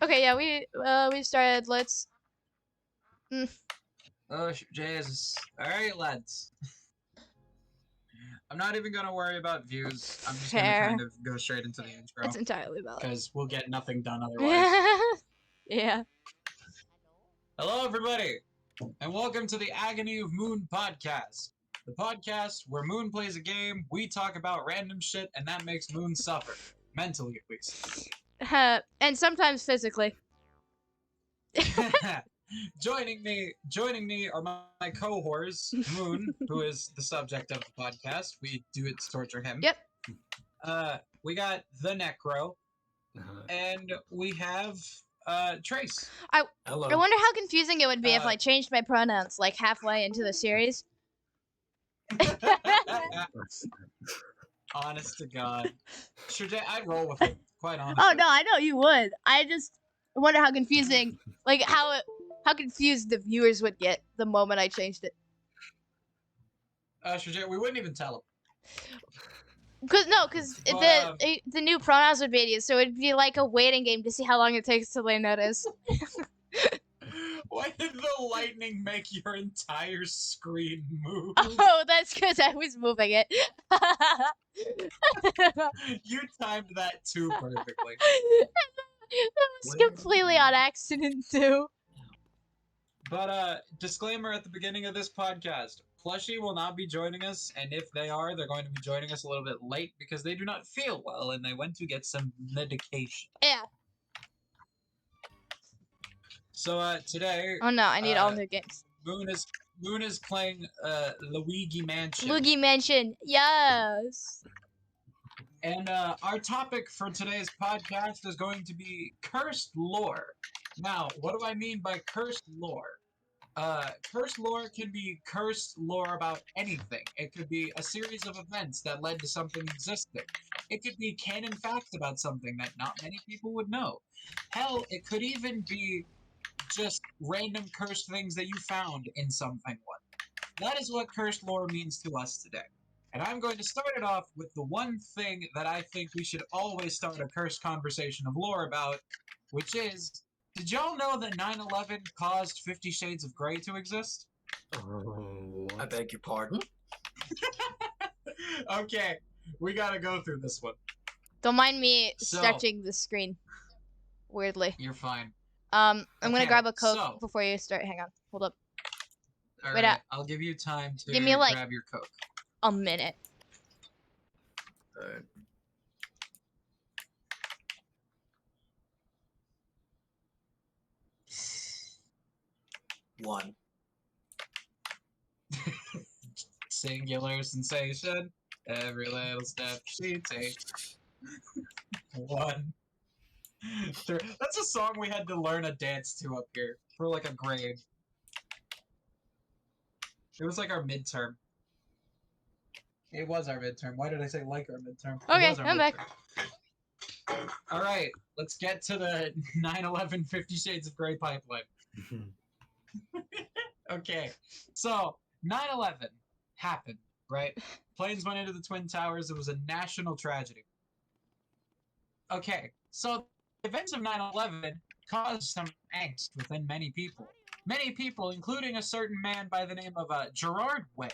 Okay, yeah, we started. Let's. Oh, Jesus. Alright, lads. I'm not even gonna worry about views. I'm just gonna Fair. kind of go straight into the intro. That's entirely valid. Because we'll get nothing done otherwise. Yeah. Hello, everybody! And welcome to the Agony of Moon podcast. The podcast where Moon plays a game, we talk about random shit, and that makes Moon suffer. Mentally, at least. And sometimes physically. Joining me are my cohorts, Moon, who is the subject of the podcast. We do it to torture him. Yep. We got the Necro, and we have Trace. Hello. I wonder how confusing it would be if I changed my pronouns like halfway into the series. Honest to God. Sure, I'd roll with it, quite honestly. Oh no, I know you would. I just wonder how confusing, like how confused the viewers would get the moment I changed it. Sure, we wouldn't even tell them. Because the new pronouns would be idiots, so it'd be like a waiting game to see how long it takes till they notice. Why did the lightning make your entire screen move? Oh, that's because I was moving it. You timed that too perfectly. That was completely on accident too. But disclaimer at the beginning of this podcast. Plushie will not be joining us, and if they are, they're going to be joining us a little bit late because they do not feel well and they went to get some medication. Yeah. So today. Oh no, I need all new games. Moon is playing Luigi Mansion. Luigi Mansion, yes. And our topic for today's podcast is going to be cursed lore. Now, what do I mean by cursed lore? Cursed lore can be cursed lore about anything. It could be a series of events that led to something existing. It could be canon facts about something that not many people would know. Hell, it could even be just random cursed things that you found in something once. That is what cursed lore means to us today. And I'm going to start it off with the one thing that I think we should always start a cursed conversation of lore about, which is, did y'all know that 9/11 caused 50 Shades of Grey to exist? I beg your pardon? Okay, we gotta go through this one. Don't mind me stretching the screen weirdly. You're fine. I'm gonna grab a Coke before you start. Hang on, hold up. Alright, I'll give you time to give me grab your Coke. A minute. Alright. One. Singular sensation. Every little step she takes. One. That's a song we had to learn a dance to up here for like a grade. It was like our midterm. It was our midterm. Why did I say like our midterm? Okay, I'm back. Alright, let's get to the 9/11 50 Shades of Grey pipeline. Okay, so 9/11 happened, right? Planes went into the Twin Towers. It was a national tragedy. Okay, so the events of 9/11 caused some angst within many people. Many people, including a certain man by the name of Gerard Way.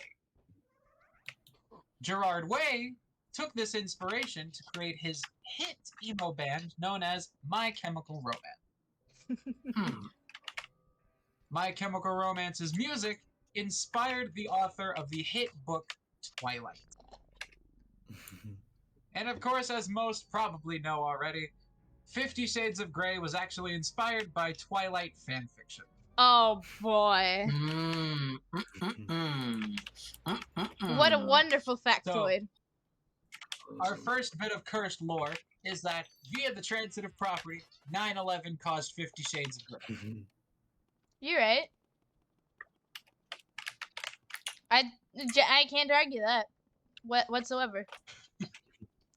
Gerard Way took this inspiration to create his hit emo band known as My Chemical Romance. My Chemical Romance's music inspired the author of the hit book Twilight. And of course, as most probably know already, 50 Shades of Grey was actually inspired by Twilight fanfiction. Oh boy. What a wonderful factoid. So, our first bit of cursed lore is that via the transitive property, 9/11 caused 50 Shades of Grey. You're right. I can't argue that whatsoever.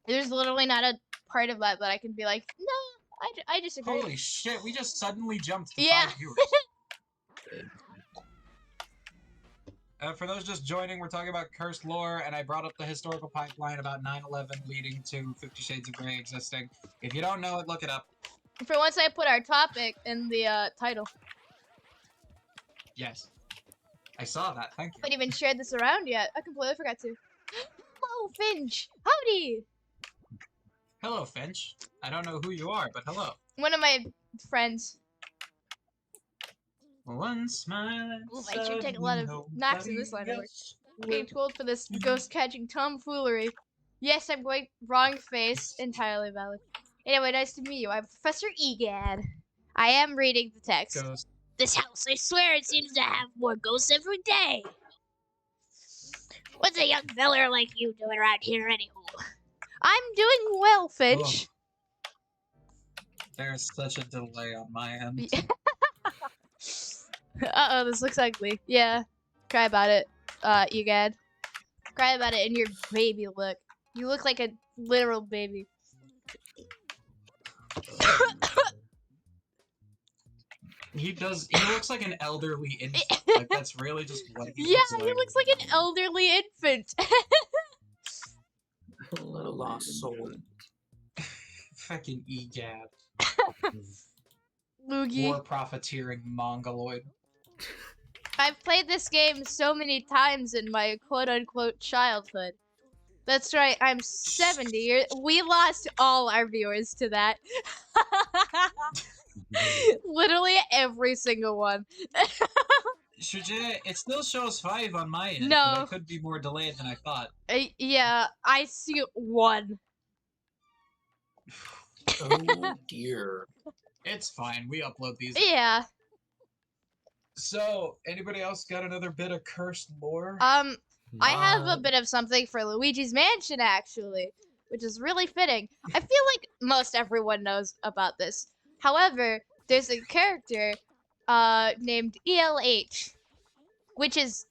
There's literally not a part of that I can be like, no, I disagree. Holy shit, we just suddenly jumped to 5 viewers. For those just joining, we're talking about cursed lore, and I brought up the historical pipeline about 9/11 leading to 50 Shades of Grey existing. If you don't know it, look it up. For once, I put our topic in the title. Yes. I saw that. Thank I haven't you. even shared this around yet. I completely forgot to. Hello, Finch. Howdy. Hello, Finch. I don't know who you are, but hello. One of my friends. One smile. Ooh, I should take a lot of knocks in this line of work. Will... Getting told for this ghost catching tomfoolery. Yes, I'm going wrong face. Entirely valid. Anyway, nice to meet you. I'm Professor Egad. I am reading the text. Ghost. This house, I swear it seems to have more ghosts every day. What's a young feller like you doing around here anywho? I'm doing well, Finch. There's such a delay on my end. Uh-oh, this looks ugly. Yeah. Cry about it, Egad. Cry about it in your baby look. You look like a literal baby. He looks like an elderly infant. Like, that's really just what he Yeah, looks like. he looks like an elderly infant. Little lost soul. Fucking egad. Luigi. War profiteering mongoloid. I've played this game so many times in my quote-unquote childhood. That's right, I'm 70 years. We lost all our viewers to that. Literally every single one. Shujay, it still shows 5 on my end. No. But it could be more delayed than I thought. Yeah, I see 1. Oh dear. It's fine. We upload these. Yeah. So, anybody else got another bit of cursed lore? I have a bit of something for Luigi's Mansion, actually, which is really fitting. I feel like most everyone knows about this. However, there's a character, named ELH, which is...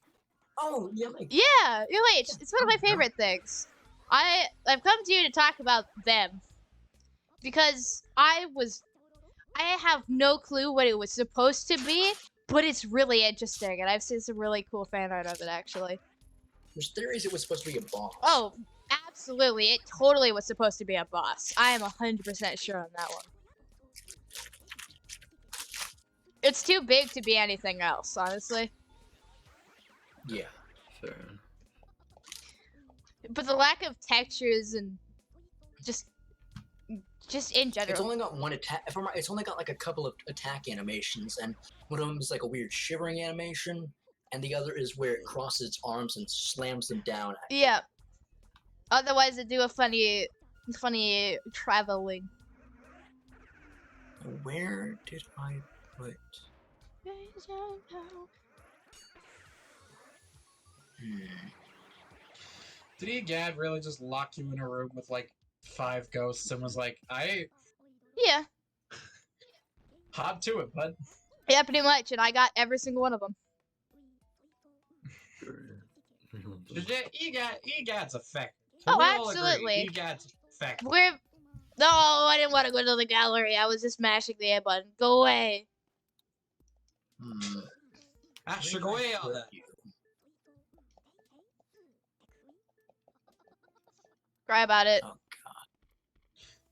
Oh, yeah. Yeah, ELH. It's one of my favorite things. I've come to you to talk about them. Because I have no clue what it was supposed to be, but it's really interesting, and I've seen some really cool fan art of it, actually. There's theories it was supposed to be a boss. Oh, absolutely. It totally was supposed to be a boss. I am 100% sure on that one. It's too big to be anything else, honestly. Yeah. Fair. But the lack of textures and just in general. It's only got one attack. If I'm right, it's only got like a couple of attack animations, and one of them is like a weird shivering animation, and the other is where it crosses its arms and slams them down. Yeah. Otherwise, it do a funny traveling. Where did I put? Did Egad really just lock you in a room with like 5 ghosts and was like, Yeah. hop to it, bud? Yeah, pretty much, and I got every single one of them. Egad's effective. Oh, We all agree, absolutely. Egad's effective. No, I didn't want to go to the gallery. I was just mashing the A button. Go away. Sure, go away all that. Cry about it. Oh god.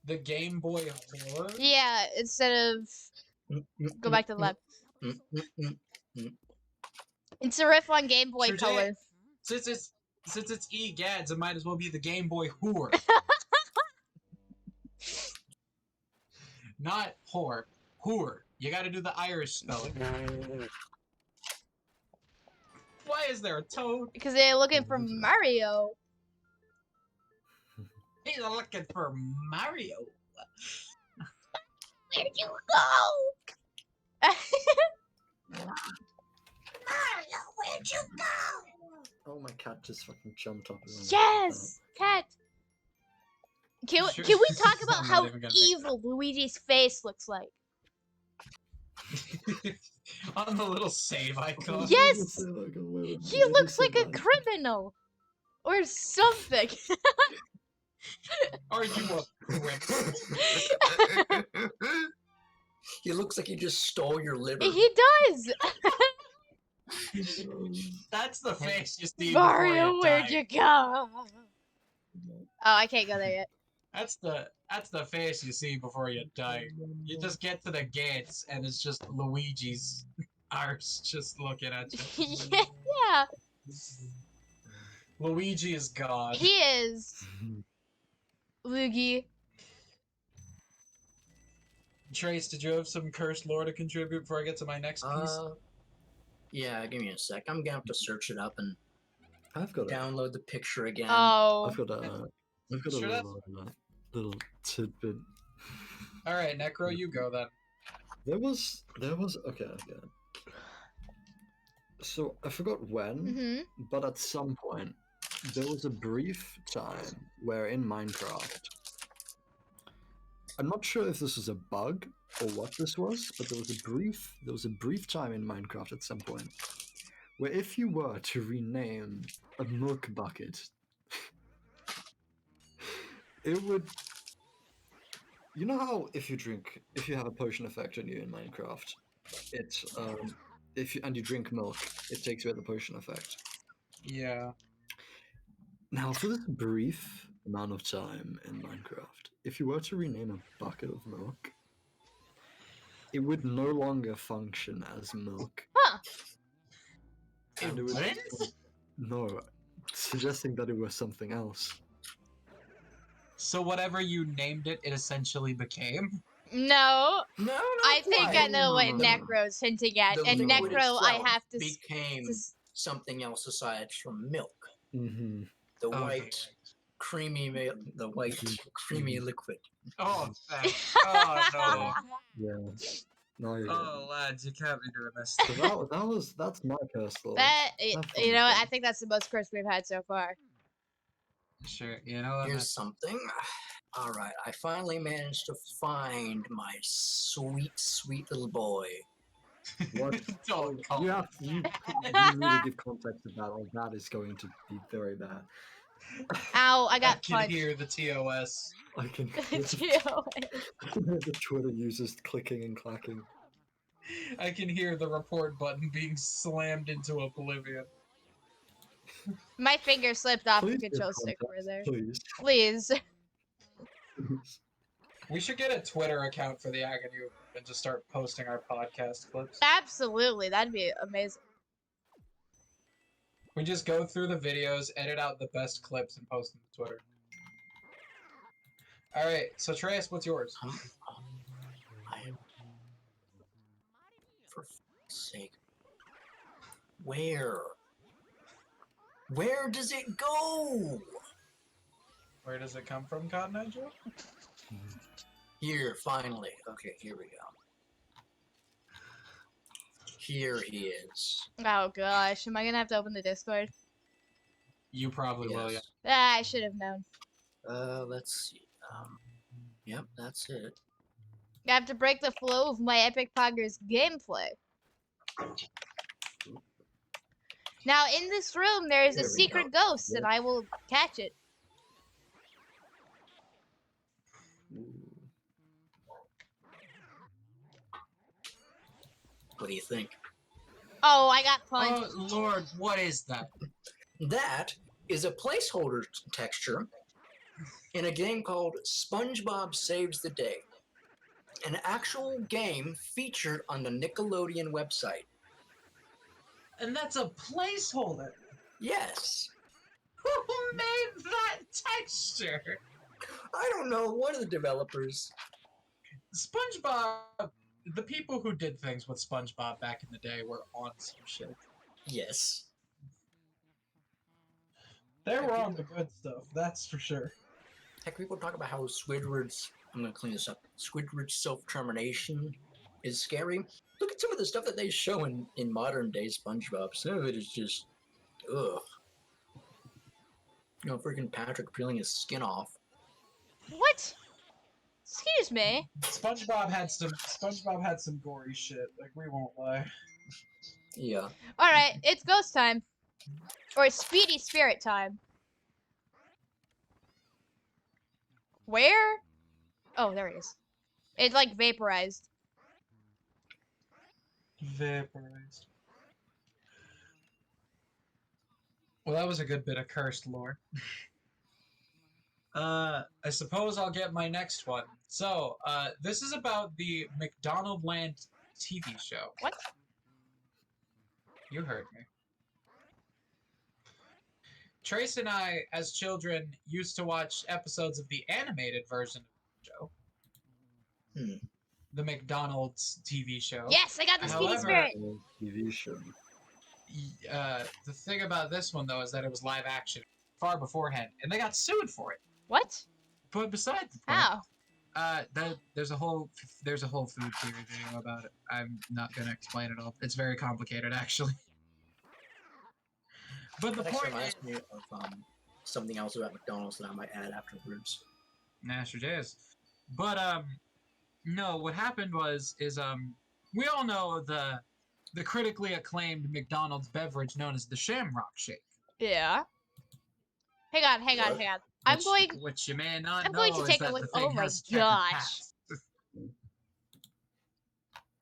The Game Boy Horror? Yeah, instead of go back to the lab. It's a riff on Game Boy Sure, Color. Since it's Egad's, it might as well be the Game Boy Whore. Not whore. Whore. You gotta do the Irish spelling. Why is there a toad? Because they're looking for Mario. He's looking for Mario. Where'd you go? Mario, where'd you go? Oh, my cat just fucking jumped up. Yes! Cat! Can we talk about I'm how not even gonna make evil Luigi's face looks like? On the little save icon. Yes! He looks like a criminal! Or something. Are you a criminal? He looks like he just stole your liver. He does! That's the face you see Mario, before where'd you you go? Oh, I can't go there yet. That's the face you see before you die. You just get to the gates and it's just Luigi's arse just looking at you. Yeah, Luigi is God. he is. Luigi. Trace, did you have some cursed lore to contribute before I get to my next piece? Yeah, give me a sec. I'm gonna have to search it up and I've got a, download the picture again. Oh. I've got a Sure does. little tidbit. All right, Necro, you go then. There was okay. So I forgot when, Mm-hmm. but at some point there was a brief time where in Minecraft, I'm not sure if this was a bug or what this was, but there was a brief time in Minecraft at some point where if you were to rename a milk bucket, it would. You know how if you have a potion effect on you in Minecraft, it and you drink milk, it takes away the potion effect. Yeah. Now, for this brief amount of time in Minecraft, if you were to rename a bucket of milk, it would no longer function as milk. Huh. And It it would wouldn't? no, suggesting that it was something else. So whatever you named it, it essentially became? No, No, not I think quite. I know what No. Necro's hinting at, The and liquid Necro, I itself have to. became something else aside from milk. Mm-hmm. The Okay. white, creamy liquid. Oh, thanks. Oh, no. Yeah. No, you're Oh, lads, you can't be doing this. good. So that's my curse lore. That Have fun you know, with I that. think that's the most curse we've had so far. Sure, you know what? Here's something. All right, I finally managed to find my sweet, sweet little boy. What? Don't call You it. have you need to give context to that, or that is going to be very bad. Ow! I I got can punched. hear the TOS. I can Ew. hear the Twitter users clicking and clacking. I can hear the report button being slammed into oblivion. My finger slipped off the Please give control stick for context, there. please. Please. We should get a Twitter account for the Agony and just start posting our podcast clips. Absolutely, that'd be amazing. We just go through the videos, edit out the best clips, and post them to Twitter. Alright, so Trace, what's yours? I for f***'s sake. Where? Where does it go? Where does it come from, Cotton Eye Joe? Here, finally. Okay, here we go. Here he is. Oh gosh, am I gonna have to open the Discord? You probably will, yeah. Ah, I should have known. Let's see. Yep, that's it. I have to break the flow of my Epic Poggers gameplay. Now, in this room, there is a There we secret ghost, and I will catch it. What do you think? Oh, I got punched. Oh, Lord, what is that? That is a placeholder texture in a game called SpongeBob Saves the Day, an actual game featured on the Nickelodeon website. And that's a placeholder. Yes. Who made that texture? I don't know, one of the developers. SpongeBob, the people who did things with SpongeBob back in the day were on some shit. Yes. They were on the good stuff, that's for sure. Heck, people talk about how Squidward's, I'm gonna clean this up, Squidward's self-termination is scary. Look at some of the stuff that they show in modern day SpongeBob. Some of it is just, ugh. You know, freaking Patrick peeling his skin off. What? Excuse me. SpongeBob had some gory shit, like we won't lie. Yeah. Alright, it's ghost time. Or speedy spirit time. Where? Oh, there it is. It, like, vaporized. Vaporized. Well, that was a good bit of cursed lore. I suppose I'll get my next one. So, this is about the McDonald Land TV show. What? You heard me. Trace and I, as children, used to watch episodes of the animated version of the show. The McDonald's TV show. Yes, I got the Speedy However, Spirit. TV show. The thing about this one, though, is that it was live action far beforehand, and they got sued for it. What? But besides the point, How? there's a whole food theory video about it. I'm not gonna explain it all. It's very complicated, actually. But the That actually point is, reminds me of something else about McDonald's that I might add afterwards. Master Jazz. But no, what happened is we all know the critically acclaimed McDonald's beverage known as the Shamrock Shake. Yeah. Hang on. Which you may not I'm know going to is take a that look. the thing Oh my has checkered gosh. paths.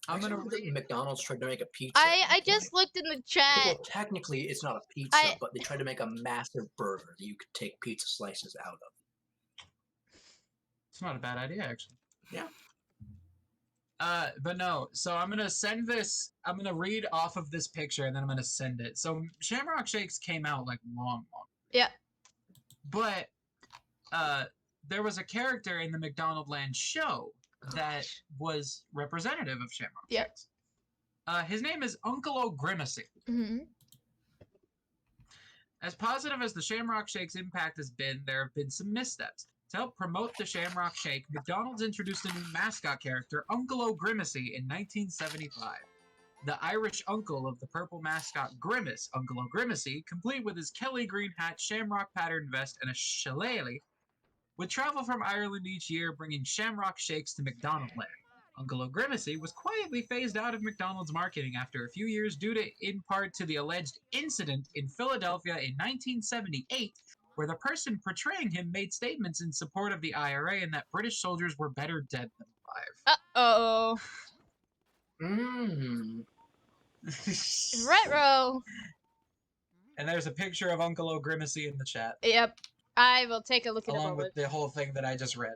I'm gonna Actually, read. McDonald's tried to make a pizza. I at just one looked in the point. chat. Well, technically, it's not a pizza, I- but they tried to make a massive burger that you could take pizza slices out of. It's not a bad idea, actually. Yeah. But no. So I'm gonna send this. I'm gonna read off of this picture, and then I'm gonna send it. So Shamrock Shakes came out like long. Yeah. But there was a character in the McDonald Land show that was representative of Shamrock Yep. Shakes. His name is Uncle O'Grimacy. Mm-hmm. As positive as the Shamrock Shake's impact has been, there have been some missteps. To help promote the Shamrock Shake, McDonald's introduced a new mascot character, Uncle O'Grimacy, in 1975. The Irish uncle of the purple mascot Grimace, Uncle O'Grimacy, complete with his Kelly green hat, shamrock patterned vest, and a shillelagh, would travel from Ireland each year, bringing Shamrock Shakes to McDonald Land. Uncle O'Grimacy was quietly phased out of McDonald's marketing after a few years due to, in part, to the alleged incident in Philadelphia in 1978, where the person portraying him made statements in support of the IRA and that British soldiers were better dead than alive. Uh-oh. Mmm. Retro. And there's a picture of Uncle O'Grimacy in the chat, Yep. I will take a look at it. along with the whole thing that I just read.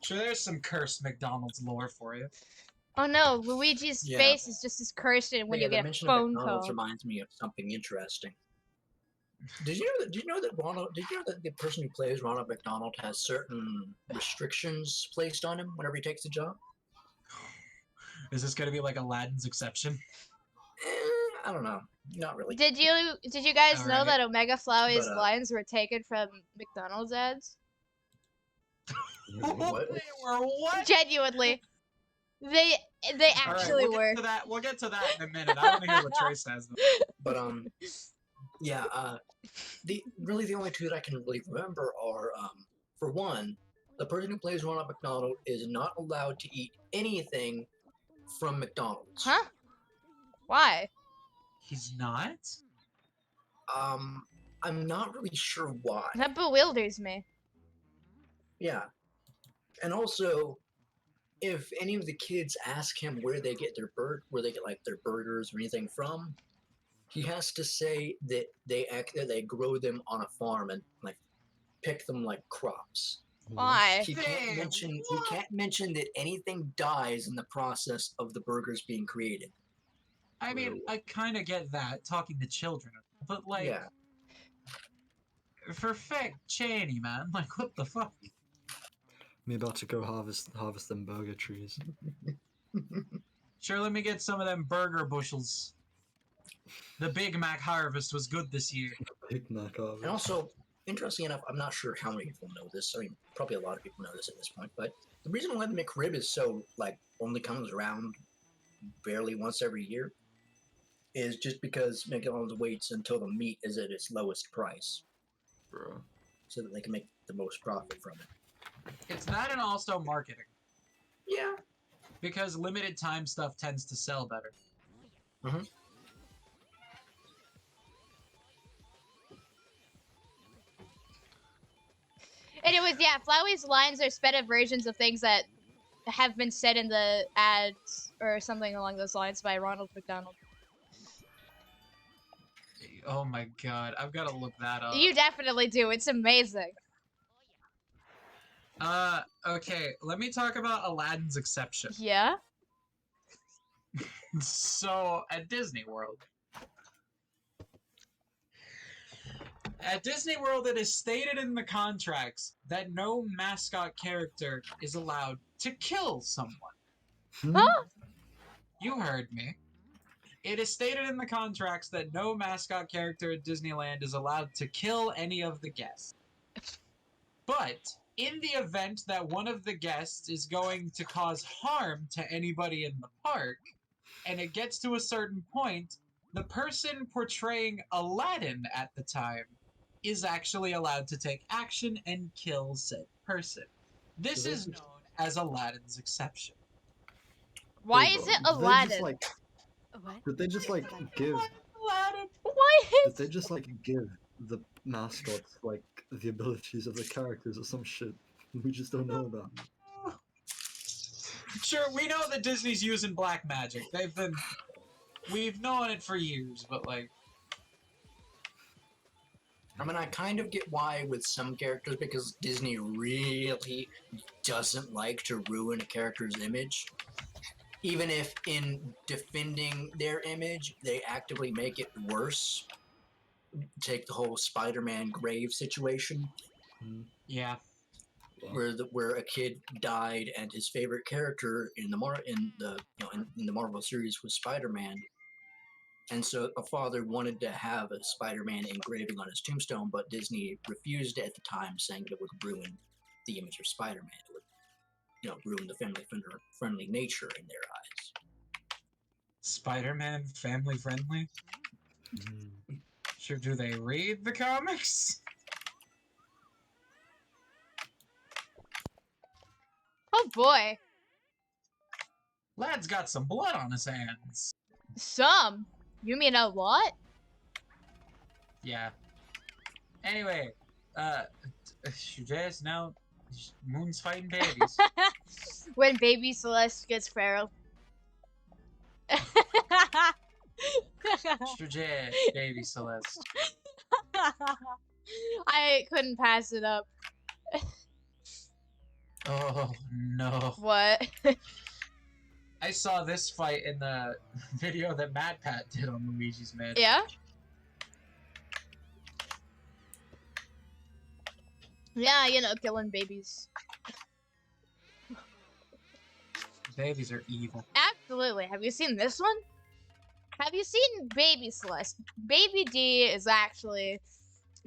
Sure, there's some cursed McDonald's lore for you. Oh no, Luigi's Yeah. face is just as cursed when you the get a mention of phone McDonald's call. reminds me of something interesting. Did you know that the person who plays Ronald McDonald has certain restrictions placed on him whenever he takes the job? Is this gonna be like Aladdin's exception? I don't know. Not really. Did you guys know Alright. that Omega Flowey's But, lines were taken from McDonald's ads? What? They were what? Genuinely. They actually we'll were. Get to that. We'll get to that in a minute. I want to hear what Trace says. Though. But yeah. The only two that I can really remember are for one, the person who plays Ronald McDonald is not allowed to eat anything from McDonald's. Huh? Why? He's not. I'm not really sure why. That bewilders me. Yeah. And also, if any of the kids ask him where they get their like their burgers or anything from, he has to say that they grow them on a farm and like pick them like crops. Why? He can't mention that anything dies in the process of the burgers being created. I mean, I kind of get that talking to children, but like, Yeah. for fake Cheney, man, like, what the fuck? Me about to go harvest them burger trees. Sure, let me get some of them burger bushels. The Big Mac harvest was good this year. Big Mac harvest. And also, interesting enough, I'm not sure how many people know this. I mean, probably a lot of people know this at this point, but the reason why the McRib is so like only comes around barely once every year is just because McDonald's waits until the meat is at its lowest price Bro. so that they can make the most profit from it. It's that and also marketing, Yeah. because limited time stuff tends to sell better. Anyways, yeah, Flowey's lines are sped up versions of things that have been said in the ads or something along those lines by Ronald McDonald. Oh my god, I've got to look that up. You definitely do. It's amazing. Okay, let me talk about Aladdin's exception. Yeah? So, at Disney World, it is stated in the contracts that no mascot character is allowed to kill someone. Huh? You heard me. It is stated in the contracts that no mascot character at Disneyland is allowed to kill any of the guests. But in the event that one of the guests is going to cause harm to anybody in the park, and it gets to a certain point, the person portraying Aladdin at the time is actually allowed to take action and kill said person. This So is known as Aladdin's exception. Why Hold is on, it did they Aladdin? just, like, What? did they just like give? Aladdin. Why Did is they just like give the mascots like the abilities of the characters or some shit we just don't know about? Sure, we know that Disney's using black magic. We've known it for years, but like, I mean, I kind of get why with some characters, because Disney really doesn't like to ruin a character's image. Even if in defending their image, they actively make it worse. Take the whole Spider-Man grave situation, yeah. where a kid died and his favorite character in the Marvel series was Spider-Man. And so a father wanted to have a Spider-Man engraving on his tombstone, but Disney refused at the time, saying that it would ruin the image of Spider-Man. It would, ruin the family-friendly nature in their eyes. Spider-Man family friendly? Sure, do they read the comics? Oh boy. Lad's got some blood on his hands. Some. You mean a lot? Yeah. Anyway, Shujaz now Moon's fighting babies. When baby Celeste gets feral. Shujaz, baby Celeste. I couldn't pass it up. Oh no. What? I saw this fight in the video that Mad Pat did on Luigi's Mansion. Yeah? Yeah, killing babies. Babies are evil. Absolutely. Have you seen this one? Have you seen Baby Celeste? Baby D is actually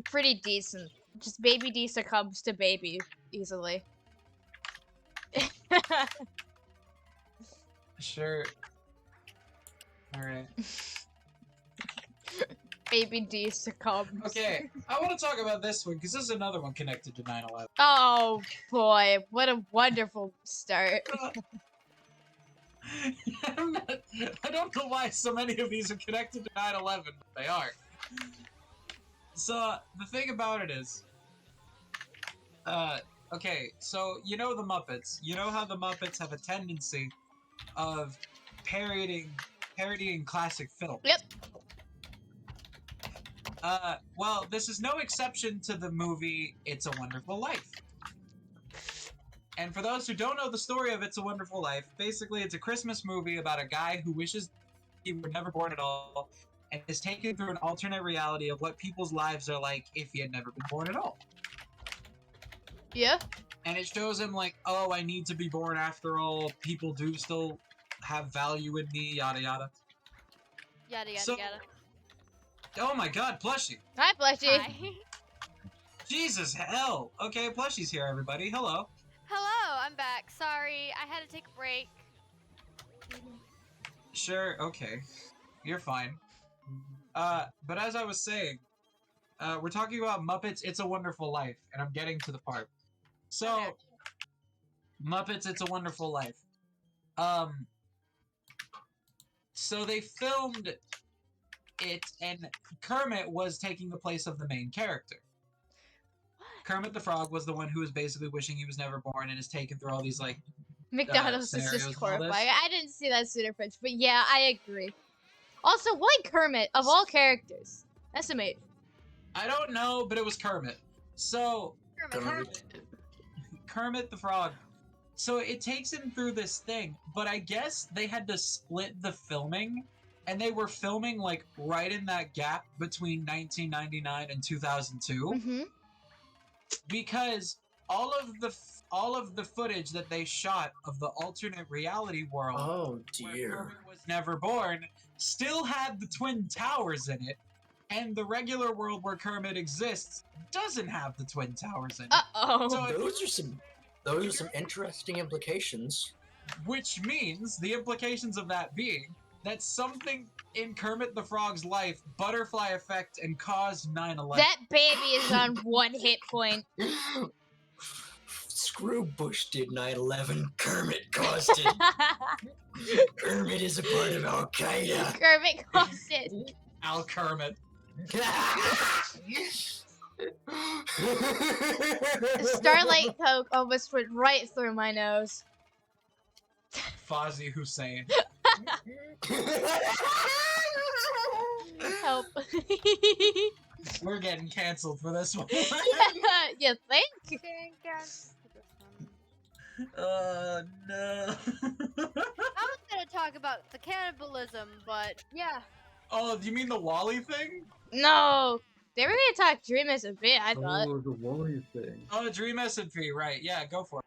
pretty decent. Just Baby D succumbs to baby easily. Sure. Alright. Baby D succumbs. Okay, I want to talk about this one because this is another one connected to 9/11. Oh boy, what a wonderful start. I don't know why so many of these are connected to 9/11, but they are. So, the thing about it is, okay, so you know the Muppets. You know how the Muppets have a tendency of parodying classic films. Yep. Well, this is no exception to the movie It's a Wonderful Life. And for those who don't know the story of It's a Wonderful Life, basically it's a Christmas movie about a guy who wishes he were never born at all, and is taken through an alternate reality of what people's lives are like if he had never been born at all. Yeah? And it shows him like, oh, I need to be born after all, people do still have value in me, yada yada. Yada yada So- yada. Oh my god, Plushie! Hi, Plushie. Hi. Jesus hell! Okay, Plushie's here, everybody. Hello. Hello, I'm back. Sorry, I had to take a break. Sure, okay. You're fine. But as I was saying, we're talking about Muppets It's a Wonderful Life, and I'm getting to the part. So, Okay. Muppets It's a Wonderful Life. So they filmed it, and Kermit was taking the place of the main character. Kermit the Frog was the one who was basically wishing he was never born and is taken through all these, like, McDonald's is scenarios just and all this. horrifying. I didn't see that sooner, French, but yeah, I agree. Also, why Kermit, of all characters? Estimate. I don't know, but it was Kermit. So Kermit. Kermit the Frog. So it takes him through this thing, but I guess they had to split the filming, and they were filming like right in that gap between 1999 and 2002, Mm-hmm. because all of the footage that they shot of the alternate reality world Oh where dear. Kermit was never born still had the Twin Towers in it, and the regular world where Kermit exists doesn't have the Twin Towers in it. Uh-oh. So Those are some interesting implications. which means the implications of that being that something in Kermit the Frog's life butterfly effect and caused 9/11. That baby is on 1 hit point. Screw Bush did 9/11. Kermit caused it. Kermit is a part of Al Qaeda. Kermit caused it. Al Kermit. The Starlight Coke almost went right through my nose. Fozzie Hussein. Help. We're getting canceled for this one. You think? Oh no. I was gonna talk about the cannibalism, but yeah. Oh, do you mean the Wally thing? No. They were gonna talk Dream as a bit, I thought. Oh, the Wally thing. Oh, Dream SMP, right? Yeah, go for it.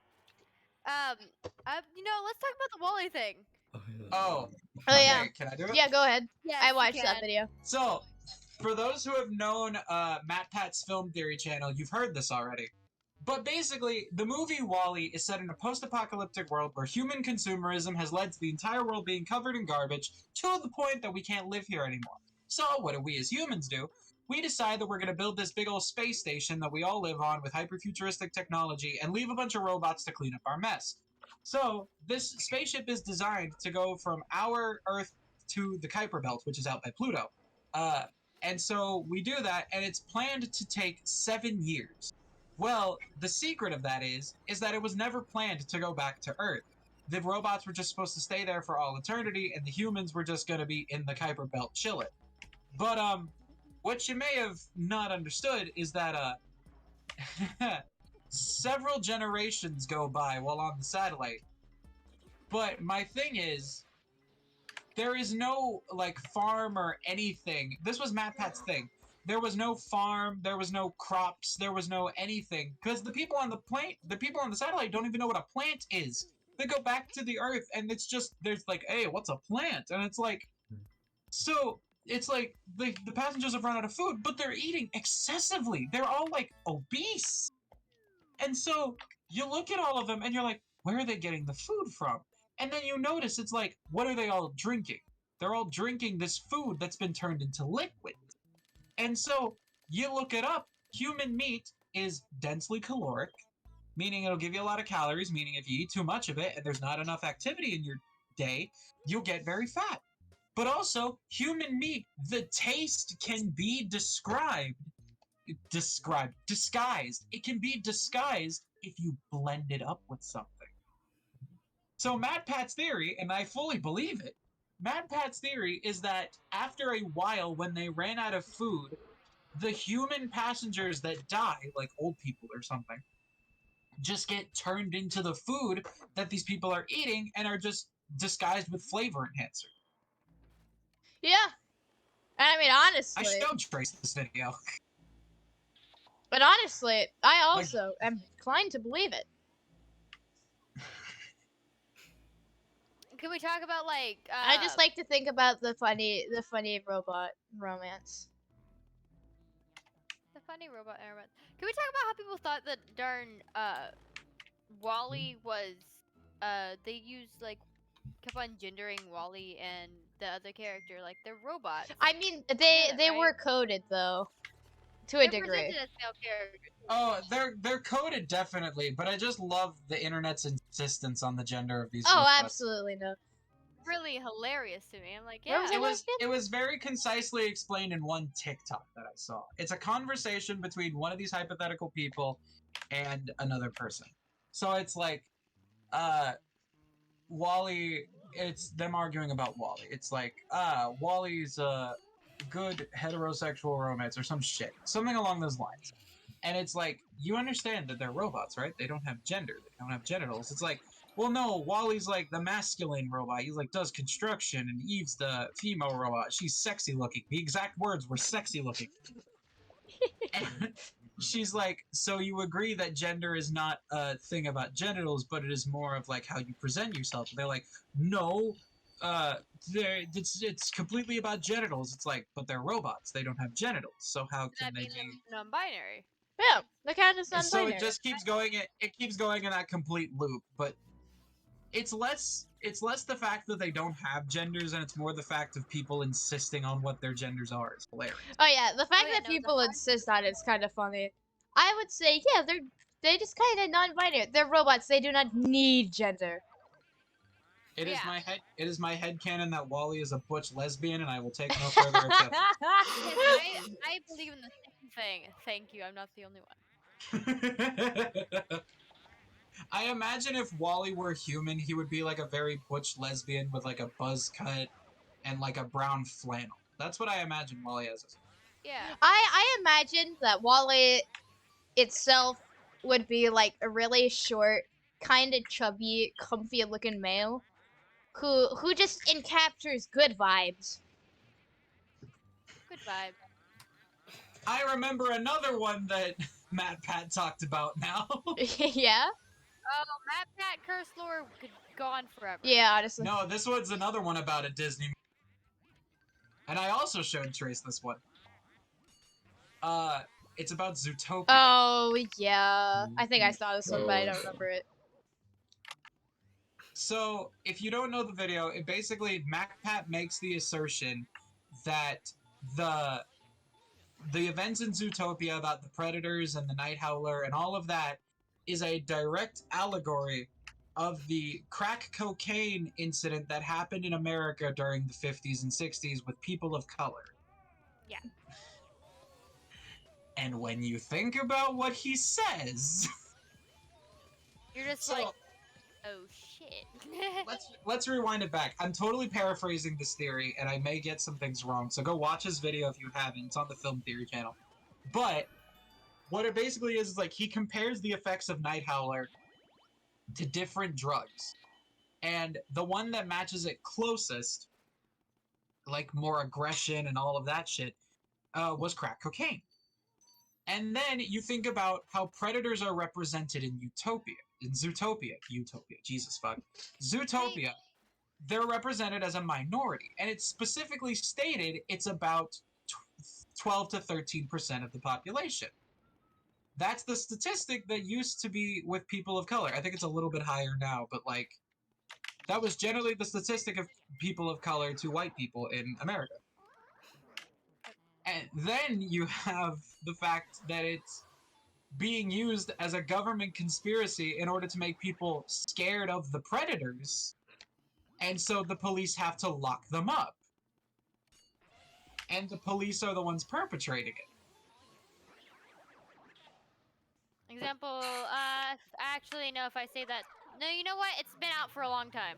Let's talk about the Wally thing. Oh, yeah. Oh, Oh, yeah. okay, can I do it? Yeah, go ahead. Yes, I you watched can. that video. So, for those who have known Matt Pat's Film Theory channel, you've heard this already. But basically, the movie WALL-E is set in a post-apocalyptic world where human consumerism has led to the entire world being covered in garbage to the point that we can't live here anymore. So, what do we as humans do? We decide that we're going to build this big old space station that we all live on with hyper-futuristic technology and leave a bunch of robots to clean up our mess. So, this spaceship is designed to go from our Earth to the Kuiper Belt, which is out by Pluto. And so we do that, and it's planned to take 7 years. Well, the secret of that is that it was never planned to go back to Earth. The robots were just supposed to stay there for all eternity, and the humans were just going to be in the Kuiper Belt chilling. But, what you may have not understood is that, several generations go by while on the satellite. But my thing is, there is no, like, farm or anything. This was Matt Pat's thing. There was no farm, there was no crops, there was no anything. Because the people on the satellite don't even know what a plant is. They go back to the Earth, and it's just, there's like, hey, what's a plant? And it's like, so, it's like, the passengers have run out of food, but they're eating excessively. They're all, like, obese. And so, you look at all of them, and you're like, where are they getting the food from? And then you notice, it's like, what are they all drinking? They're all drinking this food that's been turned into liquid. And so, you look it up, human meat is densely caloric, meaning it'll give you a lot of calories, meaning if you eat too much of it and there's not enough activity in your day, you'll get very fat. But also, human meat, the taste can be disguised. It can be disguised if you blend it up with something. So Matt Pat's theory, and I fully believe it, Matt Pat's theory is that after a while, when they ran out of food, the human passengers that die, like old people or something, just get turned into the food that these people are eating and are just disguised with flavor enhancer. Yeah. I mean, honestly. I showed Trace this video. But honestly, I also am inclined to believe it. Can we talk about like? I just like to think about the funny robot romance. The funny robot romance. Can we talk about how people thought that darn Wally was they used like kept on gendering Wally and the other character like they're robots. I mean, Yeah, they right? were coded though, to a They're degree. presented as male characters. Oh, they're coded definitely, but I just love the internet's insistence on the gender of these. Oh, robots. absolutely no. Really hilarious to me. I'm like, Where yeah. was It it? was it was very concisely explained in one TikTok that I saw. It's a conversation between one of these hypothetical people and another person. So it's like, Wally. It's them arguing about Wally. It's like, Wally's good heterosexual romance or some shit, something along those lines. And it's like, you understand that they're robots, right? They don't have gender, they don't have genitals. It's like, well, no, Wally's like the masculine robot. He like does construction, and Eve's the female robot. She's sexy looking. The exact words were sexy looking. And she's like, so you agree that gender is not a thing about genitals, but it is more of like how you present yourself. And they're like, no, it's completely about genitals. It's like, but they're robots. They don't have genitals. So how can That they means be? they're non-binary. Yeah, the cat is And so non-binary. it just keeps going. It keeps going in that complete loop. But it's less the fact that they don't have genders, and it's more the fact of people insisting on what their genders are. It's hilarious. Oh yeah, the fact yeah, that no, the people hard- insist on it's kind of funny. I would say, yeah, they just kind of non-binary. They're robots. They do not need gender. It is Yeah. my head. It is my headcanon that Wally is a butch lesbian, and I will take no further exception. Yes, I believe in the same thing. Thank you. I'm not the only one. I imagine if Wally were human, he would be like a very butch lesbian with like a buzz cut and like a brown flannel. That's what I imagine Wally as. Yeah. I imagine that Wally itself would be like a really short, kind of chubby, comfy-looking male who just encaptures good vibes. Good vibe. I remember another one that Matt Pat talked about now. Yeah. Oh, Matt Pat Curse lore could go on forever. Yeah, honestly. No, this one's another one about a Disney movie. And I also showed Trace this one. It's about Zootopia. Oh yeah, I think I saw this one, but I don't remember it. So, if you don't know the video, it basically MacPat makes the assertion that the events in Zootopia about the predators and the Night Howler and all of that is a direct allegory of the crack cocaine incident that happened in America during the 50s and 60s with people of color. Yeah. And when you think about what he says, You're just so like, oh shit. let's rewind it back. I'm totally paraphrasing this theory, and I may get some things wrong. So go watch his video if you haven't. It's on the Film Theory channel. But what it basically is like he compares the effects of Night Howler to different drugs, and the one that matches it closest, like more aggression and all of that shit, was crack cocaine. And then you think about how predators are represented in Zootopia, Jesus fuck, Zootopia. They're represented as a minority, and it's specifically stated it's about 12 to 13% of the population. That's the statistic that used to be with people of color. I think it's a little bit higher now, but like that was generally the statistic of people of color to white people in America. And then you have the fact that it's being used as a government conspiracy in order to make people scared of the predators, and so the police have to lock them up. And the police are the ones perpetrating it. Example, actually, no, if I say that, no, you know what? It's been out for a long time.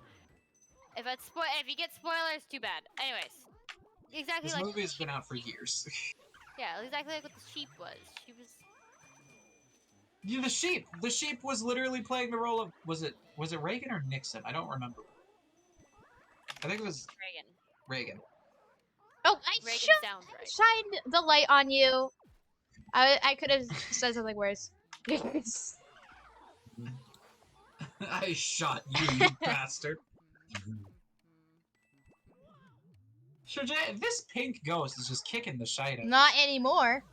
If you get spoilers, too bad. Anyways, exactly This like movie has been out for years. yeah, exactly like what the sheep was. She was Yeah, the sheep was literally playing the role of was it Reagan or Nixon? I don't remember. I think it was Reagan. Reagan. Oh, I Reagan sounds right. shined the light on you. I could have said something worse. I shot you, you bastard. Sure, this pink ghost is just kicking the shite out. Not anymore.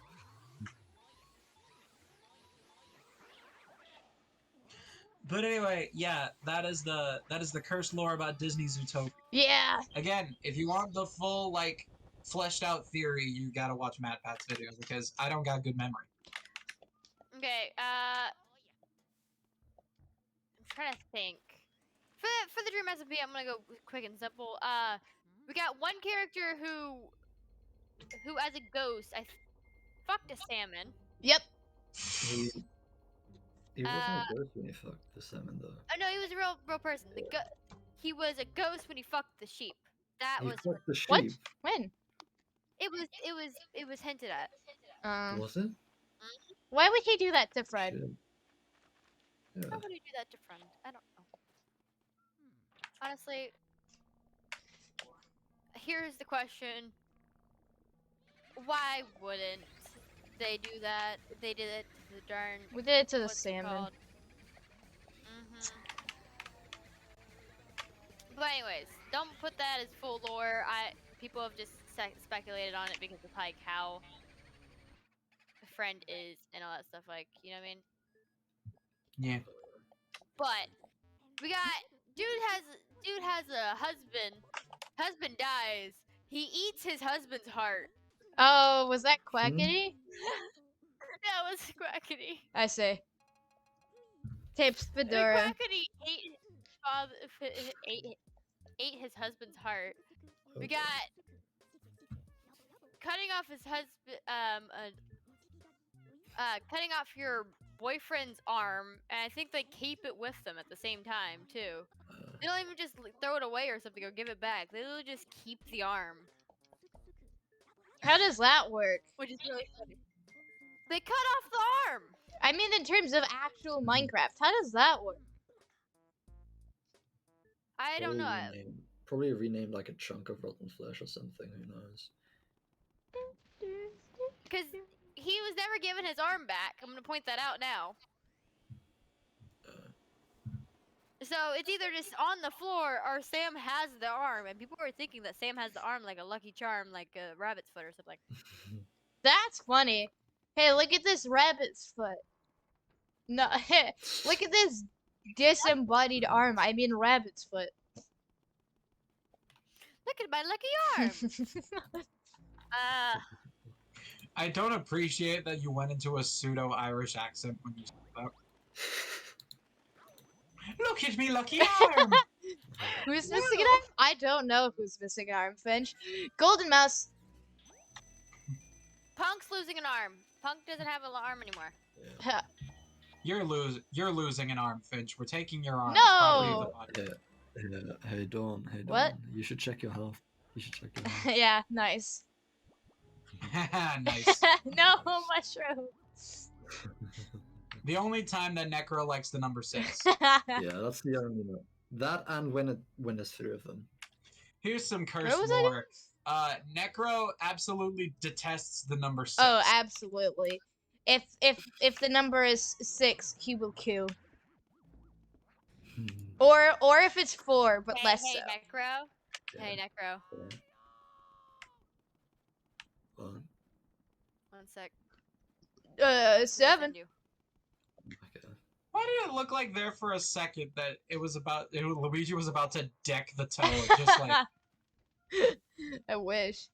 But anyway, yeah, that is the cursed lore about Disney Zootopia. Yeah. Again, if you want the full like fleshed out theory, you gotta watch Matt Pat's video because I don't got good memory. Okay, I'm trying to think. For the Dream SMP, I'm gonna go quick and simple. We got one character who as a ghost, I fucked a salmon. Yep. He wasn't a ghost when he fucked the salmon, though. Oh no, he was a real person. He was a ghost when he fucked the sheep. That He was fucked the sheep. What? When? It was hinted at. Was it? Why would he do that to Fred? Shit. Yeah. Why would he do that to friend? I don't know. Honestly, here's the question: why wouldn't they do that? They did it to the darn. We did it to the What's it salmon. called? But anyways, don't put that as full lore. People have just speculated on it because of like how a friend is and all that stuff. Like, you know what I mean? Yeah. But we got dude has a husband. Husband dies. He eats his husband's heart. Oh, was that Quackity? That was Quackity. I say. Tapes Fedora. Quackity ate his father, ate his husband's heart. We got cutting off his husband, cutting off your boyfriend's arm, and I think they keep it with them at the same time too. They don't even just throw it away or something or give it back. They literally just keep the arm, How does that work? which is really funny. They cut off the arm. I mean, in terms of actual Minecraft, how does that work? I don't know. Probably renamed like a chunk of rotten flesh or something. Who knows? Because he was never given his arm back. I'm gonna point that out now. So it's either just on the floor or Sam has the arm, and people are thinking that Sam has the arm like a lucky charm, like a rabbit's foot or something. That's funny. Hey, look at this rabbit's foot. No, look at this disembodied arm. I mean, rabbit's foot. Look at my lucky arm. I don't appreciate that you went into a pseudo-Irish accent when you said that. Look at me lucky arm! Who's missing an arm? I don't know who's missing an arm, Finch. Golden Mouse. Punk's losing an arm. Punk doesn't have an arm anymore. Huh. You're losing an arm, Finch. We're taking your arm. No! Hey Dawn. Hey Dawn. What? You should check your health. You should check your health. Yeah, nice. Nice. No mushroom. The only time that Necro likes the number 6. Yeah, that's the only one. That and when there's 3 of them. Here's some Where cursed was I lore. Necro absolutely detests the number 6. Oh, absolutely. If the number is 6, he will kill. Or if it's 4, but less Hey, so. Necro. Yeah. Hey, Necro. What? 1 sec. 7. Send you. Okay. Why did it look like there for a second that Luigi was about to deck the toe? Just like I wish.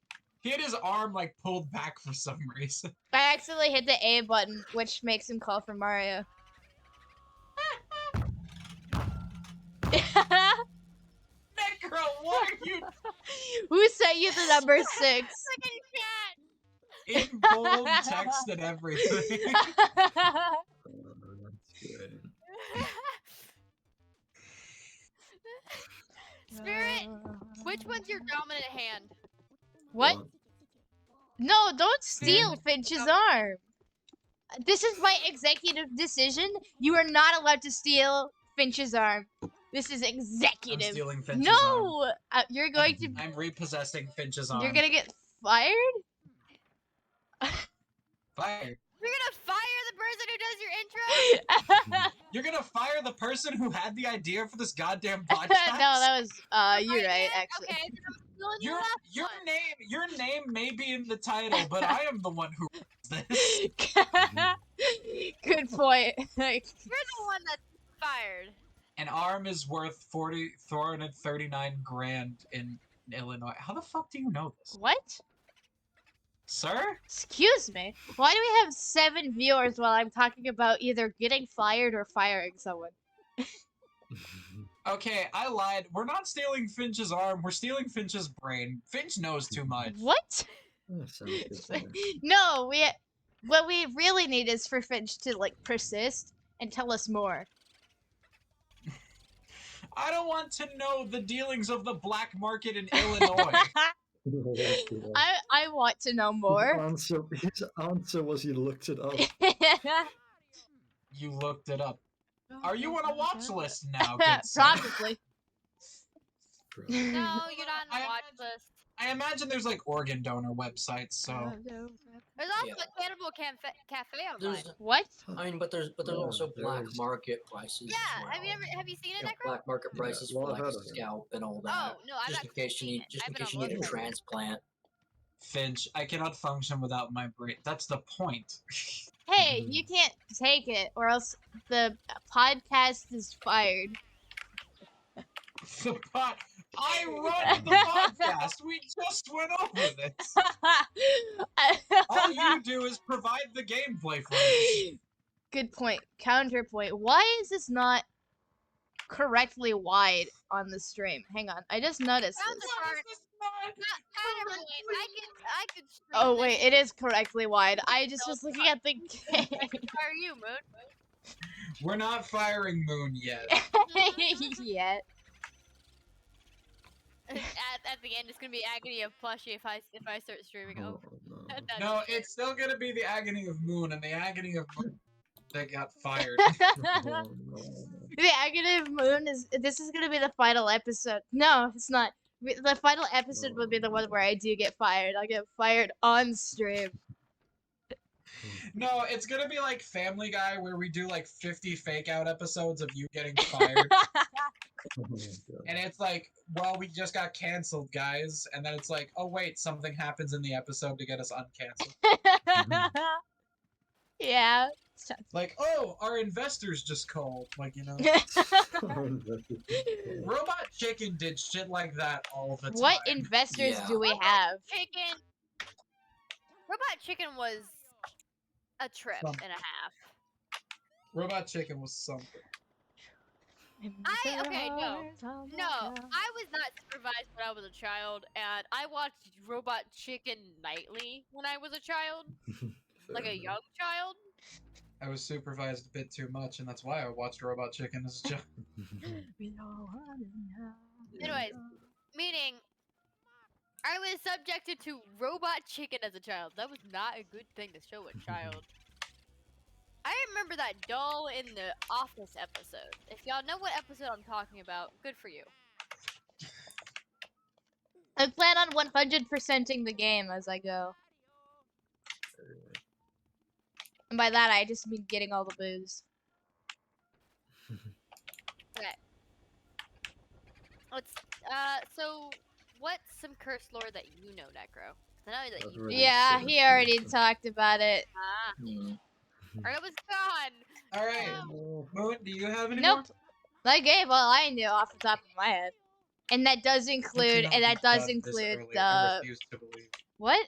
he had his arm like pulled back for some reason. I accidentally hit the A button, which makes him call for Mario. Necro, what are you Who sent you the number 6? Freaking cat! in bold text and everything? That's great. Spirit, which one's your dominant hand? What? No, don't steal Man. Finch's arm. This is my executive decision. You are not allowed to steal Finch's arm. This is I'm executive. stealing Finch's arm. No, you're going to. I'm repossessing Finch's arm. You're gonna get fired. Fired. You're gonna fire the person who does your intro? You're gonna fire the person who had the idea for this goddamn No, podcast? that was. You're I right, did? actually. Okay, then I'm stealing your last one. Your name may be in the title, but I am the one who wrote this. Good point. You're the one that's fired. An arm is worth 439 grand in Illinois. How the fuck do you know this, What? sir? Excuse me. Why do we have 7 viewers while I'm talking about either getting fired or firing someone? Okay, I lied. We're not stealing Finch's arm. We're stealing Finch's brain. Finch knows too much. What? Oh, sounds good to me. No, what we really need is for Finch to like persist and tell us more. I don't want to know the dealings of the black market in Illinois. I want to know more. His answer was he looked it up. You looked it up. Are you on a watch list now, good sir? Probably. No, you're not on I the watch imagine- list. I imagine there's like organ donor websites, so There's also a Cannibal Cafe online. There's, What? I mean, but there's also there black is. market prices. Yeah, as well. have you seen it, Yeah, Necro? black market Yeah, prices well, for I've like heard of it. scalp and all that. Oh no, I've just in actually case you seen need, it. just I've in been case on you need a look for it. transplant. Finch, I cannot function without my brain. That's the point. Hey, you can't take it, or else the podcast is fired. I run the podcast. We just went over this. All you do is provide the gameplay for us. Good point. Counterpoint. Why is this not correctly wide on the stream? Hang on, I just noticed this. I could stream Oh this. wait, it is correctly wide. I just was looking at the game. How are you, Moon? We're not firing Moon yet. Yet. At the end, it's gonna be Agony of Plushie if I start streaming. Oh, no. that's No, it's still gonna be the agony of Moon and the agony of Moon that got fired. No. The Agony of Moon is. This is gonna be the final episode. No, it's not. The final episode will be the one where I do get fired. I'll get fired on stream. No, it's gonna be like Family Guy where we do like 50 fake out episodes of you getting fired. Oh my God. And it's like, well, we just got canceled, guys. And then it's like, oh wait, something happens in the episode to get us uncanceled. Yeah. Like, oh, our investors just called. Like, you know. Robot Chicken did shit like that all the time. What investors Yeah. do we have? Chicken. Robot Chicken was a trip Something. and a half. Robot Chicken was something. No, I was not supervised when I was a child, and I watched Robot Chicken nightly when I was a child, like a young child. I was supervised a bit too much, and that's why I watched Robot Chicken as a child. Anyways, meaning I was subjected to Robot Chicken as a child. That was not a good thing to show a child. I remember that doll in the Office episode. If y'all know what episode I'm talking about, good for you. I plan on 100%ing the game as I go. And by that, I just mean getting all the booze. Okay. Let's, so, what's some curse lore that you know, Necro? 'Cause I know that That's you really Yeah, sad. he already talked about it. Arno was gone! Alright, Oh, Moon, do you have any Nope. I gave all I knew off the top of my head. And that does more? include, You and cannot that be does done this include early. I the, refuse to believe. what?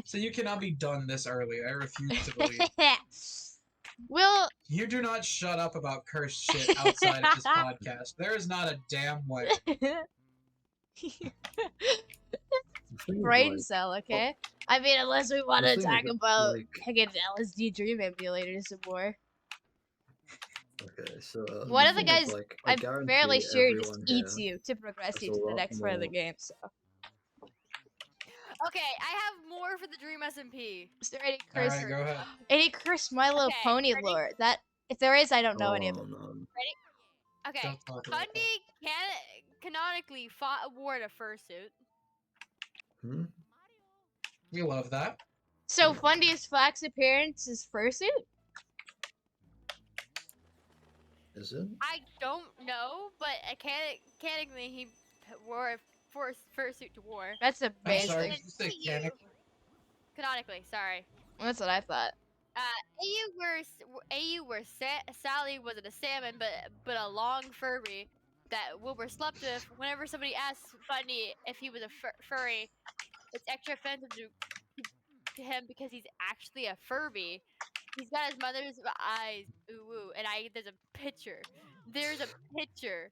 So you cannot be done this early. I refuse to believe. Well, You do not shut up about cursed shit outside of this podcast. There is not a damn way. the thing is, brain like, cell, okay? I mean, unless we want to thing is, talk it's about like- hanging LSD Dream Emulator some more. Okay, so One of the thing is, guys- like, I I'm guarantee fairly sure it just everyone eats here you to progress has you a to the lot next part of the more- game, so. Okay, I have more for the Dream SMP. Is there any curse, Alright, go ahead. any curse My Little Okay, Pony ready? lore? That, if there is, I don't know any of Oh, them. no. Okay, Don't talk about that. Fundy canonically fought a war in a fursuit. Hmm? We love that. So, Fundy's Fox appearance is fursuit? Is it? I don't know, but canonically he wore a fursuit to war. That's I'm amazing. sorry, did you say canic? Canonically, sorry. That's what I thought. AU where Sally wasn't a salmon, but a long furry that Wilbur slept with. Whenever somebody asks Funny if he was a furry, it's extra offensive to him because he's actually a Furby. He's got his mother's eyes, ooh, and there's a picture. There's a picture.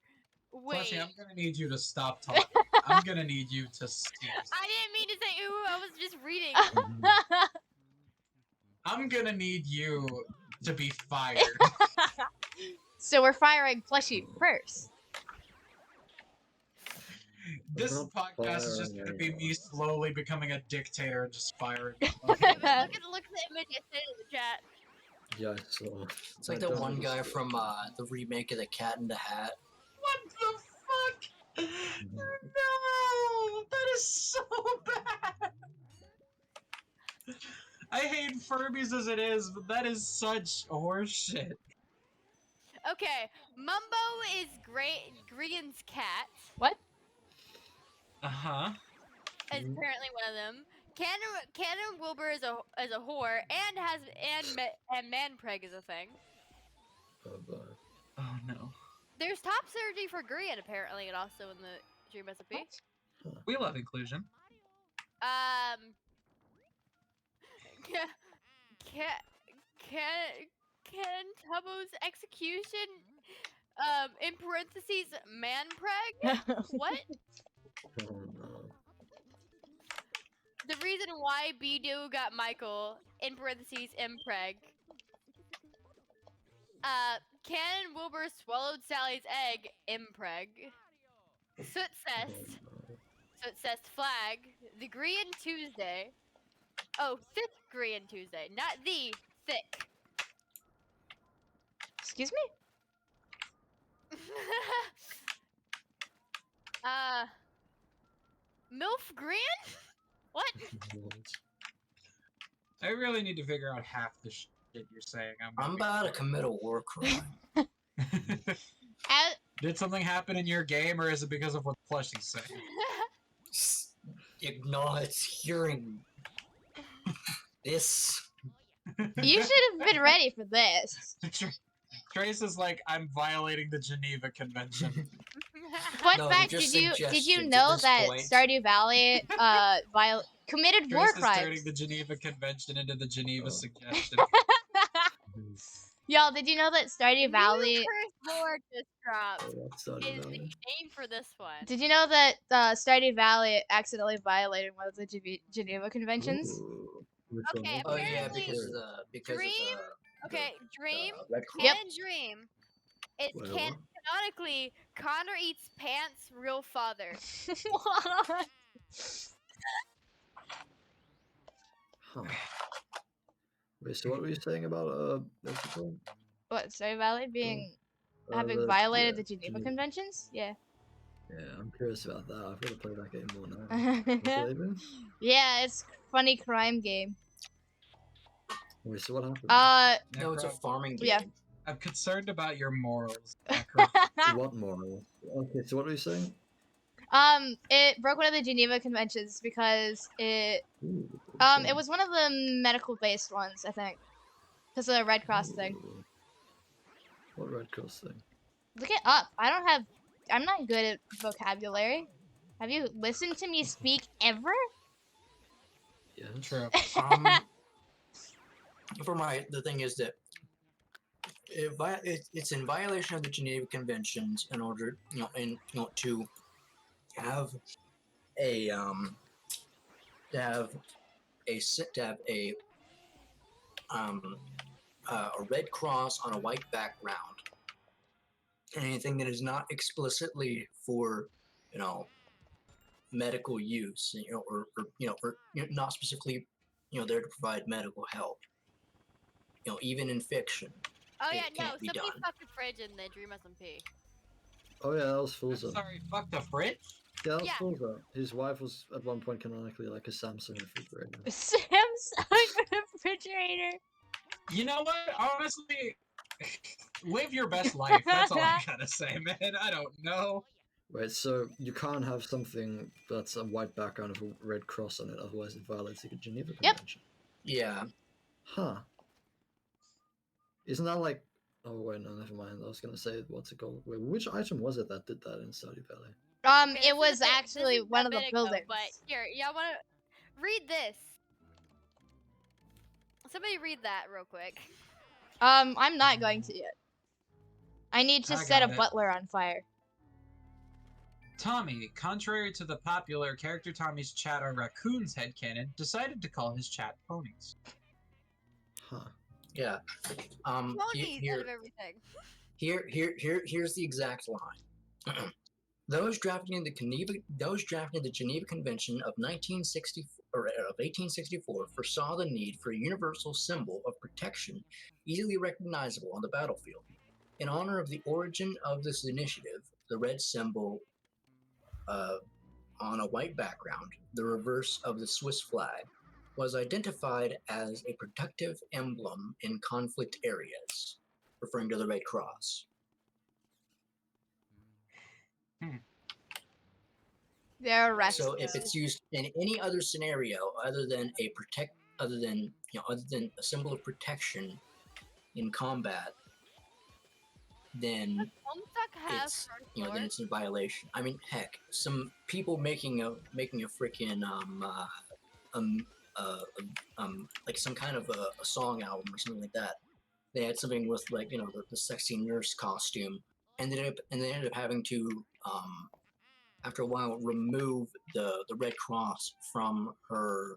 Wait, Plushie, I'm gonna need you to stop talking. I'm gonna need you to cease. I didn't mean to say ooh. I was just reading. I'm gonna need you to be fired. So we're firing Plushie first. This not podcast is just firing gonna be me anyone. slowly becoming a dictator and just firing. Look at the image I sent in the chat. Yeah, I saw. It's like I that don't one guy understand. from the remake of The Cat in the Hat. What the fuck? No, that is so bad. I hate Furbies as it is, but that is such horseshit. Okay, Mumbo is Grian's cat. What? Uh huh. Is apparently one of them. Canon Wilbur is a whore and and manpreg is a thing. Oh no. There's top surgery for Grian apparently, and also in the dream recipe. We love inclusion. Can Tubbo's execution, in parentheses, manpreg? What? Oh no. The reason why Bidu got Michael, in parentheses, impreg. Canon Wilbur swallowed Sally's egg, impreg. Soot cessed. So it says flag. The Grian Tuesday. Oh, thick Grian Tuesday, not the thick. Excuse me? MILF Grian? What? I really need to figure out half the shit you're saying. I'm about to commit a war crime. Did something happen in your game, or is it because of what Plushie's saying? No, it's hearing this. You should have been ready for this. Trace is like, I'm violating the Geneva Convention. Fun No, fact: just did you suggestions at know this that point. Stardew Valley committed war Trace is turning crimes? the Geneva Convention into the Geneva Suggestion. Y'all, did you know that Stardew Valley? New curse lore just dropped. That's Stardew Is the Valley. name for this one? Did you know that Stardew Valley accidentally violated one of the Geneva Conventions? Ooh. Which Okay, one? Oh yeah, Apparently, because Dream? Okay, Dream. Red Yep. Canon Dream. It's Wait, canonically Connor eats pants, real father. What? Huh. Wait, so what were you saying about what's it called? What, Stardew Valley being having The- violated yeah, the Geneva Conventions? Yeah. Yeah, I'm curious about that. I've got to play that game more now. What's the name? Yeah, it's funny crime game. Wait, so what happened? No, it's a Necro, farming game. Yeah. I'm concerned about your morals, Necro. What moral? Okay, so what were you saying? It broke one of the Geneva Conventions because it Ooh, it was one of the medical based ones, I think. Because of the Red Cross thing. Ooh. What Red Cross thing? Look it up. I'm not good at vocabulary. Have you listened to me speak ever? Yeah. True. The thing is that it's in violation of the Geneva Conventions in order, to have a a red cross on a white background. Anything that is not explicitly for, medical use, or not specifically, there to provide medical help. Even in fiction. Oh yeah, It no, can't be somebody done. fucked a fridge in the Dream SMP. Oh yeah, that was I'm Fulza. sorry, fuck the fridge? Yeah, that was Yeah. Fulza. His wife was at one point canonically like a Samsung refrigerator. Samsung refrigerator. You know what? Honestly, live your best life. That's all I gotta say, man. I don't know. Wait, so you can't have something that's a white background with a red cross on it, otherwise it violates the Geneva Yep. Convention. Yeah. Huh. Isn't that like... Oh wait, no, never mind. I was gonna say, what's it called? Wait, which item was it that did that in Stardew Valley? Okay, It this is was a bit- actually this is one a of the bit ago, buildings. But here, y'all wanna read this? Somebody read that real quick. I'm not going to yet. I need to I set a got it. butler on fire. Tommy, contrary to the popular character Tommy's chat on Raccoon's headcanon, decided to call his chat ponies. Huh. Yeah. Ponies out of everything. Here's the exact line. Those drafted in the Geneva Convention of 1864 foresaw the need for a universal symbol of protection, easily recognizable on the battlefield. In honor of the origin of this initiative, the red symbol on a white background, the reverse of the Swiss flag, was identified as a protective emblem in conflict areas, referring to the Red Cross. They're arrested. So if it's used in any other scenario other than a symbol of protection in combat, then Homestuck have it's first then lore? it's in violation. I mean, heck, some people making a freaking like some kind of a song album or something like that. They had something with like the sexy nurse costume, and they ended up having to after a while remove the Red Cross from her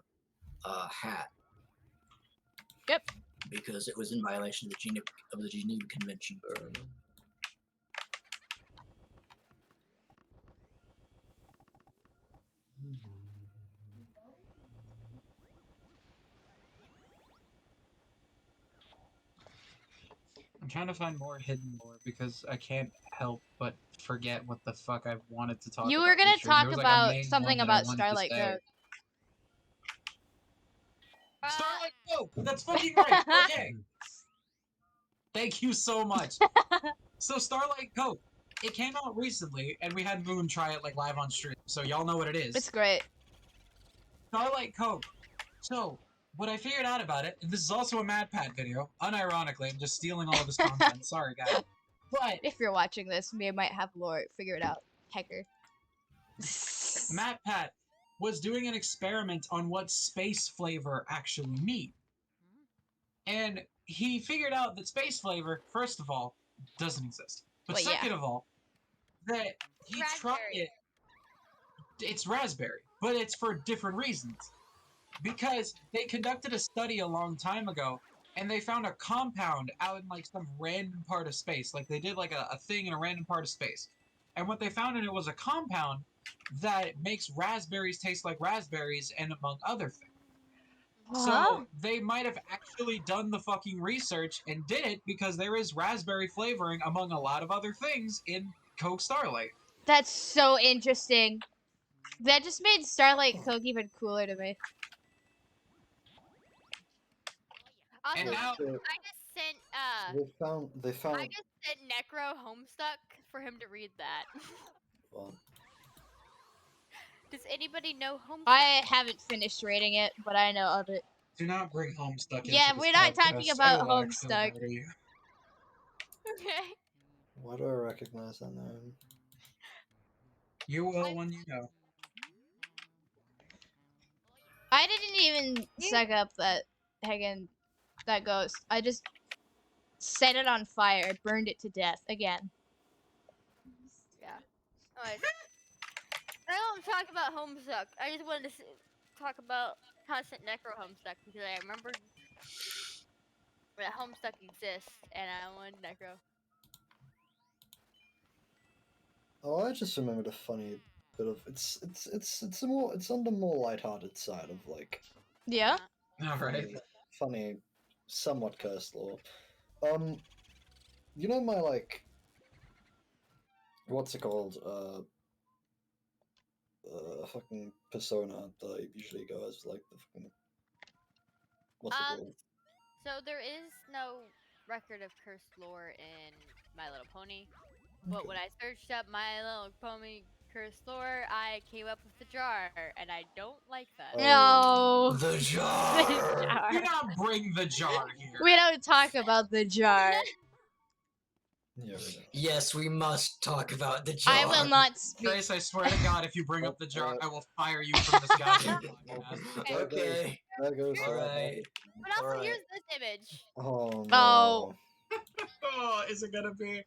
hat. Yep. Because it was in violation of the Geneva Convention. I'm trying to find more hidden lore because I can't help but forget what the fuck I wanted to talk about. You were gonna this year. There talk was, like, a about main something one that I about wanted to Starlight say. Coke. Starlight Coke! That's fucking right! Okay! Thank you so much. So Starlight Coke, it came out recently, and we had Moon try it like live on stream, so y'all know what it is. It's great. Starlight Coke. So, what I figured out about it, and this is also a Mad Pat video, unironically, I'm just stealing all of his content, sorry guys. But If you're watching this, we might have lore. Figure it out, hacker. Mad Pat was doing an experiment on what space flavor actually mean. And he figured out that space flavor, first of all, doesn't exist. But Well, yeah. second of all, that he tried Raspberry. it. It's raspberry, but it's for different reasons. Because they conducted a study a long time ago, and they found a compound out in like some random part of space. Like they did like a thing in a random part of space. And what they found in it was a compound that makes raspberries taste like raspberries, and among other things. Huh? So they might have actually done the fucking research and did it because there is raspberry flavoring among a lot of other things in Coke Starlight. That's so interesting. That just made Starlight Coke even cooler to me. Also, And now, I just sent They found I just sent Necro Homestuck for him to read that. well, Does anybody know Homestuck? I haven't finished rating it, but I know of it. do not bring Homestuck into Yeah, this we're not podcast. talking about I will actually Homestuck. murder you. Okay. why do I recognize that name? You will when you know. I didn't even suck up that that ghost. I just set it on fire, burned it to death again. Yeah. Alright. I don't talk about Homestuck. I just wanted to talk about constant Necro Homestuck because I remembered that Homestuck exists and I wanted Necro. Oh, I just remembered a funny bit of it's on the more lighthearted side of like Yeah. Alright. funny, somewhat cursed lore. You know my like, what's it called? Fucking persona that I usually go as like the fucking what's it called? So there is no record of cursed lore in My Little Pony. But when I searched up My Little Pony cursed lore, I came up with the jar, and I don't like that. No. The The jar. jar. Do not bring the jar here. We don't talk about the jar. Yeah, we know. Yes, we must talk about the jar. I will not speak. Trace, I swear to God, if you bring up the jar, I will fire you from this goddamn podcast. Okay. There goes All that. right. But also, Alright. here's this image. Oh no. Oh. Oh, is it gonna be?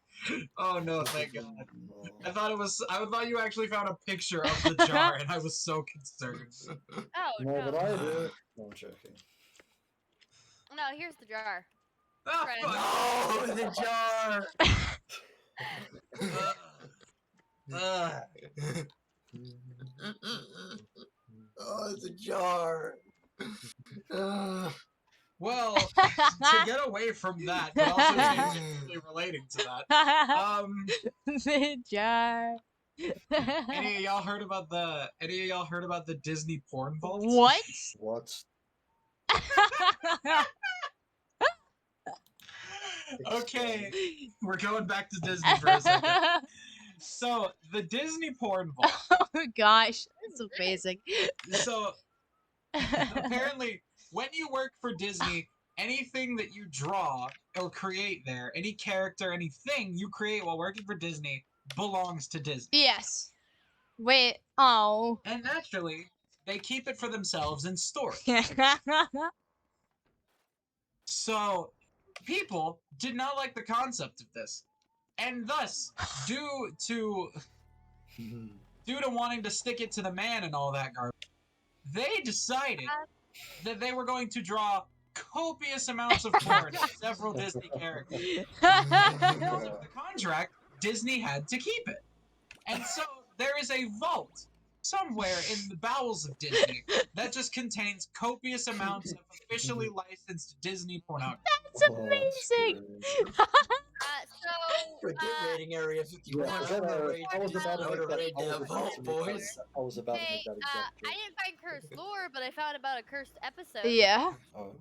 Oh no, thank God. No. I thought you actually found a picture of the jar, and I was so concerned. Oh, No, no. but I do. No, I'm joking. No, here's the jar. Oh, Right. fuck. No, the jar. Ugh. Oh, it's a jar. Well, to get away from that, but also tangentially relating to that, The jar. any of y'all heard about the Disney porn vault? What? What? Okay, we're going back to Disney for a second. So the Disney porn vault. Oh gosh, that's amazing. So apparently, when you work for Disney, anything that you draw or create there, any character, anything you create while working for Disney, belongs to Disney. Yes. Wait. Oh. And naturally, they keep it for themselves in storage. So, people did not like the concept of this. And thus, due to wanting to stick it to the man and all that garbage, they decided that they were going to draw copious amounts of porn of several Disney characters. Because of the contract, Disney had to keep it. And so there is a vault somewhere in the bowels of Disney that just contains copious amounts of officially licensed Disney pornography. That's amazing. Forget rating Area 51. Yeah, I would've rated- I was about to I would've make rated that- I that was about vault, to make that- boys. I was about to Hey, make that I exact joke. didn't find cursed lore, but I found about a cursed episode. Yeah. Oh.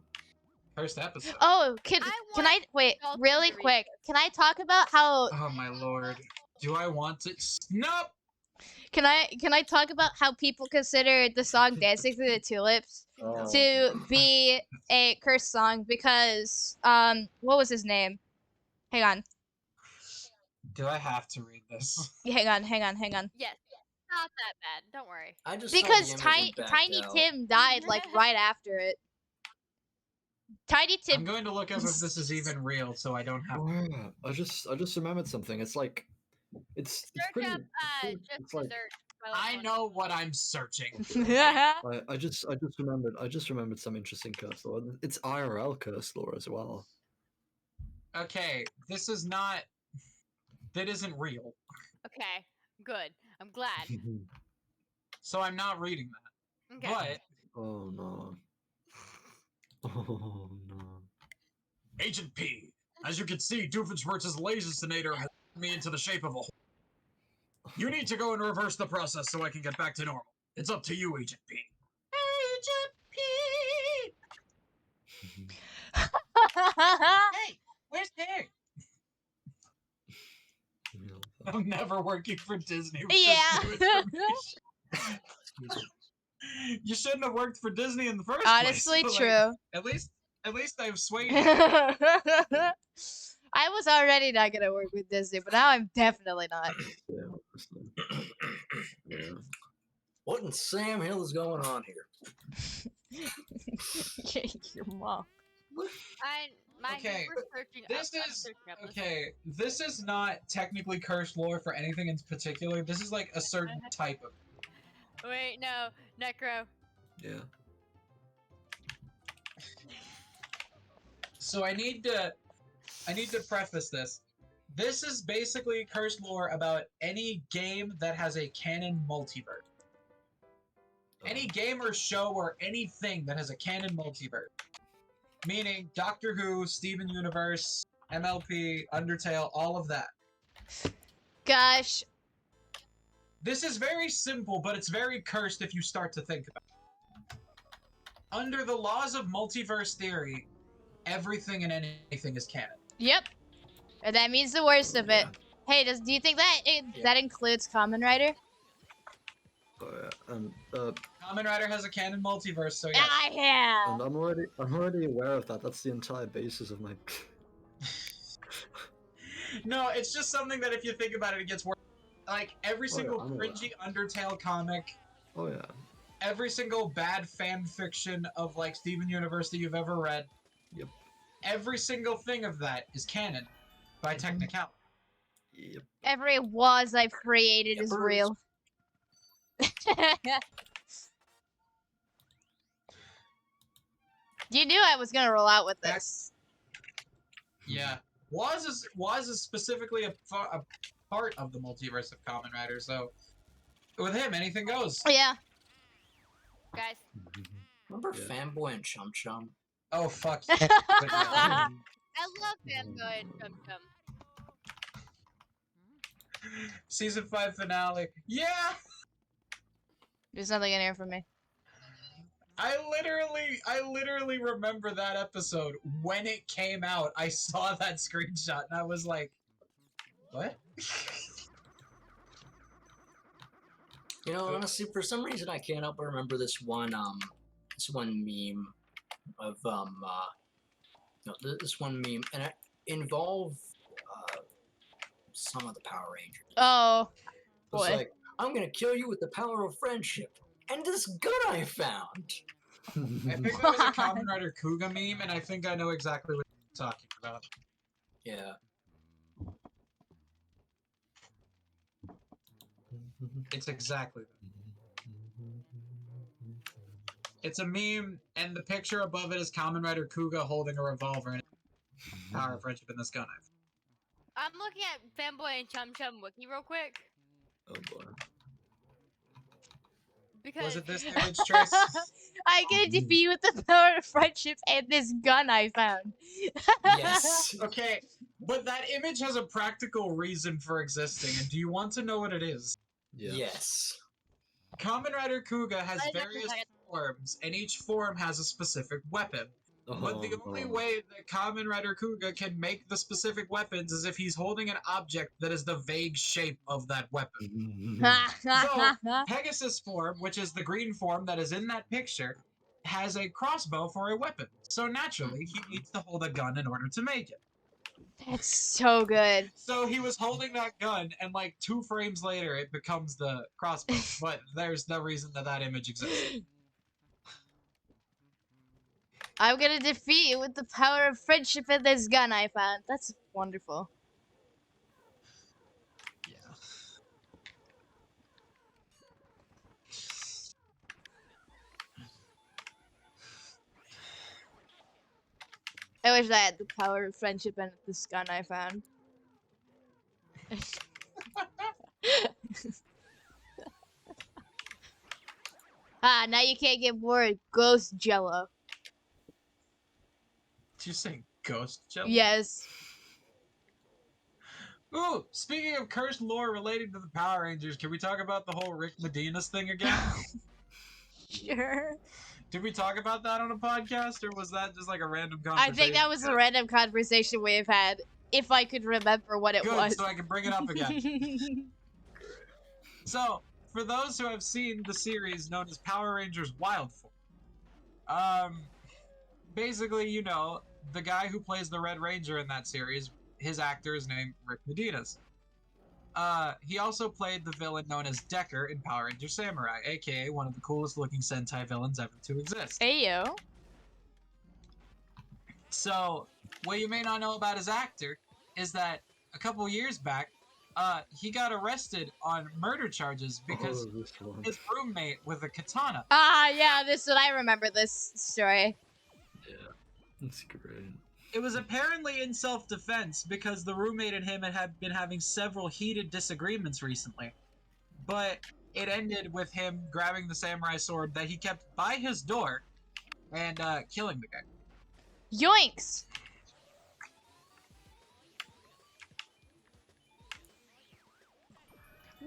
First episode. Oh, can I I want wait y'all to really read quick? Can I talk about how Oh my lord. Do I want to? Nope! can I talk about how people consider the song "Dancing Through the Tulips" Oh. to be a cursed song because what was his name? Hang on. Do I have to read this? Hang on. Yes, not that bad. Don't worry. I just saw the Because image Tiny and backed Tiny out. Tim died like right after it. Tiny I'm Tim. going to look up if this is even real so I don't have Oh, yeah. I just remembered something. It's like it's Search pretty. up it's just like dessert. I know what I'm searching. I just remembered some interesting curse lore. It's IRL curse lore as well. Okay, this is not. That isn't real. Okay, good. I'm glad. So I'm not reading that. Okay. But Oh no. Oh no. Agent P, as you can see, Doofenshmirtz's laser has turned me into the shape of a hole. You need to go and reverse the process so I can get back to normal. It's up to you, Agent P. Agent P! Hey, where's Derek? I'm never working for Disney with Yeah. this new information. You shouldn't have worked for Disney in the first Honestly, place. true. At least I've swayed you. I was already not gonna work with Disney, but now I'm definitely not. Yeah, honestly. Yeah. What in Sam Hill is going on here? Your mom. Okay, We're searching This up, I'm is searching up this. okay. This is not technically cursed lore for anything in particular. This is like a certain type of. Wait, no, Necro. Yeah. So I need to preface this. This is basically cursed lore about any game that has a canon multiverse. Any game or show or anything that has a canon multiverse. Meaning Doctor Who, Steven Universe, MLP, Undertale, all of that. Gosh. This is very simple, but it's very cursed if you start to think about it. Under the laws of multiverse theory, everything and anything is canon. Yep. And that means the worst of it. Hey, do you think that that includes Kamen Rider? Oh, yeah. And Kamen Rider has a canon multiverse, so yes. I have. and I'm already aware of that. That's the entire basis of my. No, it's just something that if you think about it, it gets worse. Like, every Oh, yeah, single I'm aware. cringy Undertale comic, Oh yeah. every single bad fan fiction of, like, Steven Universe that you've ever read, Yep. every single thing of that is canon by technicality. Yep. Every was I've created is Yippers. real. You knew I was gonna roll out with this. Yeah. Woz is specifically a part of the multiverse of Kamen Rider. So with him, anything goes. Yeah. Guys, Remember Yeah. Fanboy and Chum Chum? Oh fuck. Yeah. But yeah. I love Fanboy and Chum Chum. Season 5 finale. Yeah. There's nothing in here for me. I literally remember that episode when it came out. I saw that screenshot and I was like, what? You know, honestly, for some reason I can't help but remember this one meme of this one meme, and it involved some of the Power Rangers. Oh, It was boy. like, I'm gonna kill you with the power of friendship, and this gun I found. I think that was a Kamen Rider Kuga meme, and I think I know exactly what you're talking about. Yeah. It's exactly that. It's a meme, and the picture above it is Kamen Rider Kuga holding a revolver and power of friendship in this gun knife. I'm looking at Fanboy and Chum Chum wiki real quick Oh boy. because Was it this image, Trace? I get to defeat you with the power of friendship and this gun I found. Yes. Okay, but that image has a practical reason for existing, and do you want to know what it is? Yeah. Yes. Kamen Rider Kuga has I know various that. forms, and each form has a specific weapon. But the only way that Kamen Rider Kuga can make the specific weapons is if he's holding an object that is the vague shape of that weapon. Pegasus form, which is the green form that is in that picture, has a crossbow for a weapon. So naturally, he needs to hold a gun in order to make it. That's so good. So he was holding that gun, and like 2 frames later, it becomes the crossbow. But there's no reason that that image exists. I'm gonna defeat you with the power of friendship and this gun I found. That's wonderful. Yeah. I wish I had the power of friendship and this gun I found. Now you can't get bored. Ghost Jello. Did you say ghost jello? Yes. Ooh, speaking of cursed lore relating to the Power Rangers, can we talk about the whole Rick Modenas thing again? Sure. Did we talk about that on a podcast, or was that just like a random I conversation? think that was a random conversation we've had. If I could remember what it Good, was. so I can bring it up again. So, for those who have seen the series known as Power Rangers Wild Form, basically, you know, the guy who plays the Red Ranger in that series, his actor is named Rick Modenas. He also played the villain known as Decker in Power Ranger Samurai, aka one of the coolest looking Sentai villains ever to exist. Ayo. So, what you may not know about his actor is that a couple years back, he got arrested on murder charges because this one. his roommate with a katana. Ah, yeah, this one. I remember this story. Yeah, that's great. It was apparently in self-defense because the roommate and him had been having several heated disagreements recently. But it ended with him grabbing the samurai sword that he kept by his door and killing the guy. Yoinks!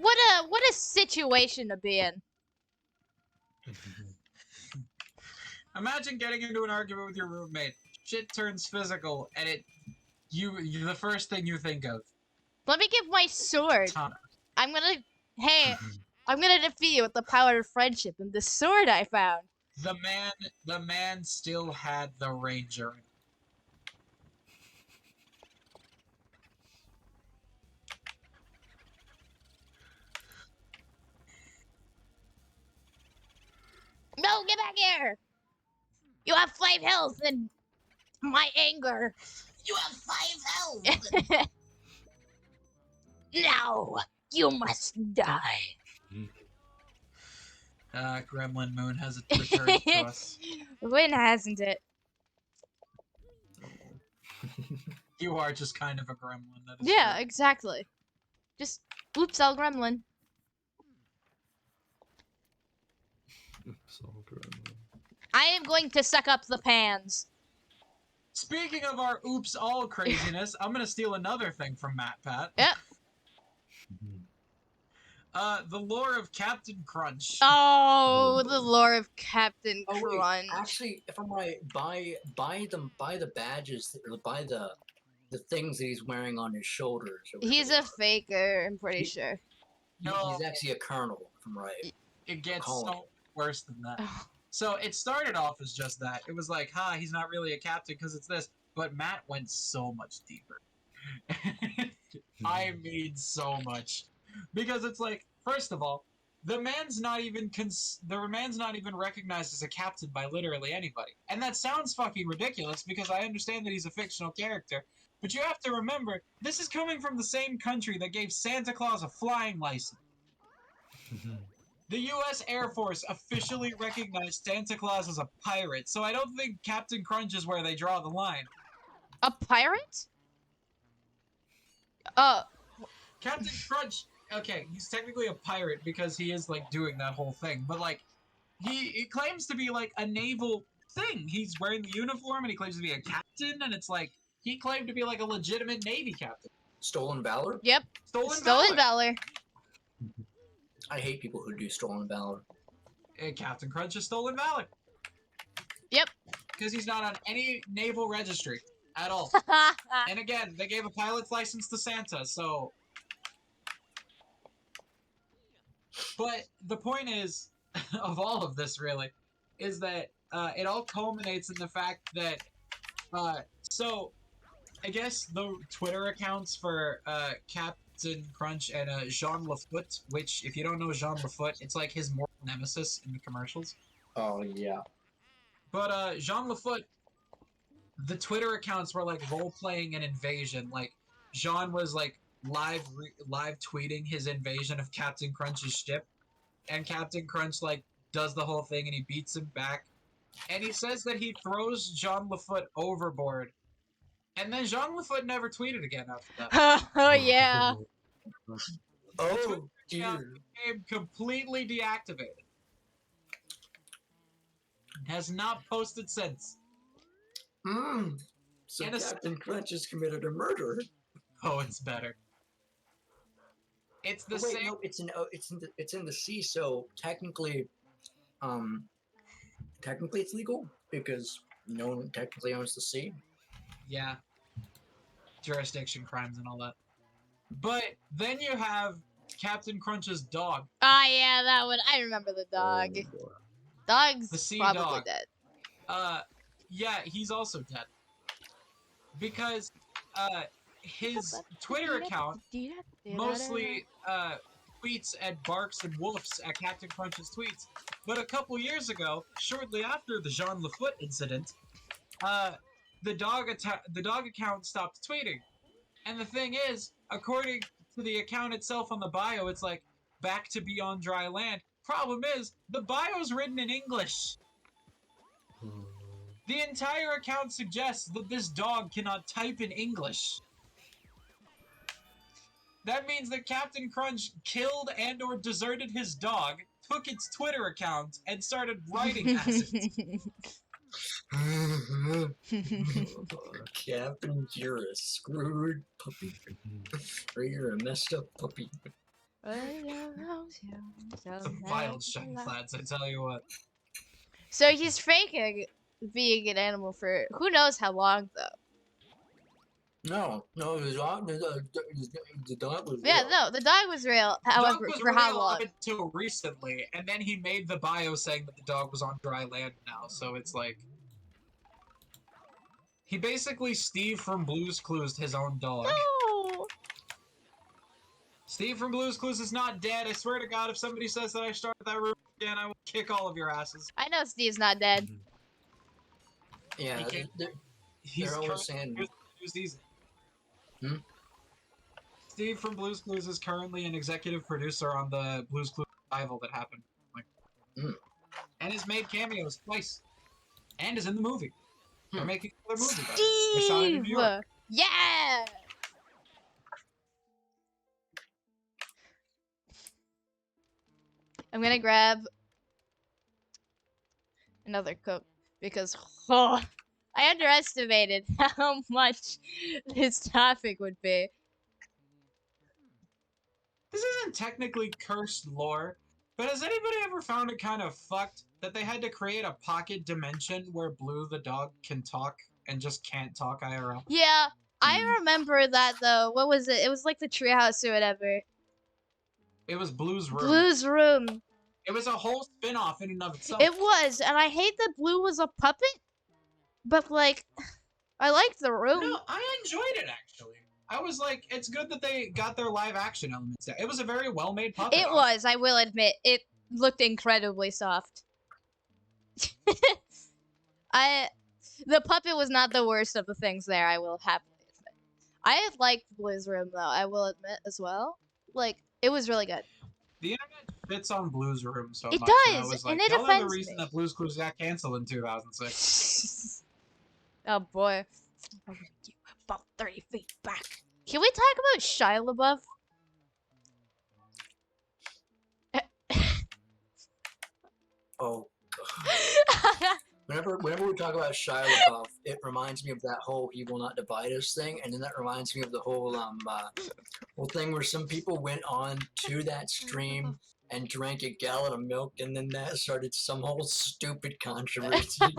What a situation to be in. Imagine getting into an argument with your roommate. Shit turns physical, and you the first thing you think of. Let me get my sword. Katana. I'm gonna defeat you with the power of friendship and the sword I found. The man still had the ranger. No, get back here! You have 5 health and my anger. You have 5 health. Now, you must die. Gremlin Moon has returned to us. When hasn't it? You are just kind of a gremlin. That is Yeah, true. exactly. Just oops, all gremlin. Oops, all gremlin. I am going to suck up the pans. Speaking of our oops all craziness, I'm gonna steal another thing from Matt Pat. Yep. The lore of Captain Crunch. Oh, the boy. lore of Captain Oh wait, Crunch. actually, if I might buy the badges or buy the things that he's wearing on his shoulders. Or whatever He's they a are. faker, I'm pretty He- sure. No, He's actually a colonel, if I'm right. it gets Colony. so worse than that. So it started off as just that. It was like, he's not really a captain because it's this. But Matt went so much deeper. I mean, so much. Because it's like, first of all, the man's not even recognized as a captain by literally anybody. And that sounds fucking ridiculous because I understand that he's a fictional character. But you have to remember, this is coming from the same country that gave Santa Claus a flying license. The U.S. Air Force officially recognized Santa Claus as a pirate, so I don't think Captain Crunch is where they draw the line. A pirate? Oh, Captain Crunch, okay, he's technically a pirate because he is, like, doing that whole thing, but, like, he claims to be, like, a naval thing. He's wearing the uniform and he claims to be a captain, and it's like, he claimed to be, like, a legitimate Navy captain. Stolen valor. yep. Stolen Stolen valor. valor. I hate people who do stolen valor. Captain Crunch is stolen valor. Yep. Because he's not on any naval registry at all. And again, they gave a pilot's license to Santa, so... But the point is, of all of this, really, is that it all culminates in the fact that... so, I guess the Twitter accounts for Captain Crunch and Jean Lafoot, which, if you don't know Jean Lafoot, it's like his mortal nemesis in the commercials. Oh yeah. But Jean Lafoot, the Twitter accounts were like role-playing an invasion. Like, Jean was like live tweeting his invasion of Captain Crunch's ship, and Captain Crunch like does the whole thing and he beats him back. And he says that he throws Jean Lafoot overboard. And then Jean Lafoot never tweeted again after that. Oh, yeah. Oh account dear. became completely deactivated. Has not posted since. So And a- Captain Crunch has committed a murder. Oh, it's better. It's the Oh, wait, same. no, it's in the sea. So technically it's legal because no one technically owns the sea. Yeah. Jurisdiction crimes and all that. But then you have Captain Crunch's dog. Oh, yeah, that one. I remember the dog. Oh, boy. Dog's The sea probably dog. dead. Yeah, he's also dead. Because, his Twitter account mostly, tweets and barks and woofs at Captain Crunch's tweets. But a couple years ago, shortly after the Jean Lafoot incident, the dog account stopped tweeting. And the thing is, according to the account itself on the bio, it's like, back to beyond dry land. Problem is, the bio's written in English. The entire account suggests that this dog cannot type in English. That means that Captain Crunch killed and or deserted his dog, took its Twitter account, and started writing as it. Captain, you're a screwed puppy. Or you're a messed up puppy. Some wild shiny lads, I tell you what. So he's faking being an animal for who knows how long, though. No, the dog was Yeah, real. no, the dog was real. The dog However, was for how real long? up until recently, and then he made the bio saying that the dog was on dry land now, so it's like... He basically Steve from Blue's Clues his own dog. No. Steve from Blue's Clues is not dead. I swear to God, if somebody says that I started that room again, I will kick all of your asses. I know Steve's not dead. Yeah, He can't- they're He's always saying. currently new season. Hmm? Steve from Blue's Clues is currently an executive producer on the Blue's Clues revival that happened. And has made cameos twice. And is in the movie. They're making another movie. about it. They shot it in New York. Yeah. I'm gonna grab another Coke because I underestimated how much this topic would be. This isn't technically cursed lore, but has anybody ever found it kind of fucked that they had to create a pocket dimension where Blue the dog can talk and just can't talk IRL? Yeah, I Hmm. remember that though. What was it? It was like the treehouse or whatever. It was Blue's room. Blue's room. It was a whole spin-off in and of itself. It was, and I hate that Blue was a puppet, but like, I liked the room. No, I enjoyed it actually. I was like, it's good that they got their live action elements there. It was a very well made puppet. It was, I will admit, it looked incredibly soft. The puppet was not the worst of the things there, I will happily admit. I liked Blue's room though, I will admit as well. Like, it was really good. The internet shits on Blue's room so It much. And I does, was and like, it y'all are the offends reason me. that Blue's Clues got canceled in 2006. Oh boy. About 30 feet back. Can we talk about Shia LaBeouf? Oh, God. Whenever we talk about Shia LaBeouf, it reminds me of that whole "He will not divide us" thing, and then that reminds me of the whole thing where some people went on to that stream and drank a gallon of milk, and then that started some whole stupid controversy.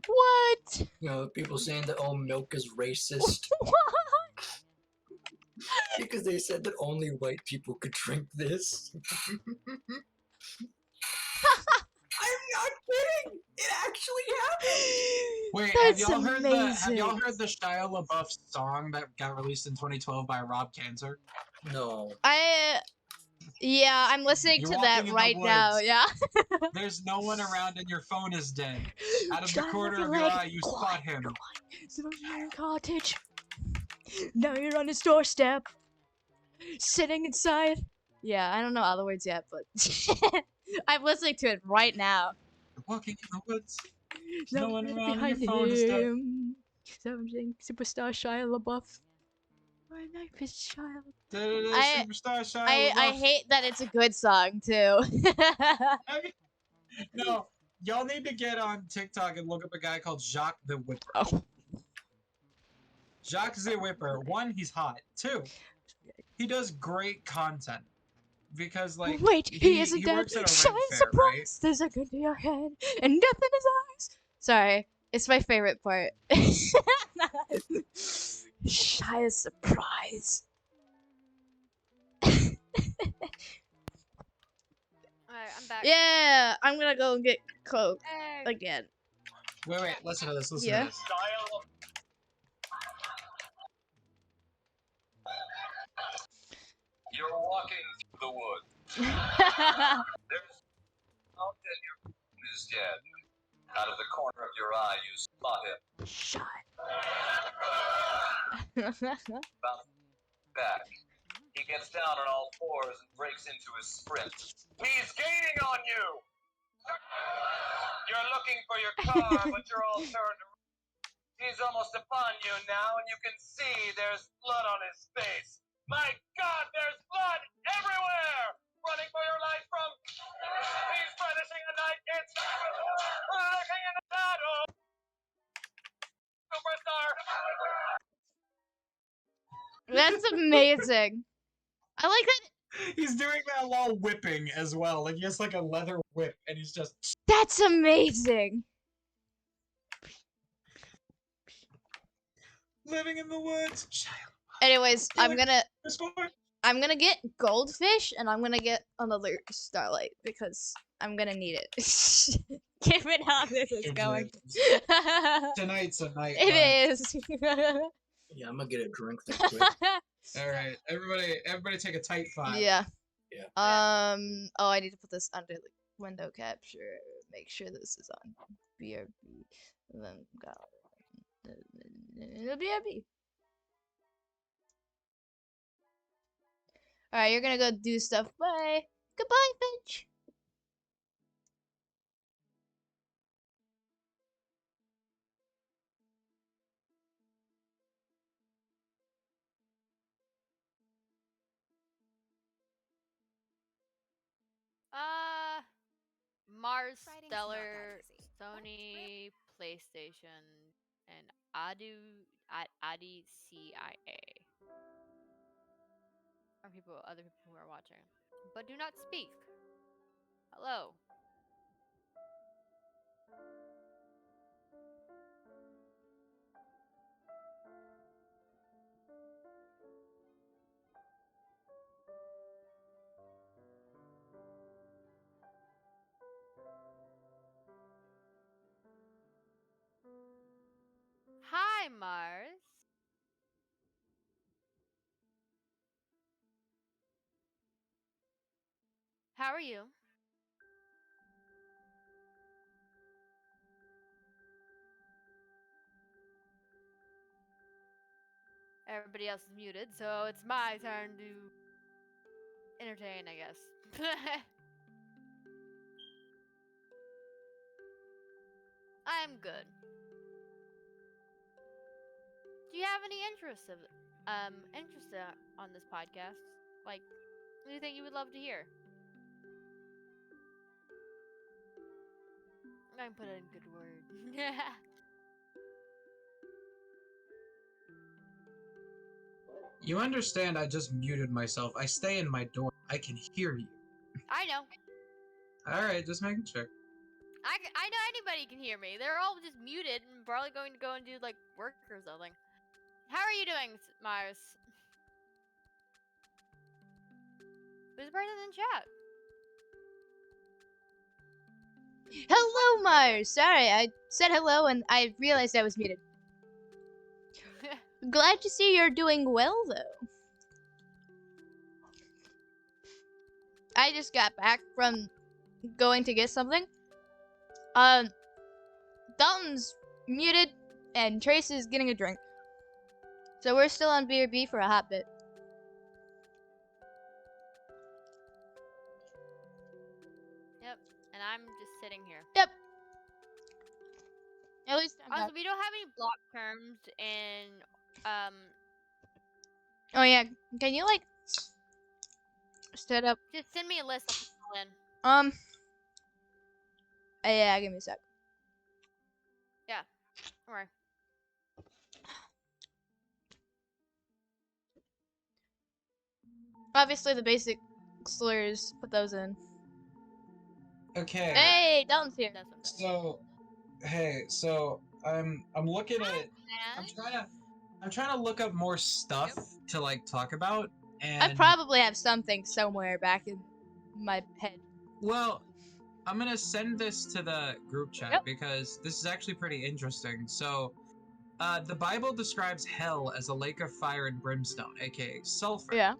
What? You know, people saying that milk is racist because they said that only white people could drink this. I'm not kidding. It actually happened. Wait, That's have amazing. y'all heard the Shia LaBeouf song that got released in 2012 by Rob Cancer? No. Yeah, I'm listening You're to walking that in the right now. woods. Yeah. There's no one around and your phone is dead. Out of the John corner of your eye, you spot him. Cottage. Now you're on his doorstep, sitting inside. Yeah, I don't know all the words yet, but I'm listening to it right now. You're walking in the woods. There's no one around and your phone is dead. Something superstar Shia LaBeouf. My name is Shia. Superstar Shia I LaBeouf. hate that it's a good song too. No, y'all need to get on TikTok and look up a guy called Jacques the Whipper. Oh. Jacques the Whipper. One, he's hot. Two, he does great content. Because like Wait, he isn't he dead. works at a Shine rent fair, surprise. right? There's a gun to your head and death in his eyes. Sorry, it's my favorite part. Shy surprise. Alright, I'm back. Yeah, I'm gonna go and get Coke Hey. again. Wait, listen to this, listen Yeah. to this. You're walking through the woods. There's mountain your is dead. Out of the corner of your eye, you spot him. Shut. Back. He gets down on all fours and breaks into his sprint. He's gaining on you! You're looking for your car, but you're all turned around. He's almost upon you now, and you can see there's blood on his face. My God, there's blood everywhere! Running for your life from... He's finishing a night. It's... Lurking in the shadow! Superstar! That's amazing. I like that. He's doing that while whipping as well. Like he has like a leather whip and he's just That's amazing. living in the woods. Anyways, I'm gonna I'm get goldfish and I'm gonna get another starlight because I'm gonna need it. Given how this is going. Tonight's a night. It is. Yeah, I'm gonna get a drink real quick. All right, everybody, take a tight five. Yeah. Yeah. Oh, I need to put this under the window capture. Make sure this is on BRB. And then go. BRB. All right, you're gonna go do stuff. Bye. Goodbye, Finch. Mars, Fighting's not that Stellar, easy. Sony, PlayStation, and Adi CIA. Or other people who are watching. But do not speak. Hello. Hi, Mars. How are you? Everybody else is muted, so it's my turn to entertain, I guess. I'm good. Do you have any interest on this podcast? Like anything you would love to hear? I can put it in good word. You understand I just muted myself. I stay in my door. I can hear you. I know. Alright, just making sure. I know anybody can hear me. They're all just muted and probably going to go and do like work or something. How are you doing, Mars? There's a person in chat. Hello, Mars. Sorry, I said hello and I realized I was muted. Glad to see you're doing well, though. I just got back from going to get something. Dalton's muted and Trace is getting a drink. So we're still on BRB for a hot bit. Yep, and I'm just sitting here. Yep. At least I'm Also, not. we don't have any block terms in Oh yeah, can you like set up? just send me a list. I'll put it all in. Yeah, give me a sec. Alright. Obviously, the basic slurs. Put those in. Okay. Hey, Dalton's here. That's what I'm saying. So I'm looking at And I'm trying to look up more stuff to like talk about, and I probably have something somewhere back in my head. well, I'm gonna send this to the group chat Yep. because this is actually pretty interesting. So, the Bible describes hell as a lake of fire and brimstone, aka sulfur. Yeah.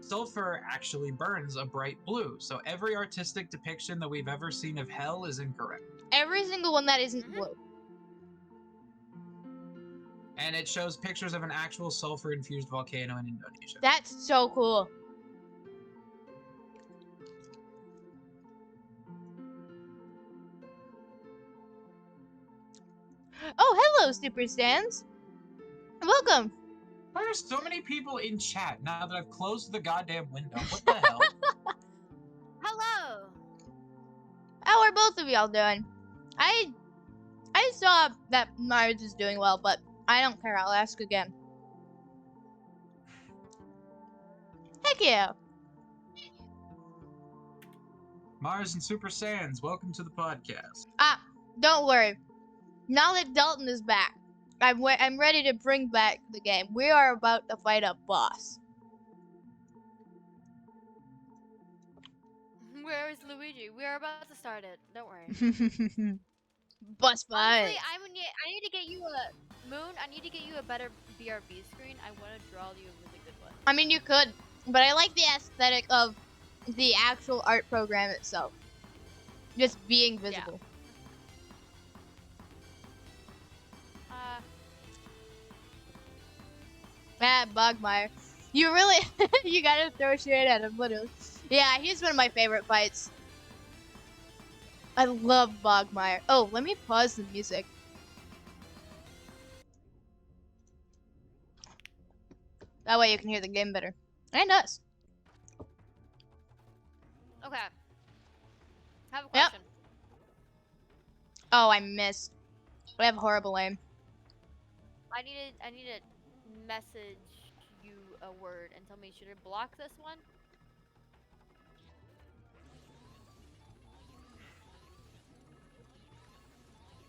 Sulfur actually burns a bright blue, so every artistic depiction that we've ever seen of hell is incorrect. Every single one that isn't blue. And it shows pictures of an actual sulfur-infused volcano in Indonesia. That's so cool. Oh, hello, Super Stans. Welcome. Why are so many people in chat now that I've closed the goddamn window? What the hell? hello. How are both of y'all doing? I saw that Mars is doing well, but I don't care. I'll ask again. Heck yeah. Mars and Super Sans, welcome to the podcast. Ah, don't worry. Now that Dalton is back, I'm ready to bring back the game. We are about to fight a boss. Where is Luigi? We're about to start it. Don't worry. Boss fight. Honestly, I need to get you a Moon. I need to get you a better BRB screen. I want to draw you a really good one. I mean, you could, but I like the aesthetic of the actual art program itself. Just being visible. Bogmire. You really, you gotta throw shit at him, literally. Yeah, he's one of my favorite fights. I love Bogmire. Oh, let me pause the music. That way you can hear the game better. And us. Okay. I have a Yep. question. Oh, I missed. I have horrible aim. I need to message you a word and tell me should I block this one?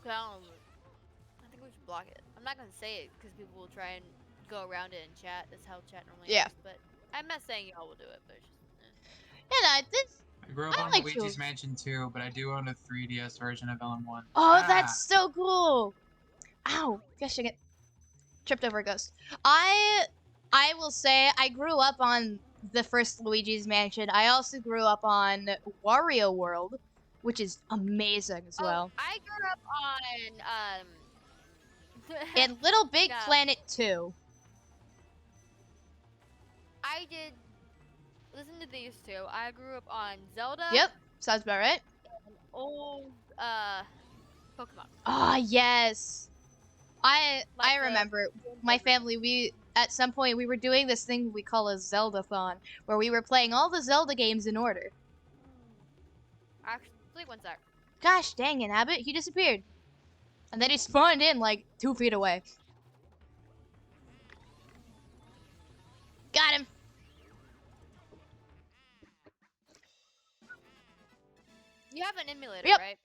I don't know. I think we should block it. I'm not gonna say it because people will try and go around it in chat. That's how chat normally Yeah. is. But I'm not saying y'all will do it. But it's just, Yeah, no, this. I grew up I on like Luigi's to- Mansion 2, but I do own a 3DS version of LM1. Oh, that's so cool. Ow! Gosh, I get tripped over a ghost. I will say I grew up on the first Luigi's Mansion. I also grew up on Wario World, which is amazing as well. I grew up on And Little Big Yeah. Planet 2. I did listen to these two. I grew up on Zelda. Yep, sounds about right. And old Pokemon. Ah, yes. I Like the remember Game my Boy family. We at some point we were doing this thing we call a Zelda-thon, where we were playing all the Zelda games in order. Actually, one sec. Gosh dang it, Abbott! He disappeared, and then he spawned in like 2 feet away. Got him. You have an emulator, Yep. right?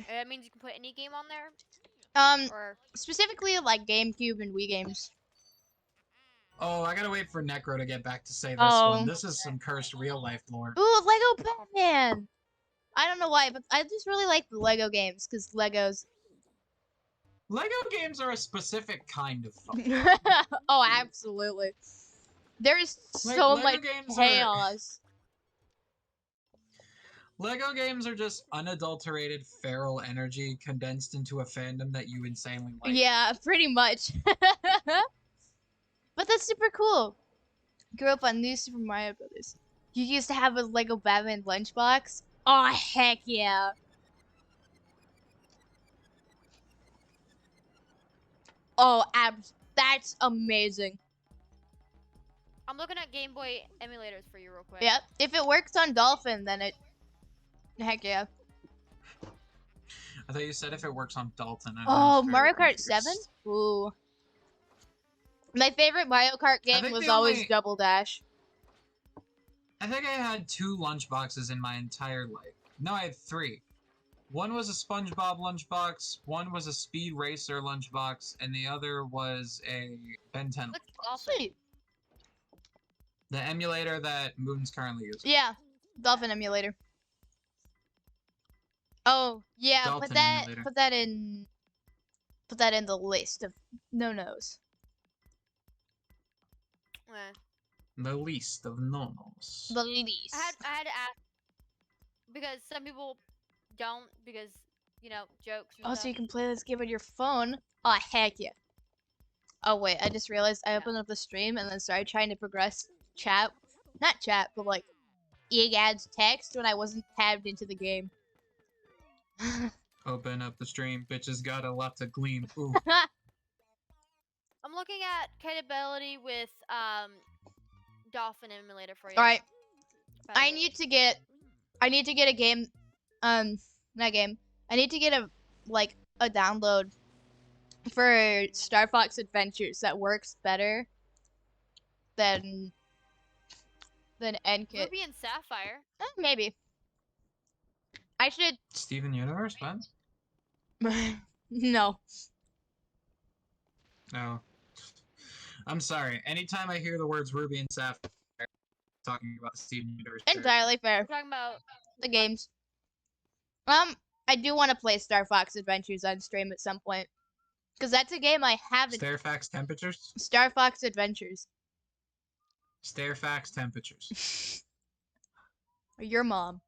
That means you can put any game on there, or Specifically like GameCube and Wii games. Oh, I gotta wait for Necro to get back to say this Oh. one. This is some cursed real life lore. Ooh, Lego Batman. I don't know why, but I just really like the Lego games because Legos. Lego games are a specific kind of fun. Oh, absolutely. There's Like, so Lego much games chaos. Lego games are just unadulterated feral energy condensed into a fandom that you insanely like. Yeah, pretty much. But that's super cool. Grew up on New Super Mario Brothers. You used to have a Lego Batman lunchbox. Oh heck yeah! Oh, that's amazing. I'm looking at Game Boy emulators for you real quick. Yep. If it works on Dolphin, then it. Heck yeah. I thought you said if it works on Dalton. and I Oh, was very Mario Kart confused. 7? Ooh. My favorite Mario Kart game think was the always only- Double Dash. I think I had 2 lunchboxes in my entire life. No, I had 3. One was a SpongeBob lunchbox, one was a Speed Racer lunchbox, and the other was a Ben 10. Looks awesome. Sweet. The emulator that Moon's currently using. Yeah, Dolphin emulator. Oh, yeah, Dalton put that emulator. put that in the list of no-nos. Eh. The least of no-nos. The least. I had to ask because some people don't because jokes. And Oh, stuff. so you can play this game on your phone? Oh, heck yeah. Oh, wait, I just realized I opened up the stream and then started trying to progress chat. Not chat, but like EGAD's text when I wasn't tabbed into the game. Open up the stream. Bitches got a lot to gleam. Ooh. I'm looking at capability with Dolphin emulator for you. Alright, by the I way. need to get a game, not game. I need to get a download for Star Fox Adventures that works better than NKit. Ruby and Sapphire. Maybe. I should. Steven Universe, man? No. No. I'm sorry. Anytime I hear the words Ruby and Sapphire, I'm talking about the Steven Universe. character. Entirely fair. We're talking about The games. I do want to play Star Fox Adventures on stream at some point. Because that's a game I haven't. Stairfax temperatures? Star Fox Adventures. Stairfax temperatures. Or your mom.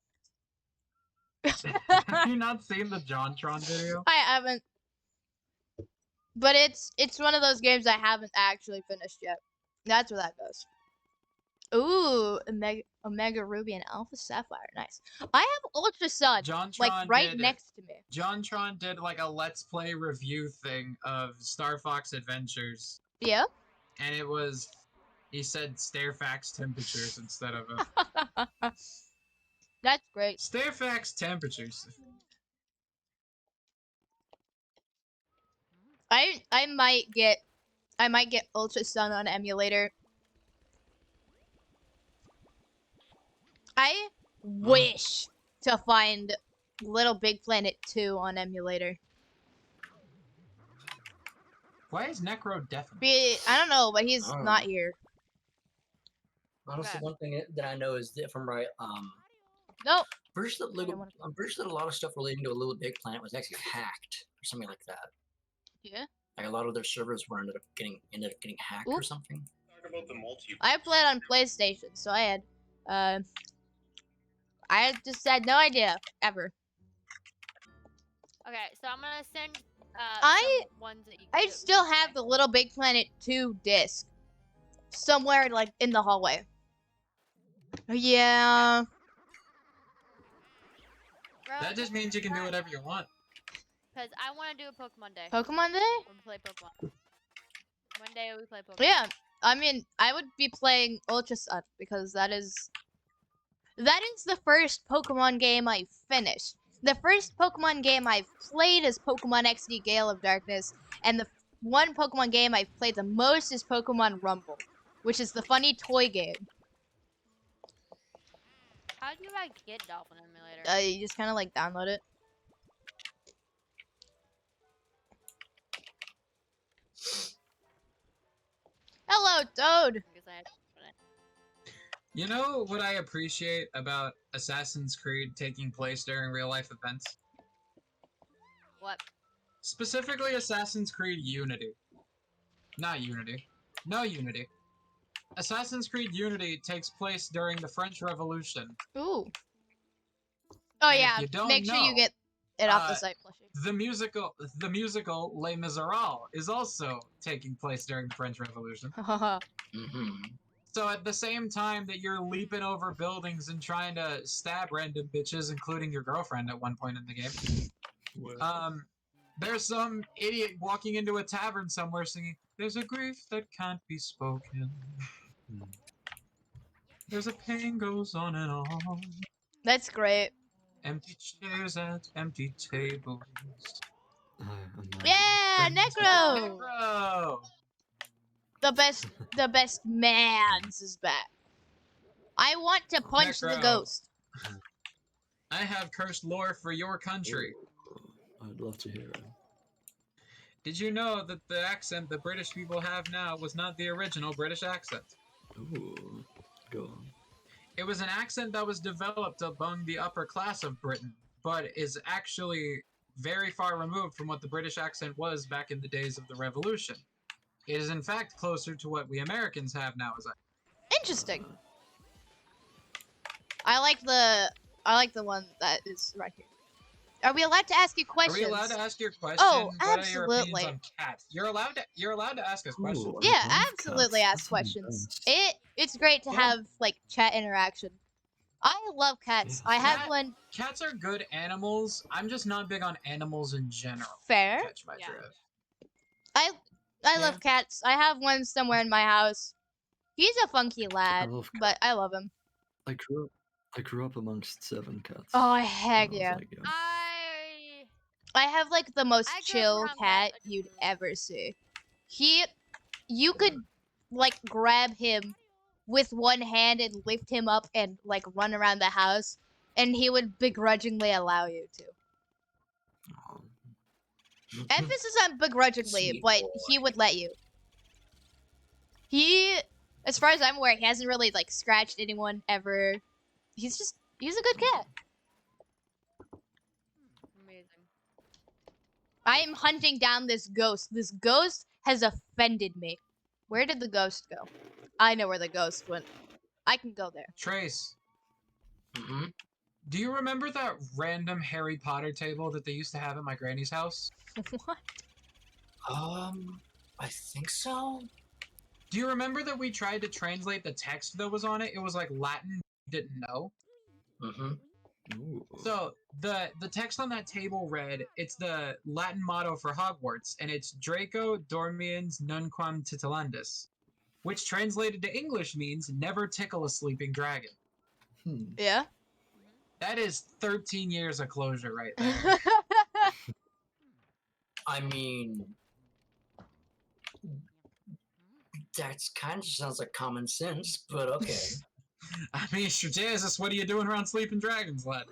Have you not seen the JonTron video? I haven't. But it's one of those games I haven't actually finished yet. That's where that goes. Ooh, Omega Ruby and Alpha Sapphire. Nice. I have Ultra Sun, JonTron right did, next to me. JonTron did like a Let's Play review thing of Star Fox Adventures. Yeah? And it was, he said Stairfax temperatures instead of a... That's great. Stairfax temperatures. I might get Ultra Sun on emulator. I wish to find Little Big Planet 2 on emulator. Why is Necro deafened? I don't know, but he's Oh. not here. Honestly, Okay. one thing that I know is that if I'm right, Nope. I'm pretty sure that a lot of stuff relating to a Little Big Planet was actually hacked or something like that. Yeah. Like a lot of their servers were ended up getting hacked or Oop. something. Talk about the multi. I played on PlayStation, so I just had no idea ever. Okay, so I'm gonna send I- some ones that you I that- still have the Little Big Planet 2 disc somewhere like in the hallway. Yeah. Bro, That just means you can do whatever you want. Because I want to do a Pokemon day. Pokemon Day? We play Pokemon. One day we play Pokemon. Yeah. I mean, I would be playing Ultra Sun because that is the first Pokemon game I finished. The first Pokemon game I've played is Pokemon XD Gale of Darkness, and the one Pokemon game I've played the most is Pokemon Rumble, which is the funny toy game. How do I get Dolphin Emulator? You just kind of like download it. Hello, Toad. Because I have to open it. You know what I appreciate about Assassin's Creed taking place during real life events? What? Specifically Assassin's Creed Unity. Not Unity. No Unity. Assassin's Creed Unity takes place during the French Revolution. Ooh. Oh And if yeah. you don't Make sure you know, get it off the uh, site, Plushie. The musical Les Miserables is also taking place during the French Revolution. Mm-hmm. So at the same time that you're leaping over buildings and trying to stab random bitches, including your girlfriend at one point in the game, there's some idiot walking into a tavern somewhere singing, "There's a grief that can't be spoken. There's a pain goes on and on. That's great. Empty chairs at empty tables." Yeah, Necro. Necro! The best man's is back. I want to punch the Necro. ghost. I have cursed lore for your country. I'd love to hear it. Did you know that the accent the British people have now was not the original British accent? Ooh, go on. It was an accent that was developed among the upper class of Britain, but is actually very far removed from what the British accent was back in the days of the Revolution. It is in fact closer to what we Americans have now as Interesting. I like the one that is right here. Are we allowed to ask you Are questions? we allowed to ask your question? Oh, What are your opinions absolutely. on cats? You're allowed to ask us questions. Ooh, Yeah, I love absolutely cats. ask That's questions. intense. It's great to Yeah. have like chat interaction. I love cats. I have one. Cats are good animals. I'm just not big on animals in general. Fair. Catch my Yeah. drift. I Yeah. love cats. I have one somewhere in my house. He's a funky lad, love but I love him. I grew up amongst 7 cats. Oh when heck I was, yeah! like, young. I have like the most I grew up chill around cat cats. you'd ever see. You could like grab him with one hand and lift him up and like run around the house, and he would begrudgingly allow you to. Oh. Emphasis on begrudgingly, Sweet but boy. he would let you. As far as I'm aware, he hasn't really like scratched anyone ever. He's a good cat. Amazing. I am hunting down this ghost. This ghost has offended me. Where did the ghost go? I know where the ghost went. I can go there. Trace, Mm-hmm. do you remember that random Harry Potter table that they used to have at my granny's house? What? I think so. Do you remember that we tried to translate the text that was on it? It was like Latin, didn't know. Mm-hmm. Ooh. So the text on that table read, it's the Latin motto for Hogwarts, and it's Draco dormiens nunquam titullandus, which translated to English means never tickle a sleeping dragon. Hmm. Yeah. That is 13 years of closure right there. I mean, that's kind of sounds like common sense, but okay. I mean, Jesus, what are you doing around Sleeping Dragons, lad?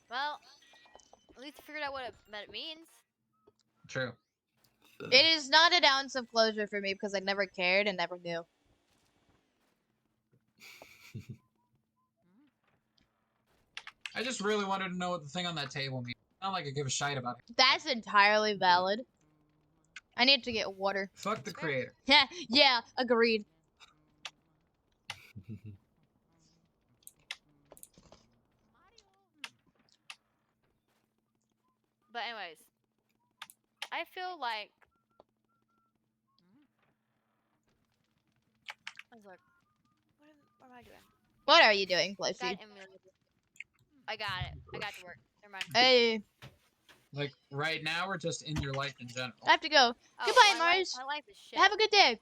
Well, at least I figured out what it means. True. It is not an ounce of closure for me because I never cared and never knew. I just really wanted to know what the thing on that table means. Not like I give a shite about it. That's entirely valid. I need to get water. Fuck the creator. Yeah, agreed. But anyways, I feel like I was like, what am I doing? What are you doing, Got Blissey? emulated. I got it. I got to work. Never mind. Hey, Like, right now, or just in your life in general? I have to go. Oh, Goodbye, my Mars. life is shit. Have a good day.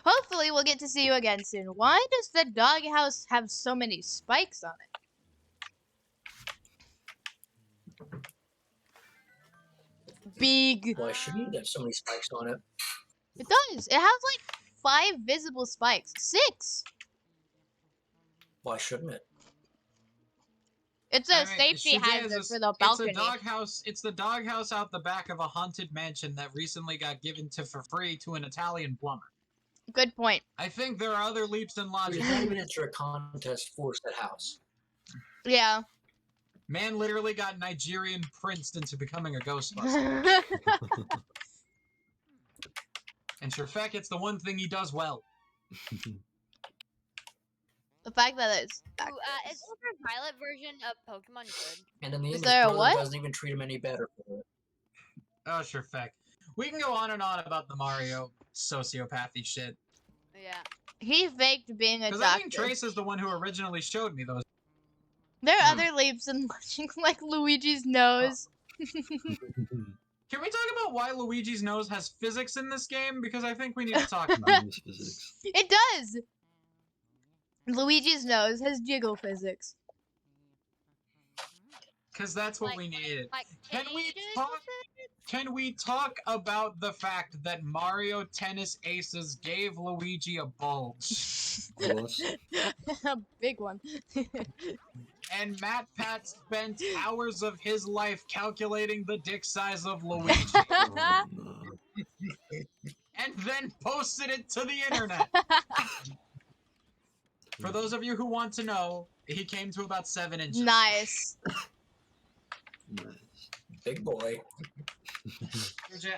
Hopefully, we'll get to see you again soon. Why does the doghouse have so many spikes on it? Big. Why shouldn't it have so many spikes on it? It does. It has like 5 visible spikes. 6. Why shouldn't it? It's a safety hazard for the balcony. It's a doghouse. It's the doghouse out the back of a haunted mansion that recently got given for free to an Italian plumber. Good point. I think there are other leaps in logic. There's not even enter a contest for that house. Yeah. Man literally got Nigerian princed into becoming a Ghostbuster. And Shrefek, it's the one thing he does well. The fact that it's Ooh, is ultraviolet version of Pokemon good? And then the Is English there a brother what? doesn't even treat him any better for it. Oh, Shrefek. We can go on and on about the Mario sociopathy shit. Yeah. he faked being a Because doctor. I think Trace is the one who originally showed me those. There are other leaps in watching, like Luigi's nose. Can we talk about why Luigi's nose has physics in this game? Because I think we need to talk about it. Physics. It does. Luigi's nose has jiggle physics. Because that's what Like- we needed. Like, Can we you do talk? this? Can we talk about the fact that Mario Tennis Aces gave Luigi a bulge? What? A big one. And Matt Pat spent hours of his life calculating the dick size of Luigi, Oh, no. and then posted it to the internet. For those of you who want to know, he came to about 7 inches. Nice. Nice. Big boy.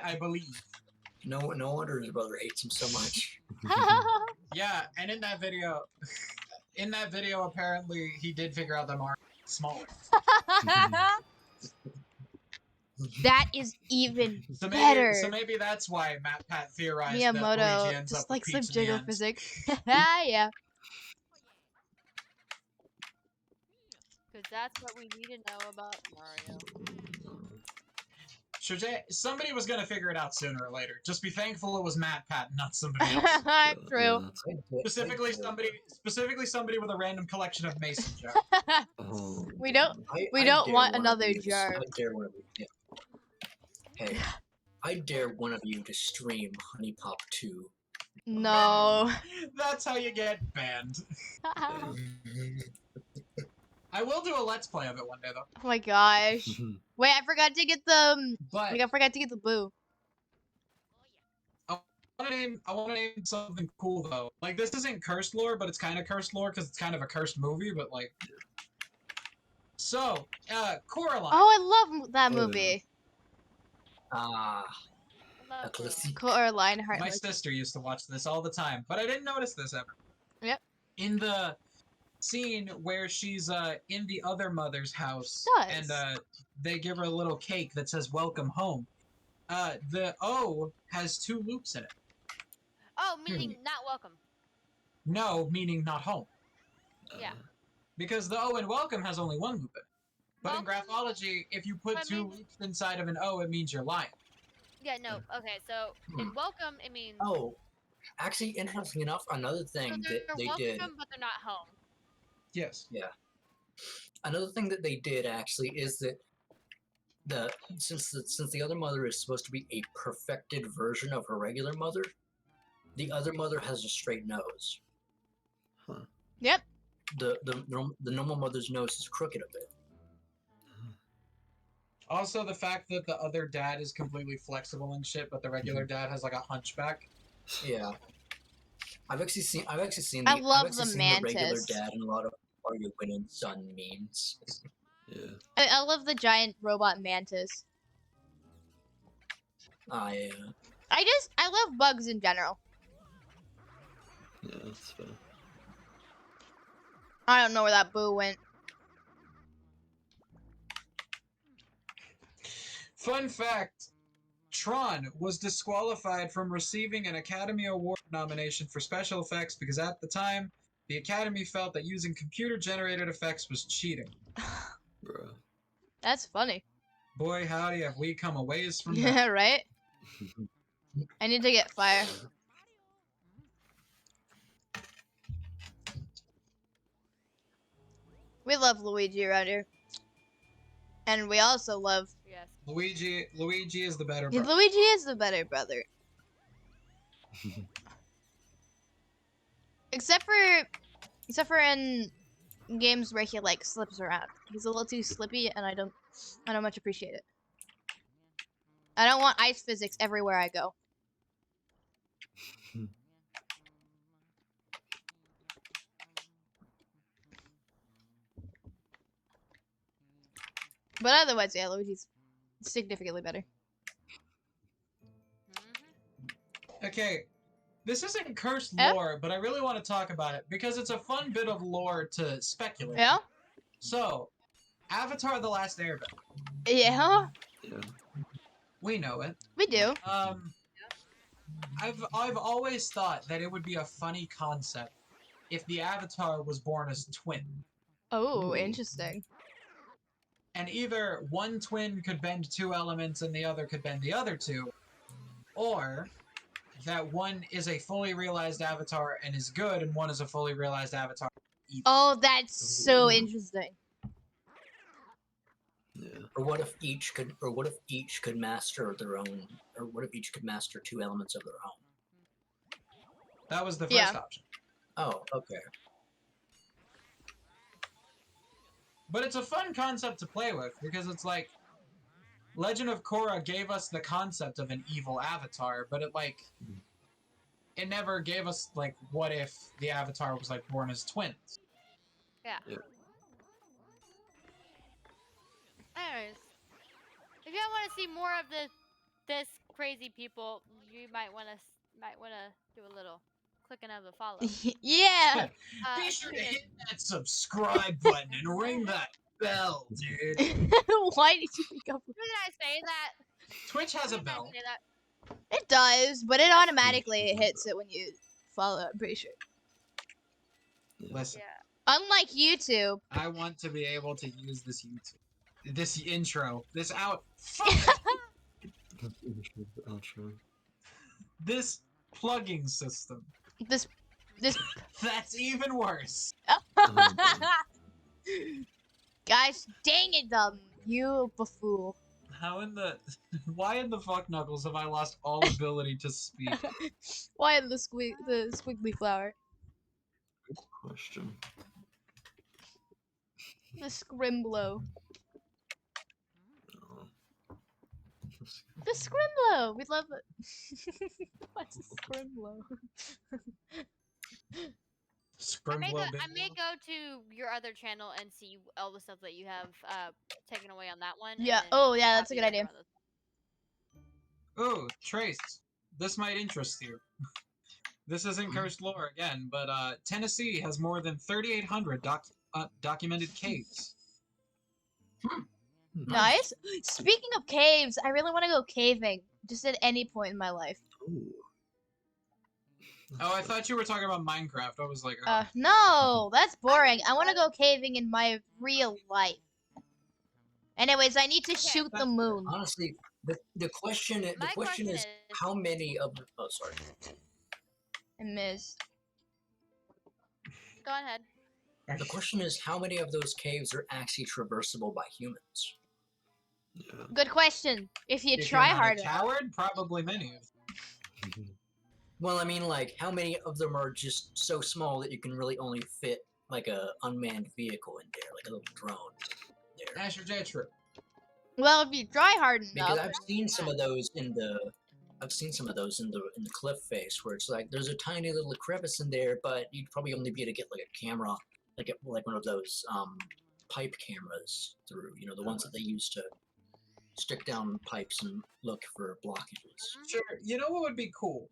I believe. No wonder his brother hates him so much. Yeah, and in that video, apparently he did figure out that Mario is smaller. That is even So better. maybe that's why Matt Pat theorized that Luigi Miyamoto ends just up likes with some peach in the jiggle end. physics. Yeah. Because that's what we need to know about Mario. Somebody was gonna figure it out sooner or later. Just be thankful it was Matt Pat, not somebody else. True. Specifically somebody with a random collection of mason jars. Oh, We don't- I We don't dare want one of another you to- jar. I dare one of you. Yeah. Hey, I dare one of you to stream Honey Pop 2. No. That's how you get banned. I will do a let's play of it one day though. Oh my gosh. Wait, I forgot to get the. But I forgot to get the boo. I want to name something cool though. Like this isn't cursed lore, but it's kind of cursed lore because it's kind of a cursed movie. But like, so Coraline. Oh, I love that Oh, yeah. movie. Ah, Love a Coraline. classic. Coraline My Heartless. sister used to watch this all the time, but I didn't notice this ever. Yep. In the scene where she's in the other mother's house, Does. and they give her a little cake that says "Welcome home." The O has 2 loops in it. Oh, meaning not welcome. No, meaning not home. Yeah. Because the O in welcome has only 1 loop in it. But in Welcome- graphology, if you put I 2 mean- loops inside of an O, it means you're lying. Yeah, no. Okay, so in welcome, it means Oh, Actually, interestingly enough, another So thing they're that they welcome, did, but they're not home. Yes. another thing that they did actually is that since the other mother is supposed to be a perfected version of her regular mother, the other mother has a straight nose. Huh. Yep. The normal mother's nose is crooked a bit. Also, the fact that the other dad is completely flexible and shit, but the regular dad has like a hunchback. Yeah. I've actually seen I the love I've actually the seen the regular mantis. dad in a lot of Are You Winning Son memes. Yeah. I love the giant robot mantis. I I love bugs in general. Yeah, that's fair. I don't know where that boo went. Fun fact, Tron was disqualified from receiving an Academy Award nomination for special effects because at the time, the Academy felt that using computer-generated effects was cheating. Bruh. That's funny. Boy, howdy, have we come a ways from that. Yeah, right? I need to get fire. We love Luigi around here. And we also love... Yes. Luigi is the better Yeah, brother. Luigi is the better brother. Except for in games where he like slips around. He's a little too slippy and I don't much appreciate it. I don't want ice physics everywhere I go. But otherwise, yeah, Luigi's significantly better. Okay, this isn't cursed Yeah? lore, but I really want to talk about it because it's a fun bit of lore to speculate. Yeah? So, Avatar: The Last Airbender. Yeah? Yeah. We know it. We do. I've always thought that it would be a funny concept if the Avatar was born as a twin. Oh, Ooh. interesting. And either one twin could bend two elements and the other could bend the other two, or that one is a fully realized avatar and is good, and one is a fully realized avatar. Oh, that's so Ooh. interesting. Yeah. or what if each could master their own, or what if each could master two elements of their own? That was the first Yeah. option. Oh, okay. But it's a fun concept to play with because it's like Legend of Korra gave us the concept of an evil avatar, but it never gave us like what if the avatar was like born as twins. Yeah. Yeah. Anyways, if y'all want to see more of this crazy people, you might want to do a little clicking of the follow. Yeah. Be sure to hit that subscribe button and ring that bell, dude. Why did you think of Did I say that? Twitch has a Didn't I bell. say that? it? Does, but it automatically hits it when you follow. I'm pretty sure. Listen, Yeah. Unlike YouTube. I want to be able to use this intro, this Outro. this plugging system. This. That's even worse. Gosh dang it, you buffool. Why in the fuck, Knuckles, have I lost all ability to speak? Why the squiggly flower? Good question. The scrimblow. Oh. The scrimblow. We love it. What's a scrimblow? I may Scrimblow. go to your other channel and see all the stuff that you have taken away on that one. and Yeah. then Oh, yeah. That's a copy good over idea. on those. Ooh, Trace. This might interest you. This isn't cursed lore again, but Tennessee has more than 3,800 documented caves. Nice. Speaking of caves, I really want to go caving. Just at any point in my life. Ooh. Oh, I thought you were talking about Minecraft. I was like, oh. No, that's boring. I want to go caving in my real life. Anyways, I need to shoot the moon. Honestly, the question My is question is, how many of the, oh sorry. I missed. Go ahead. The question is, how many of those caves are actually traversable by humans? Yeah. Good question. If you If try you're not hard a enough. coward, probably many of them. Well, I mean, like, how many of them are just so small that you can really only fit like a unmanned vehicle in there, like a little drone there? Asher J. True. Well, if you try hard Because enough. I've seen some of those in the cliff face where it's like there's a tiny little crevice in there, but you'd probably only be able to get like a camera, like one of those pipe cameras through, you know, the ones that they use to stick down pipes and look for blockages. Sure. You know what would be cool?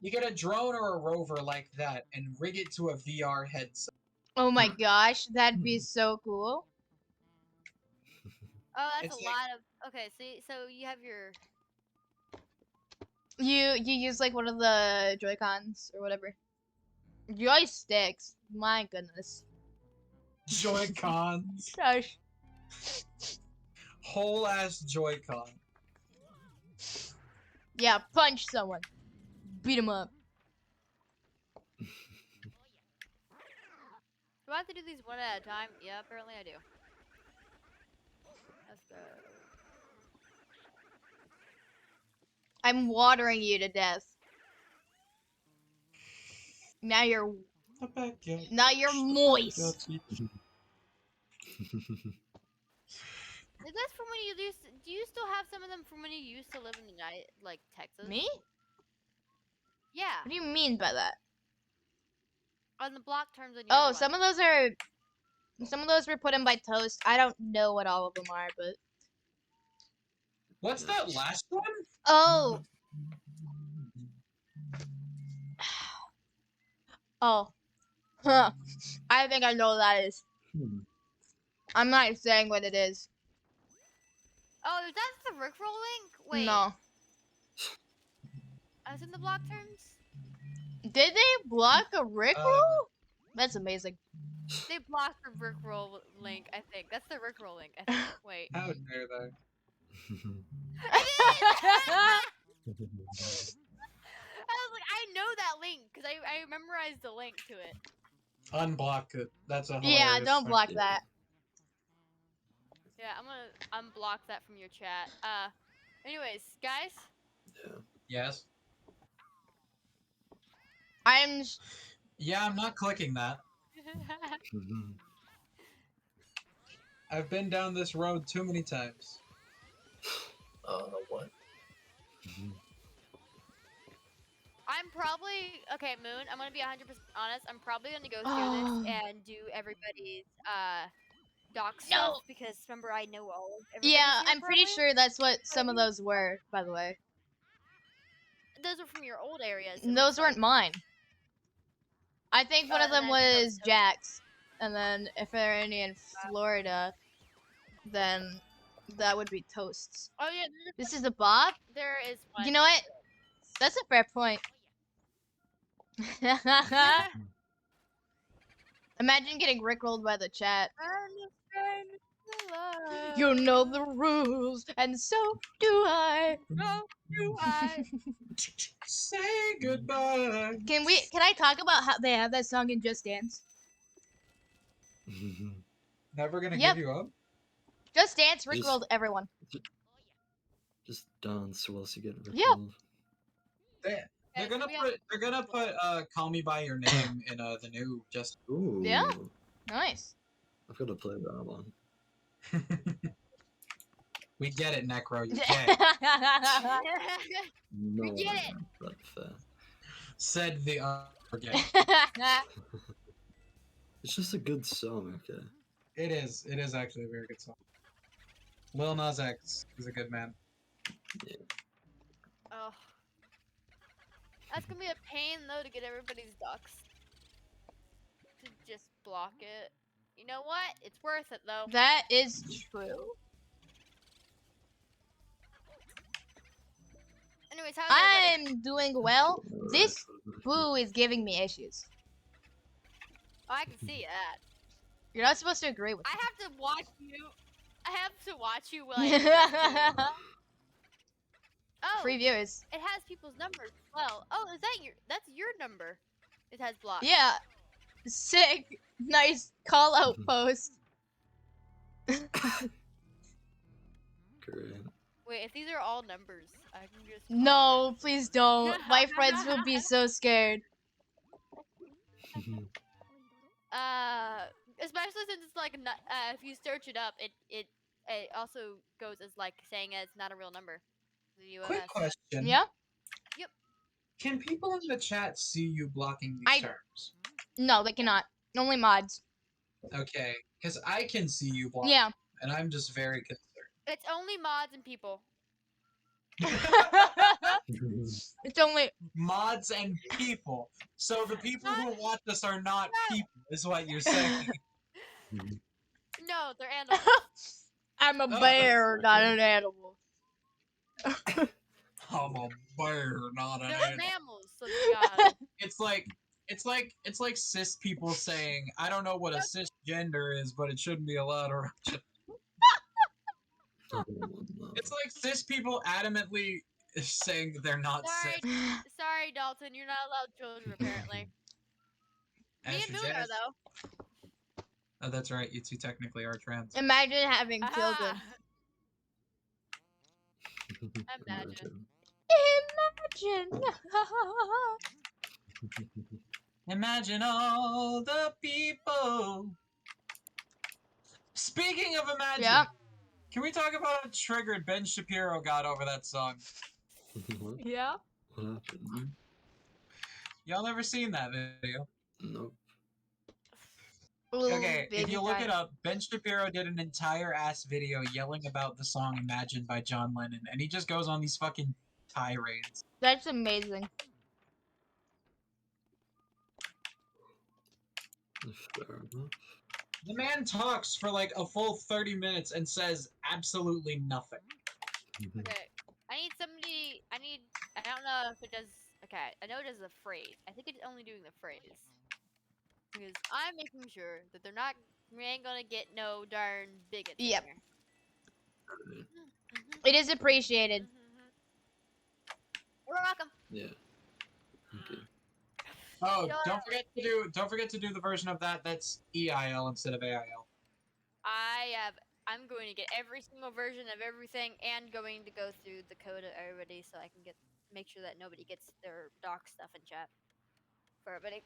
You get a drone or a rover like that and rig it to a VR headset. Oh my gosh, that'd be so cool. Oh, that's It's a like- lot of. Okay, so you have your. You use like one of the Joy-Cons or whatever. Joysticks. My goodness. Joy-Cons. Gosh. Whole ass Joy-Con. Yeah, punch someone. Beat him up. Do I have to do these one at a time? Yeah, apparently I do. Let's go. I'm watering you to death. Now you're moist. Is this from when you used? Do you still have some of them from when you used to live in the night, like Texas? Me? Yeah. What do you mean by that? On the block terms on your. Oh, some of those were put in by Toast. I don't know what all of them are, but What's that last one? oh. Oh. Huh. I think I know what that is. Hmm. I'm not saying what it is. Oh, that's the Rickroll link. Wait. No. As in the block terms? Did they block a Rickroll? That's amazing. They blocked the Rickroll link. I think that's the Rickroll link. I think. Wait. How dare they? I was like, I know that link because I memorized the link to it. Unblock it. That's a Yeah, hilarious don't thing. block that. Yeah, I'm gonna unblock that from your chat. Anyways, guys. Yes. Yeah, I'm not clicking that. I've been down this road too many times. What? I'm probably okay, Moon. I'm gonna be 100% honest. I'm probably gonna go through Oh. this and do everybody's doc No. stuff because remember I know all of everybody's Yeah, here, I'm pretty probably. sure that's what some of those were, by the way. Those are from your old areas. it And looks those weren't like. mine. I think one of them And then was Toast. Jack's. And then if there are any in Florida, then that would be Toast's. Oh yeah, This is a Bob? there is one. You know what? That's a fair point. Imagine getting rickrolled by the chat. You know the rules, and so do I. Say goodbye. Can I talk about how they have that song in Just Dance? Never gonna Yep. give you up. Just Dance rickrolled everyone. Just dance whilst you get ripped Yeah. off. They're Guys, gonna we have- put "Call Me by Your Name" in the new Just. Ooh. Yeah? Nice. I've got to play that one. We get it, Necro. You get it. No, get it. That's fair. Said the again. It's just a good song, okay? It is. It is actually a very good song. Lil Nas X is a good man. Oh. That's gonna be a pain though to get everybody's docs. To just block it. You know what? It's worth it though. That is true. Anyways, how's everybody? I'm doing well. This boo is giving me issues. Oh, I can see that. You're not supposed to agree with I me. have to watch you. I have to watch you while I do that, too. Oh, Free viewers. it has people's numbers as well. Oh, is that that's your number? It has blocks. Yeah. Sick. Nice call out post. Great. Wait, if these are all numbers, I can just. No, please don't. My friends will be so scared. Especially since it's like if you search it up, it also goes as like saying it's not a real number. The Quick US. question. Yeah? Can people in the chat see you blocking I- these terms? No, they cannot. Only mods. Okay, because I can see you blocking, Yeah. and I'm just very It's only mods and people. concerned. It's only. Mods and people. So the people who watch us are not people, is what you're saying. No, they're animals. I'm a Oh, bear, not okay. an animal. I'm a bear, not an They're animal. mammals, so be honest. It's like cis people saying, I don't know what a cisgender is, but it shouldn't be allowed around you. It's like cis people adamantly saying that they're not Sorry, cis. sorry, Dalton, you're not allowed children apparently. Me and Moon are Estrogen. though. Oh, that's right. You two technically are trans. Imagine having children. Imagine. Imagine. Imagine all the people. Speaking of imagine, Yeah. can we talk about how triggered Ben Shapiro got over that song? What? Yeah. What happened? Y'all never seen that video? Nope. Okay, if you look it up, Ben Shapiro did an entire ass video yelling about the song Imagine by John Lennon, and he just goes on these fucking tirades. That's amazing. Fair enough. The man talks for like a full 30 minutes and says absolutely nothing. Okay. I need somebody. I don't know if it does. Okay, I know it does the phrase. I think it's only doing the phrase. Because I'm making sure that we ain't gonna get no darn bigots. in Yep. here. It is appreciated. You're welcome. Yeah. Okay. Oh, Shut don't up. forget to do the version of that that's EIL instead of AIL. I'm going to get every single version of everything and going to go through the code of everybody so I can make sure that nobody gets their doc stuff in chat. For everybody.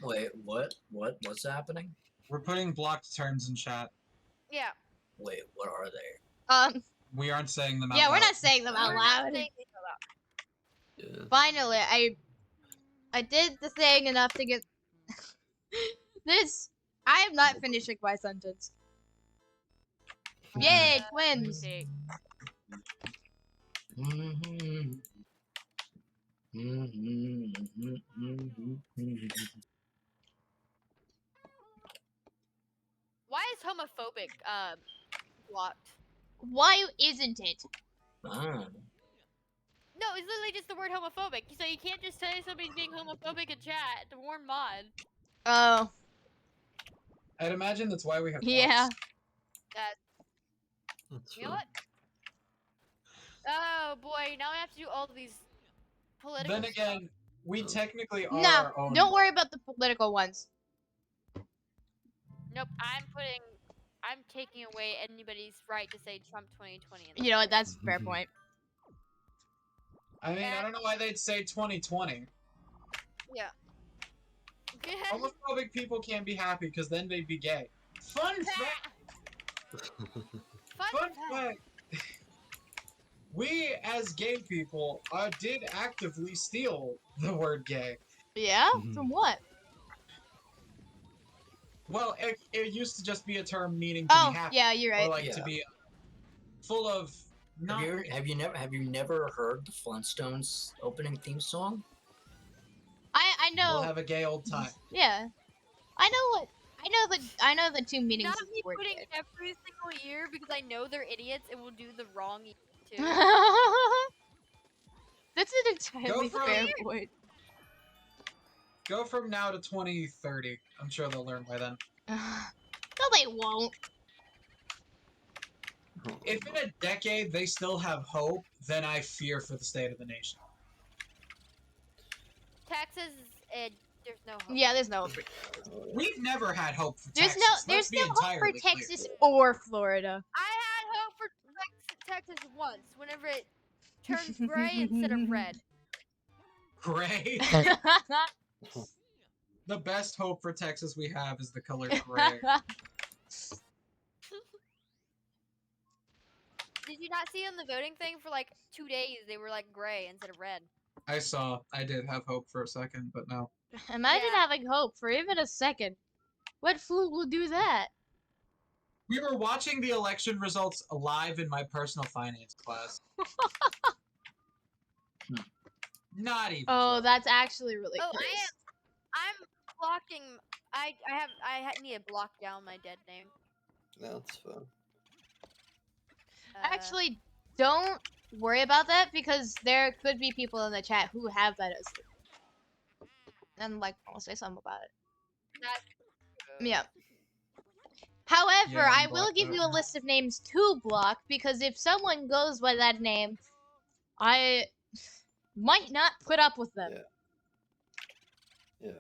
Wait, what? What's happening? We're putting blocked terms in chat. Yeah. Wait, what are they? We aren't saying them out Yeah, we're loud. not saying them out We're not loud. saying these out loud. Yeah. Finally, I did the thing enough to get this. I am not finishing my sentence. Yay, twins! Okay. Why is homophobic blocked? Why isn't it? Ah. No, it's literally just the word homophobic. So you can't just say somebody's being homophobic in chat to warn mod. Oh, I'd imagine that's why we have yeah. blocks. That's You know fine. what? Oh boy, now I have to do all these political Then again, we No. technically are No, our own. don't worry about the political ones. Nope, I'm taking away anybody's right to say Trump 2020. You know what? That's a fair point. I mean, I don't know why they'd say 2020. Yeah. Homophobic people can't be happy because then they'd be gay. Fun fact! Fun fact! We, as gay people, did actively steal the word gay. Yeah? From what? Well, it used to just be a term meaning to Oh, be happy. yeah, you're Or right. like to Yeah. be full of... Have you never heard the Flintstones opening theme song? I know. We'll have a gay old time. Yeah. I know the two meanings Not of me the word putting gay. every single year because I know they're idiots and will do the wrong year too. That's an entirely Go for fair it. point. Go from now to 2030. I'm sure they'll learn by then. No, they won't. If in a decade they still have hope, then I fear for the state of the nation. Texas, there's no hope. Yeah, there's no hope. We've never had hope for There's Texas. no Let's be hope for entirely clear. Texas or Florida. I had hope for Texas once, whenever it turned gray instead of red. Gray. The best hope for Texas we have is the color gray. Did you not see on the voting thing for like 2 days they were like gray instead of red? I saw. I did have hope for a second, but no. Imagine Yeah. having hope for even a second. What fool will do that? We were watching the election results live in my personal finance class. Not even. Oh, joking. that's actually really Oh, close. I'm blocking. I need to block down my dead name. Yeah, that's fair. Actually, don't worry about that because there could be people in the chat who have that as and like I'll say something about it. Yeah. However, Yeah, I I'm will blocked give out. you a list of names to block because if someone goes by that name, I might not put up with them. Yeah.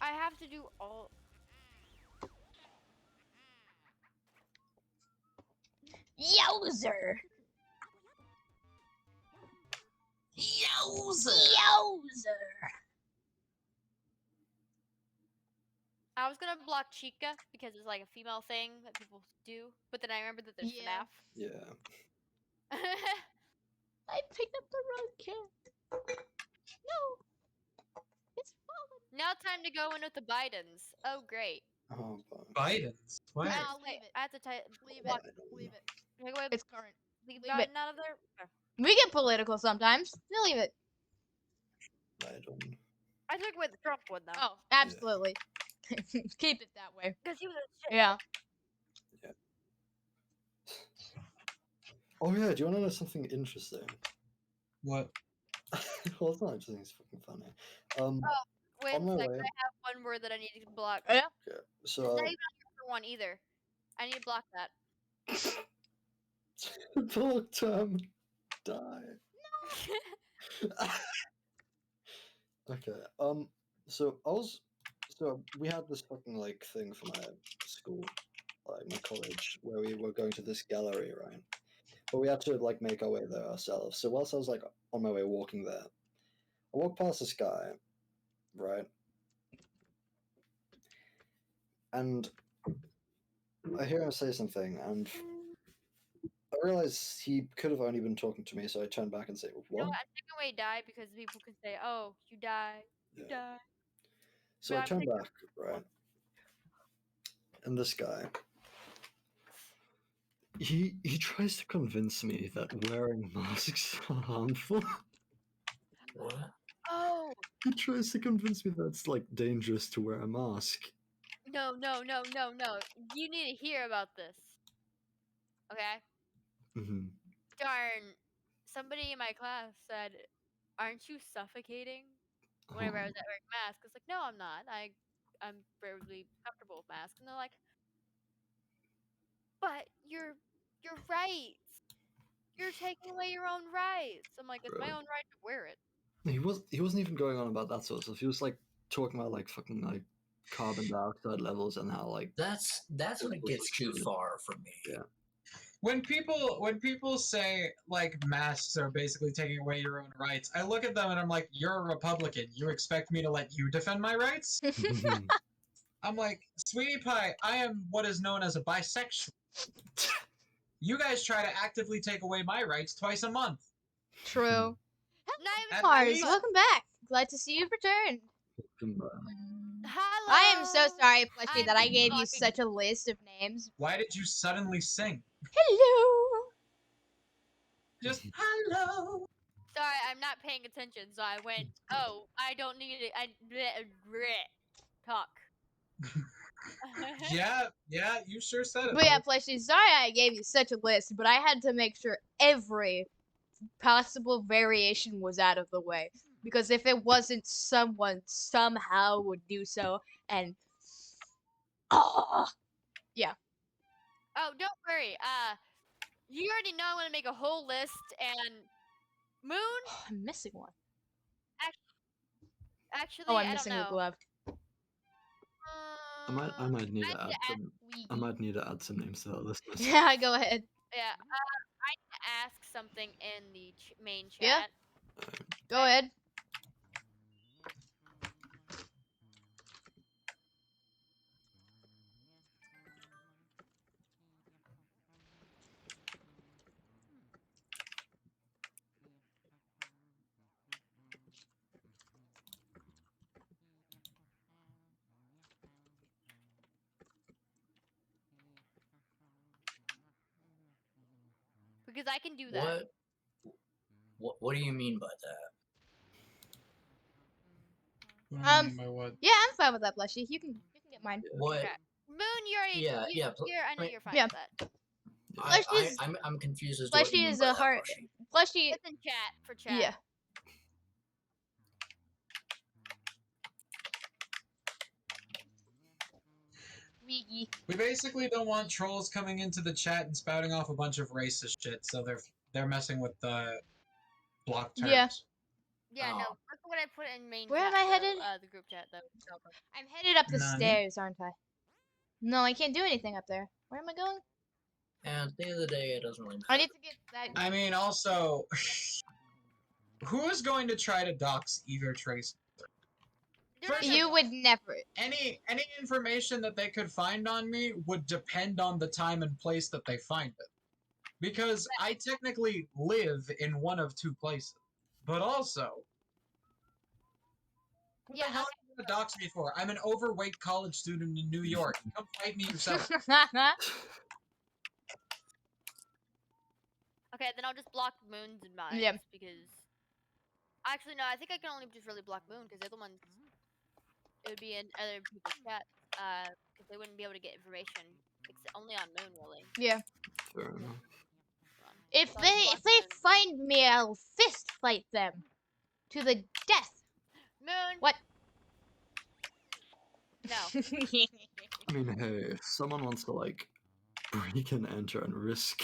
I have to do all. Yowzer! Yowzer. I was gonna block Chica because it's like a female thing that people do, but then I remembered that there's Yeah. Yeah. FNAF. I picked up the wrong cat. No. It's fallen. Now time to go in with the Bidens. Oh great. Oh, but Biden's. What? Nah, leave it. I have to type. Leave block- it. Leave it. Take away It's current. leave leave Biden it. out of there. Okay. We get political sometimes. Leave it. I don't. I took away the Trump one though. Oh, absolutely. Keep it that way. Because he was a shit. Yeah. Oh yeah, do you want to know something interesting? What? Well, it's not interesting. It's fucking funny. Wait On a my second. way. I have one word that I need to block. Yeah. Yeah. It's So not even on here for one either. I need to block that. Talk time. Die. Okay. So we had this fucking like thing for my school, like my college, where we were going to this gallery, right? But we had to like make our way there ourselves. So whilst I was like on my way walking there, I walked past this guy, right? And I hear him say something, and I realize he could have only been talking to me, so I turned back and say, You know "What?" what? I'm taking away die because people can say, "Oh, you die, you Yeah. die." So But I I'm turned taking- back, right? And this guy, he tries to convince me that wearing masks are harmful. What? Oh He tries to convince me that it's like dangerous to wear a mask. no. You need to hear about this. Okay. Hmm. Darn. Somebody in my class said, "Aren't you suffocating?" Whenever I was wearing a mask, it's like, "No, I'm not. I'm fairly comfortable with masks." And they're like, "But you're right. You're taking away your own rights." I'm like, "It's my Right. own right to wear it." He wasn't even going on about that sort of stuff. He was like talking about like fucking like carbon dioxide levels and how like That's when it gets too far for me. Yeah. When people say like masks are basically taking away your own rights, I look at them and I'm like, you're a Republican. You expect me to let you defend my rights? I'm like, sweetie pie, I am what is known as a bisexual. You guys try to actively take away my rights twice a month. True. Not even At Mars, least- welcome back. Glad to see you return. Hello. I am so sorry, Fleshy, that I I'm gave you talking- such a list of names. Why did you suddenly sing? Hello. Just hello. Sorry, I'm not paying attention, so I went, "Oh, I don't need it. Talk." Yeah, you sure said it. But yeah, bud. Fleshy, sorry I gave you such a list, but I had to make sure every possible variation was out of the way. Because if it wasn't, someone somehow would do so, and... Oh! Yeah. worry. You already know I'm gonna make a whole list, and Moon. I'm missing one. Actually, Oh, I'm I don't missing a know. glove. I might need I to need add to ask some. I Luigi. might need to add some names to that listeners. Yeah, go ahead. Yeah, I need to ask something in the main chat. Yeah. Go ahead. Because I can do that. What do you mean by that? By what? Yeah, I'm fine with that, Blushy. You can get mine. What? Okay. Moon, you already. Yeah, yeah, I know wait. you're fine Yeah. with that. Blushy's I'm confused as to what you Blushy mean is by a that, heart. Blushy. Blushy. It's in chat for chat. Yeah. Luigi. We basically don't want trolls coming into the chat and spouting off a bunch of racist shit, so they're messing with the block terms. Yeah. Yeah, no. Oh. Look what I put in main Where chat. am I headed? The group chat, though. I'm headed up the Nani? stairs, aren't I? No, I can't do anything up there. Where am I going? And at the end of the day, it doesn't really I matter. need to get that. I mean, also, who is going to try to dox either Trace? First of You all, would never. any information that they could find on me would depend on the time and place that they find it. Because I technically live in one of two places. But also, what Yeah, the hell are you gonna dox me for? I'm an overweight college student in New York. Come fight me yourself. Okay, then I'll just block Moons and mine. Yeah. Because. Actually, no, I think I can only just really block Moon because the other ones. It would be in other people's chats. Because they wouldn't be able to get information. Except only on Moon, really. Yeah. Fair enough. If So I'll they just block Moon. find me, I'll fist fight them to the death. Moon! What? No. I mean, hey, if someone wants to like break and enter and risk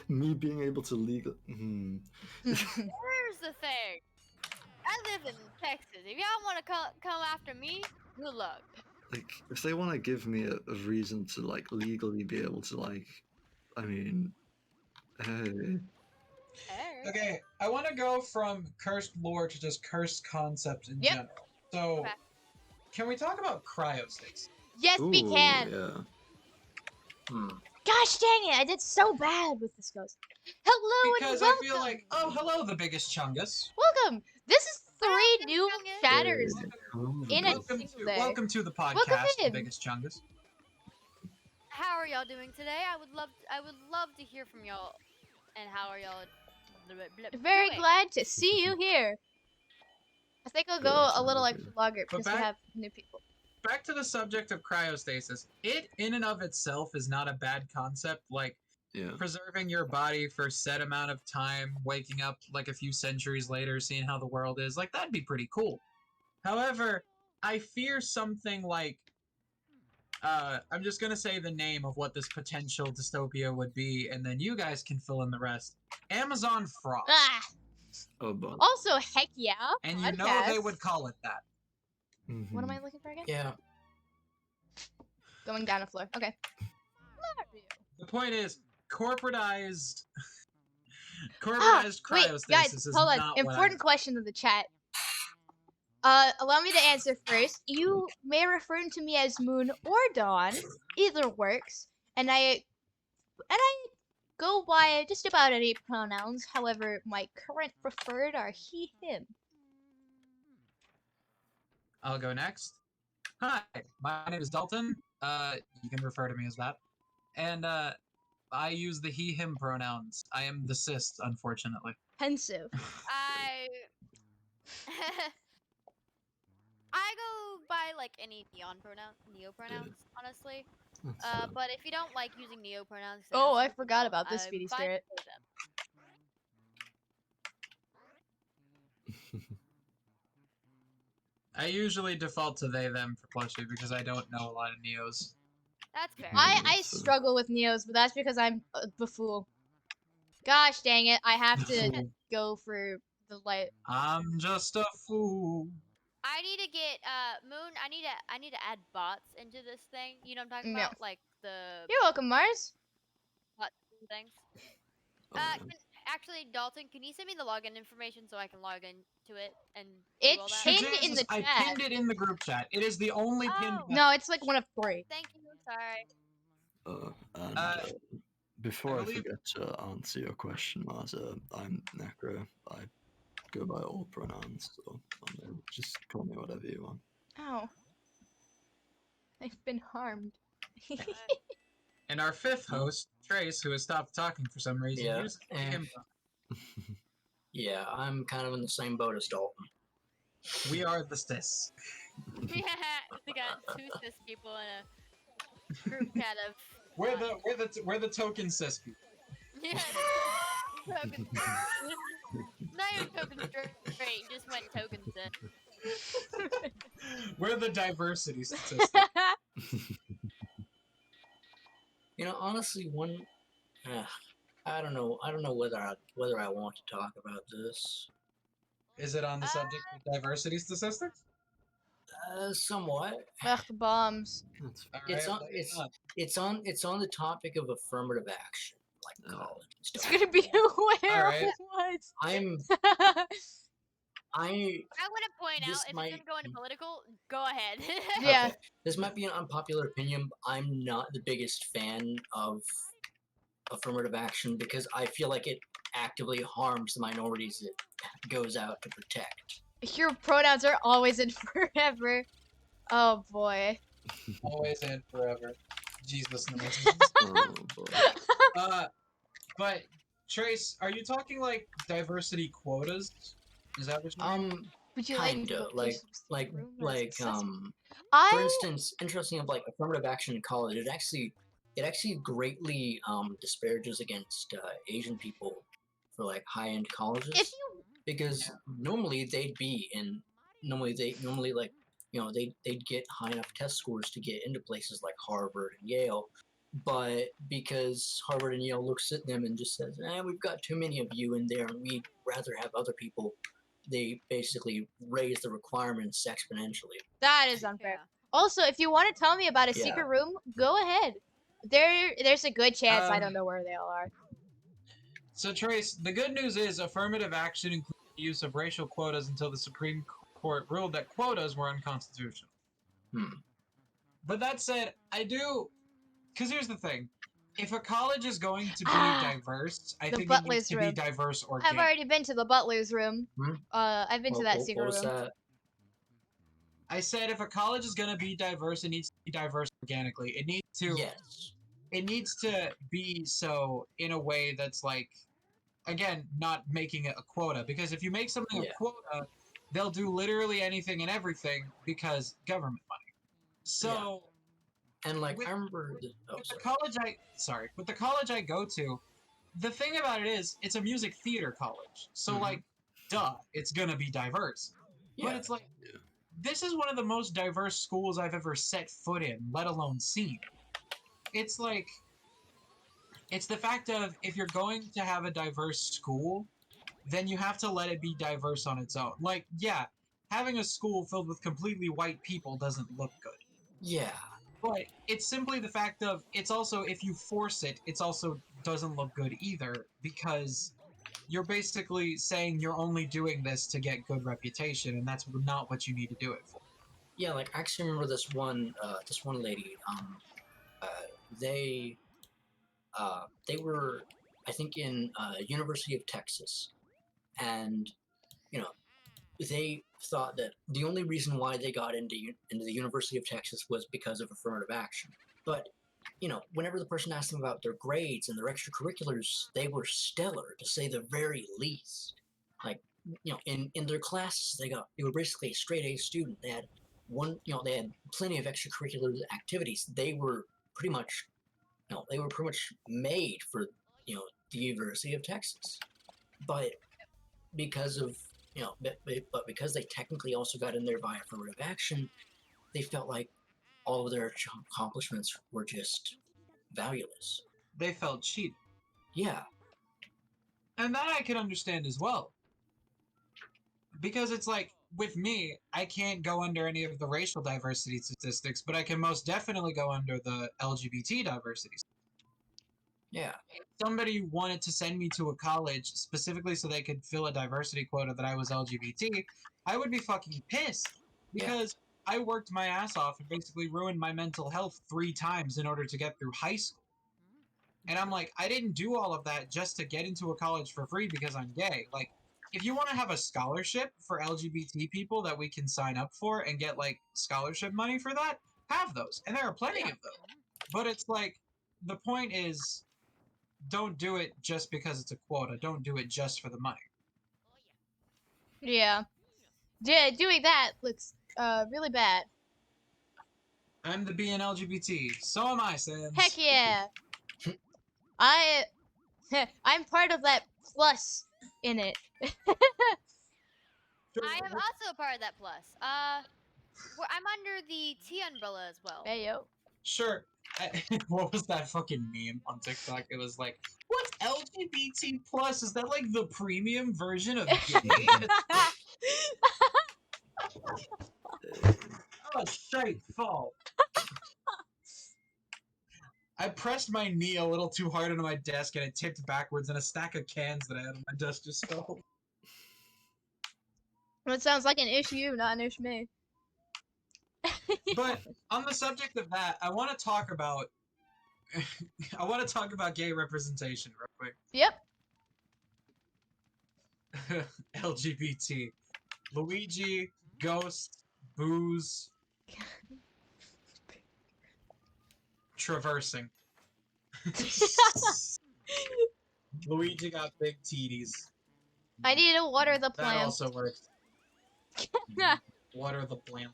me being able to legal. Here's the thing. I live in Texas. If y'all want to come after me, good luck. Like, if they want to give me a reason to like legally be able to like, I mean, hey. Hey. Okay, I want to go from cursed lore to just cursed concepts in Yep. general. So, Okay. can we talk about cryostasis? Yes, we Ooh, can. Yeah. Gosh dang it! I did so bad with this ghost. Hello Because and I welcome. feel like, oh, hello, the biggest chungus. Welcome. This is 3 Welcome, new Chungus. chatters Hey, in a Welcome single to, day. welcome to the Welcome podcast, the in. biggest chungus. How are y'all doing today? I would love to hear from y'all. And how are y'all Very doing? glad to see you here. I think I'll go Great, a little okay. extra longer But because we back- have new people. Back to the subject of cryostasis. It, in and of itself, is not a bad concept. Like, Yeah. preserving your body for a set amount of time, waking up like a few centuries later, seeing how the world is, like, that'd be pretty cool. However, I fear something like, I'm just gonna say the name of what this potential dystopia would be, and then you guys can fill in the rest. Amazon Frost. Ah. Oh, but. Also, heck yeah. And you know they podcast. would call it that. What am I looking for again? Yeah. Going down the floor. Okay. Mario. The point is, corporatized Wait, cryostasis guys, is hold on. not Important question in the chat. Allow me to answer first. You may refer to me as Moon or Dawn. Either works. And I go by just about any pronouns. However, my current preferred are he, him. I'll go next. Hi, my name is Dalton. You can refer to me as that. And I use the he, him pronouns. I am the cis, unfortunately. Pensive. I go by like any neo pronouns, honestly. But if you don't like using neo pronouns, then Oh, that's I forgot fine. about this I'm Speedy fine Spirit. with them. I usually default to they, them for plushie because I don't know a lot of neos. That's fair. I So- struggle with Neos, but that's because I'm a befool. Gosh dang it! I have to Fool. go for the light. I'm just a fool. I need to get Moon. I need to add bots into this thing. You know what I'm talking No. about, like the You're welcome, Mars. bots and things. um, Actually, Dalton, can you send me the login information so I can log into it and It's do all that? pinned in the I chat. pinned it in the group chat. It is the only pinned. Oh. No, it's like one of 3. Thank you. Sorry. and Uh, before I, believe- forget to answer your question, Marza, I'm Necro. I go by all pronouns, so just call me whatever you want. Ow. I've been harmed. And our 5th host, Trace, who has stopped talking for some reason, Yeah, uses the and- info. Yeah, I'm kind of in the same boat as Dalton. We are the Stis. Yeah, they got 2 cis people in a group chat of. We're the token cis people. Yeah. Token. Not even token straight. Just went token cis. We're the diversity statistic. You know, honestly, I don't know whether I want to talk about this. Is it on the subject of diversity statistics? Somewhat. Ugh, the bombs. That's All It's right, on. lay it It's on. It's on the topic of affirmative action, like Yeah. college and It's stuff. gonna be where Alright. what? I I want to point out This if might- it's gonna go into political, go ahead. Yeah. Okay. This might be an unpopular opinion, but I'm not the biggest fan of affirmative action because I feel like it actively harms the minorities it goes out to protect. Your pronouns are always in forever. Oh boy. Always and forever. Jesus knows. oh boy. But Trace, are you talking like diversity quotas? Is that what you mean? Would you like me to Kinda, go please to the like room? like That's- for I instance, interesting of like affirmative action in college, it actually greatly disparages against Asian people for like high end colleges if you because normally normally like they'd get high enough test scores to get into places like Harvard and Yale, but because Harvard and Yale looks at them and just says, we've got too many of you in there and we'd rather have other people, they basically raise the requirements exponentially. that is unfair. Yeah. Also, if you want to tell me about a Yeah. secret room, go ahead. There's a good chance I Um, don't know where they all are. So Trace, the good news is affirmative action includes the use of racial quotas until the Supreme Court ruled that quotas were unconstitutional. Hmm. But that said, I do, because here's the thing: if a college is going to be diverse, I The think it needs butler's to room. be diverse I've organically. already been to the butler's room. Hmm? I've been to that secret what was room. that? I said if a college is going to be diverse, it needs to be diverse organically. It needs to. Yes. It needs to be so in a way that's like, again, not making it a quota. Because if you make something Yeah. a quota, they'll do literally anything and everything because government money. So And like With- I remember with the college I go to, the thing about it is it's a music theater college. So Mhm. like, duh, it's gonna be diverse. But yeah. it's like, Yeah. this is one of the most diverse schools I've ever set foot in, let alone seen. It's like, it's the fact of if you're going to have a diverse school, then you have to let it be diverse on its own. Like, yeah, having a school filled with completely white people doesn't look good. Yeah. But it's simply the fact of it's also if you force it, it's also doesn't look good either because you're basically saying you're only doing this to get good reputation, and that's not what you need to do it for. Yeah, like I actually remember this one lady. They were, I think, in University of Texas, and you know, they thought that the only reason why they got into the University of Texas was because of affirmative action. But whenever the person asked them about their grades and their extracurriculars, they were stellar to say the very least. Like in their classes, they were basically a straight A student. They had they had plenty of extracurricular activities. They were pretty much made for the University of Texas. But because of but because they technically also got in there by affirmative action, they felt like all of their accomplishments were just valueless. They felt cheated. Yeah, And that I can understand as well. Because it's like, with me, I can't go under any of the racial diversity statistics, but I can most definitely go under the LGBT diversity. yeah, If somebody wanted to send me to a college specifically so they could fill a diversity quota that I was LGBT, I would be fucking pissed. Yeah. Because I worked my ass off and basically ruined my mental health 3 times in order to get through high school. And I'm like, I didn't do all of that just to get into a college for free because I'm gay. Like, if you want to have a scholarship for LGBT people that we can sign up for and get, like, scholarship money for that, have those. And there are plenty of those. But it's like, the point is, don't do it just because it's a quota. Don't do it just for the money. Yeah. Doing that looks really bad. I'm the B in LGBT. So am I, Sam. Heck yeah. I'm part of that plus in it. I am also a part of that plus. I'm under the T umbrella as well. Hey yo. Sure. What was that fucking meme on TikTok? It was like, what's LGBT plus? Is that like the premium version of gay? Oh, straight fall. I pressed my knee a little too hard onto my desk and it tipped backwards and a stack of cans that I had on my desk just fell. That sounds like an issue, not an issue me. But on the subject of that, I want to talk about gay representation real quick. Yep. LGBT. Luigi, Ghost, Booze, traversing. Luigi got big titties. I need to water the That plant. also works. Water the plant.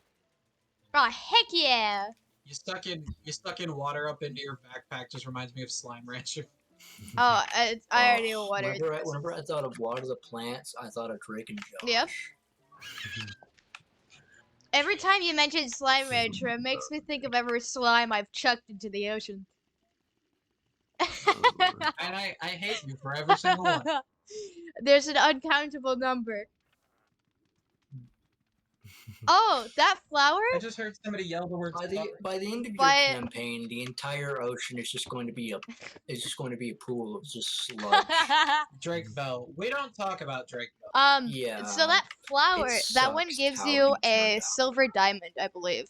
Oh heck yeah! You stuck in water up into your backpack just reminds me of Slime Rancher. Oh, I already watered. Whenever I thought of water the plants, I thought of Drake and Josh. Yep. Every time you mention Slime Rancher, it makes me think of every slime I've chucked into the ocean. And I hate you for every single one. There's an uncountable number. Oh, that flower? I just heard somebody yell the word. By the end of your By- campaign, the entire ocean is just going to be a pool of just sludge. Drake Bell. We don't talk about Drake Bell. Yeah. So that flower, it that one sucks gives how you he turned a out. silver diamond, I believe.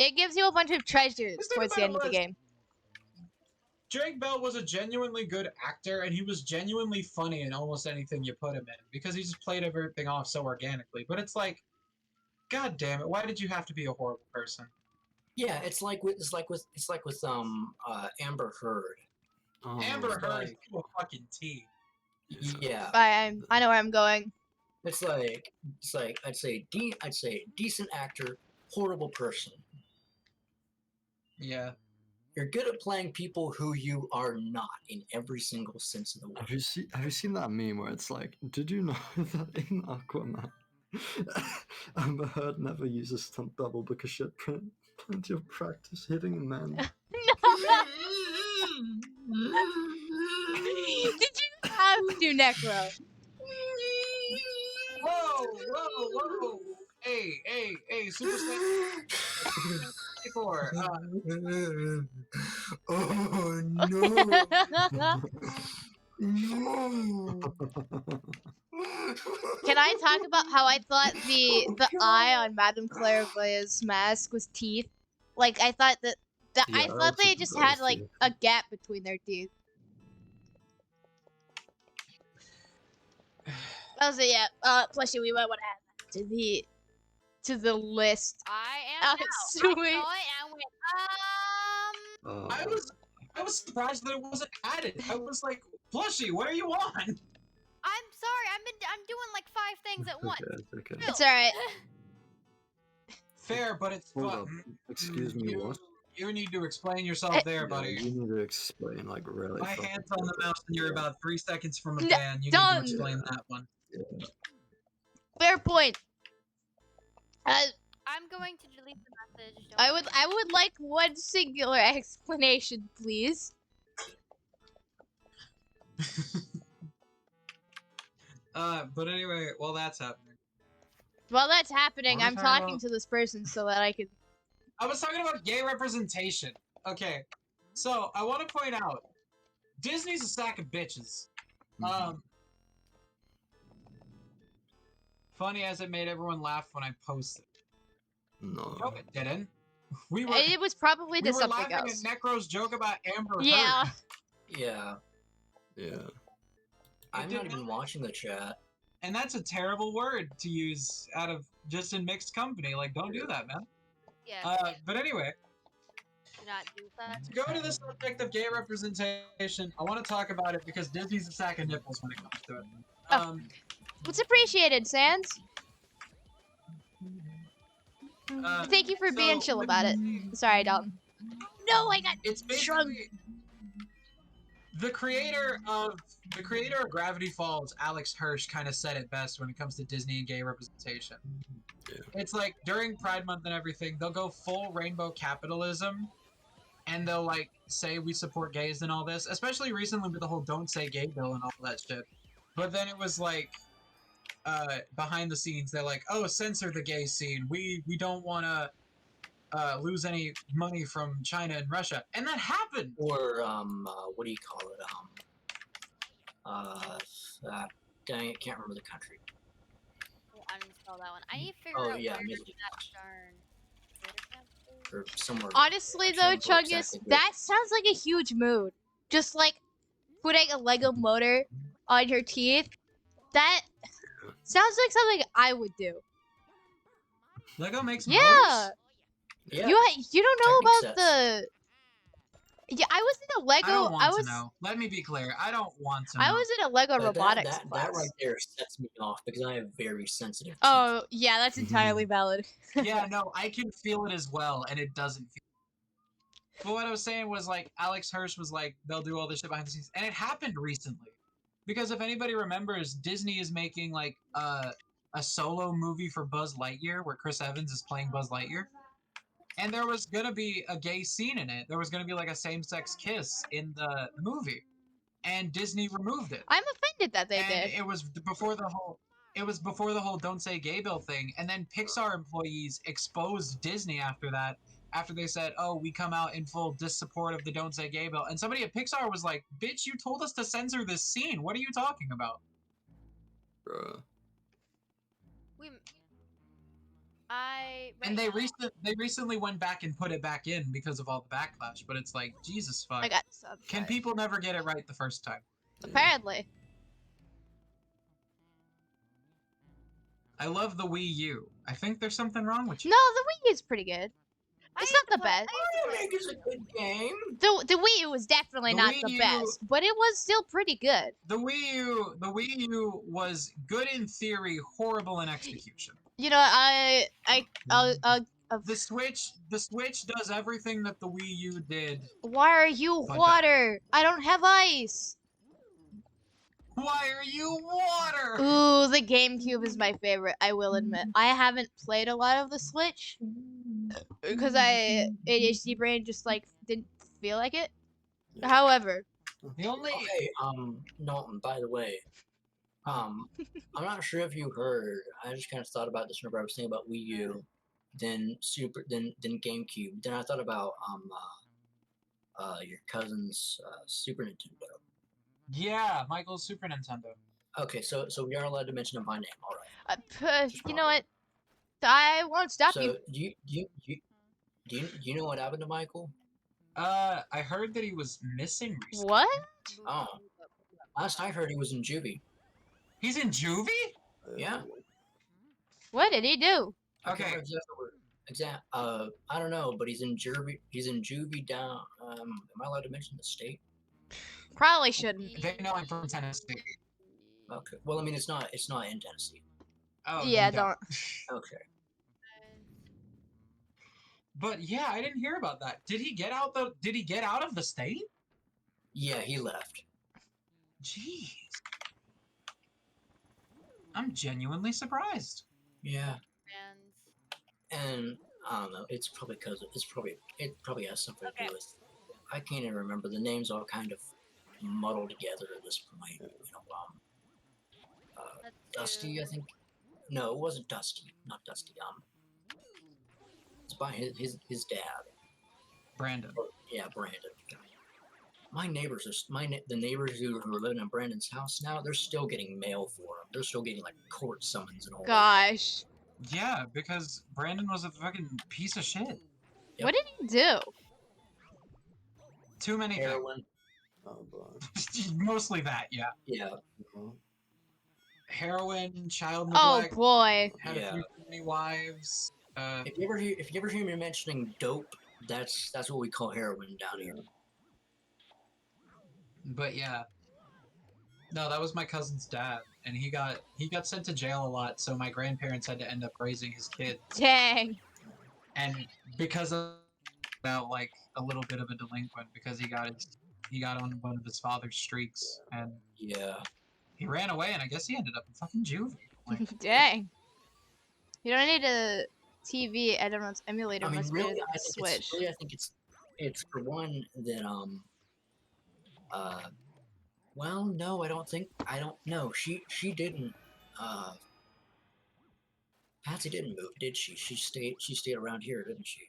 It gives you a bunch of treasures The thing towards the about end it of the was- game. Drake Bell was a genuinely good actor, and he was genuinely funny in almost anything you put him in because he just played everything off so organically. But it's like, God damn it! Why did you have to be a horrible person? Yeah, it's like with Amber Heard. Oh, Amber Heard like- to a fucking T. Yeah, I know where I'm going. it's like I'd say decent actor, horrible person. Yeah. You're good at playing people who you are not in every single sense of the word. Have you seen that meme where it's like, did you know that in Aquaman, Amber Heard never uses stunt double because she had plenty of practice hitting men? Did you have to, Necro? Whoa! Hey, Super Saiyan 64. Oh no! No! Can I talk about how I thought the eye on Madame Clairvoyant's mask was teeth? Like I thought I Yeah, thought also they thought just that had was like teeth. a gap between their teeth. That was it. Yeah. Plushie, we might want to add that to the list. I am Oh, now. sweet. I went, I was surprised that it wasn't added. I was like, Plushie, what are you on? I'm sorry. I'm doing like 5 things at once. Okay. Chill. It's alright. Fair, but it's Hold fun. up. Excuse me, what? You need to explain yourself there, Yeah, buddy. you need to explain, like, really. My fucking hand's on the quickly. mouse and you're about 3 seconds from a No, ban. You need don't. to explain that one. Yeah. Fair point. I'm going to delete the sausage. Don't I worry. would like one singular explanation, please. But anyway, while that's happening, While that's happening, What are we I'm talking talking about? to this person so that I can. I was talking about gay representation. Okay, so I want to point out, Disney's a sack of bitches. Funny as it made everyone laugh when I posted. No. No, it didn't. We were It was probably we to were something laughing else. at Necro's joke about Amber Yeah. Heard. Yeah. Yeah. I'm did not even watching the chat. And that's a terrible word to use out of just in mixed company. Like, don't do that, man. Yeah. But anyway, Do not do that. to go to the subject of gay representation, I want to talk about it because Disney's a sack of nipples when it comes to it. Oh. It's appreciated, Sans. Thank you for being so chill with about it. Disney, Sorry, Dalton. No, I got it's shrunk. basically the creator of Gravity Falls, Alex Hirsch, kind of said it best when it comes to Disney and gay representation. Yeah. It's like during Pride Month and everything, they'll go full rainbow capitalism, and they'll like say we support gays and all this. Especially recently with the whole "Don't Say Gay" bill and all that shit. But then it was like behind the scenes, they're like, "Oh, censor the gay scene. We don't want to lose any money from China and Russia," and that happened. Or what do you call it? Dang it, can't remember the country. We'll uninstall that one. I need to figure Oh out yeah, where music that darn Twitter account is. or somewhere. Honestly, I though, can't remember Chungus, exactly where. that sounds like a huge mood. Just like putting a Lego motor on your teeth. That sounds like something I would do. Lego makes Yeah. motors? Yeah, You don't know Technic about sets. the. Yeah, I was in a Lego. I don't want to know. Let me be clear. I don't want to know. I was in a Lego That robotics class. right there sets me off because I have very sensitive teeth. Oh yeah, that's entirely valid. Yeah, no, I can feel it as well, and it doesn't feel. But what I was saying was like Alex Hirsch was like they'll do all this shit behind the scenes, and it happened recently, because if anybody remembers, Disney is making like a solo movie for Buzz Lightyear where Chris Evans is playing Buzz Lightyear, and there was gonna be a gay scene in it. There was gonna be like a same-sex kiss in the movie, and Disney removed it. I'm offended that they and did. it was before the whole "Don't Say Gay" bill thing, and then Pixar employees exposed Disney after that. After they said, "Oh, we come out in full dissupport of the "Don't Say Gay" bill," and somebody at Pixar was like, "Bitch, you told us to censor this scene. What are you talking about?" Bruh. And they recently went back and put it back in because of all the backlash. But it's like, Jesus fuck. I got some. Can people never get it right the first time? Apparently. I love the Wii U. I think there's something wrong with you. No, the Wii U is pretty good. It's not the best. Mario Maker's a good game. The Wii U was definitely The not Wii the U- best, but it was still pretty good. The Wii U was good in theory, horrible in execution. You know, I'll The Switch does everything that the Wii U did. why are you But water? I don't have ice. Why are you water? Ooh, the GameCube is my favorite, I will admit. I haven't played a lot of the Switch because ADHD brain just like didn't feel like it. However, The only Okay, Norton, by the way, I'm not sure if you heard. I just kind of thought about this whenever I was thinking about Wii U, then GameCube. Then I thought about your cousin's Super Nintendo. yeah, Michael's Super Nintendo. Okay, so we are allowed to mention him by name. All right. you know what? I won't stop you. So do you know what happened to Michael? I heard that he was missing recently. What? Oh, last I heard he was in juvie. He's in juvie? Yeah. What did he do? I can't Okay. remember I don't know, but he's in juvie. He's in juvie down. Am I allowed to mention the state? Probably shouldn't. They know I'm from Tennessee. Okay. Well, I mean, it's not in Tennessee. Oh, Yeah, then don't. Okay. But yeah, I didn't hear about that. Did he get out of the state? Yeah, he left. Jeez. I'm genuinely surprised. Yeah. And And I don't know. It's probably because it probably has something to Okay. do with. I can't even remember. The names all kind of muddled together at this point. Let's Dusty, do- I think. No, it wasn't Dusty. Not Dusty. It's by his dad. Brandon. Yeah, Brandon. My neighbors the neighbors who are living in Brandon's house now. They're still getting mail for him. They're still getting like court summons and all that. Gosh. Yeah, because Brandon was a fucking piece of shit. Yep. What did he do? Too many things. Heroin. Oh boy. Mostly that, yeah. Yeah. Mhm. Heroin, child Oh neglect, boy. had a Yeah. few too many wives. If you ever hear me mentioning dope, that's what we call heroin down here. But yeah. No, that was my cousin's dad, and he got sent to jail a lot, so my grandparents had to end up raising his kid. Dang. And because of about like a little bit of a delinquent because he got on one of his father's streaks and Yeah. he ran away and I guess he ended up in fucking juvie. Like, Dang. You don't need a TV. I don't know. It's emulator I mean, must really, be I a think Switch. it's for one that well, no, I don't know. She didn't Patsy didn't move, did she? She stayed around here, didn't she?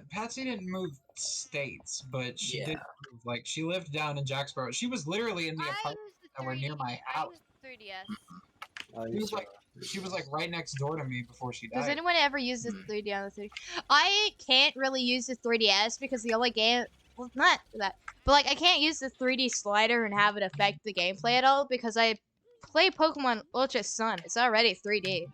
Patsy didn't move states, but she Yeah. did move. Like, she lived down in Jacksboro. She was literally in the I apartment used the that were near 3D my house. I used the 3DS. I She used was to like, she was like right next door to me before she Does died. anyone ever use the Hmm. 3D on the 3D? I can't really use the 3DS because the only game, well, not that, but like I can't use the 3D slider and have it affect the gameplay at all because I play Pokemon Ultra Sun. It's already 3D.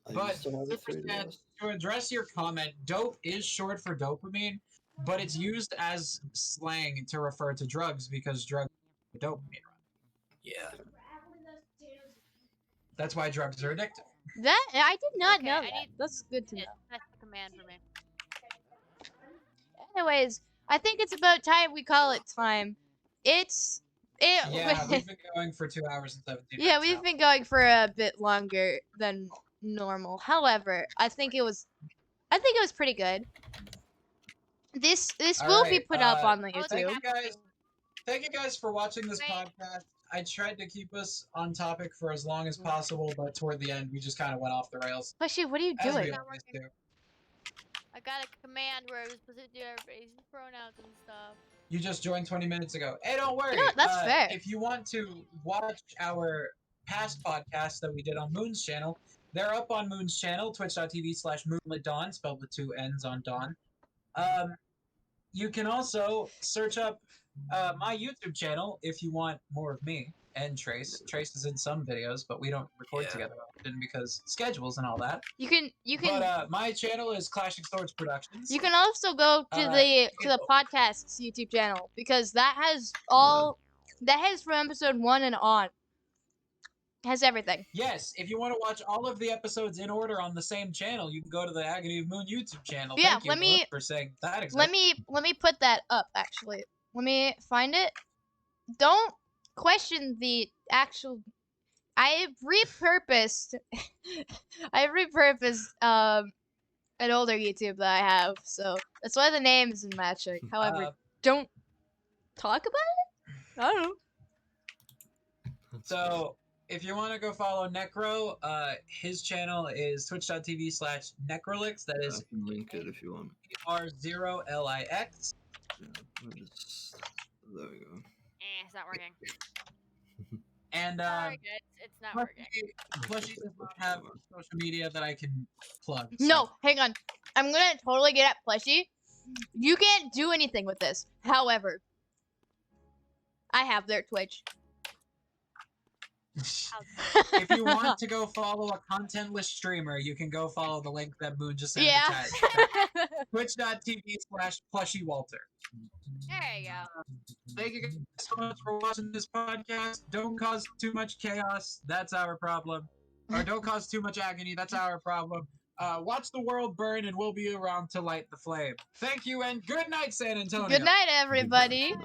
I But used to have a Superstan, 3DS. to address your comment, dope is short for dopamine, but it's used as slang to refer to drugs because drugs are dopamine. Yeah. That's why drugs are addictive. That I did not Okay, know I that. need- That's good to know. Yes, that's the command for me. Anyways, I think it's about time we call it time. Yeah, we've been going for 2 hours and 17 Yeah, minutes we've now. been going for a bit longer than normal. However, I think it was pretty good. This will be Alright, put up on the Oh, look, YouTube. Thank you guys for watching this Wait. podcast. I tried to keep us on topic for as long as possible, but toward the end we just kind of went off the rails. Plushie, what are you As we doing? always do. I got a command where it was supposed to do everybody's pronouns and stuff. You just joined 20 minutes ago. Hey, don't worry. You know what, that's fair. If you want to watch our past podcasts that we did on Moon's channel, they're up on Moon's channel, twitch.tv/moonlitdawn, spelled with 2 N's on dawn. You can also search up my YouTube channel if you want more of me and Trace. Trace is in some videos, but we don't record Yeah. together often because schedules and all that. You can But my channel is Clashing Swords Productions. you can also go to the podcast's YouTube channel because that has from episode 1 and on. Has everything. Yes, if you want to watch all of the episodes in order on the same channel, you can go to the Agony of Moon YouTube channel. Yeah, Thank you let me- for saying that exists. Let me put that up actually. Let me find it. Don't question the actual. I repurposed an older YouTube that I have, so that's why the name isn't matching. However, don't talk about it. I don't know. So, if you want to go follow Necro, his channel is twitch.tv/Necrolix. That I is can link it if you want. R0LIX. Yeah, there we go. It's not working. And Sorry, guys, it's not working. Plushie does not have social media that I can plug. so- No, hang on. I'm gonna totally get at Plushie. You can't do anything with this. However, I have their Twitch. If you want to go follow a contentless streamer, you can go follow the link that Moon just sent. Yeah. Twitch.tv/PlushieWalter. There you go. Thank you guys so much for watching this podcast. Don't cause too much chaos. That's our problem. Or don't cause too much agony. That's our problem. Watch the world burn and we'll be around to light the flame. Thank you and good night, San Antonio. Good night, everybody.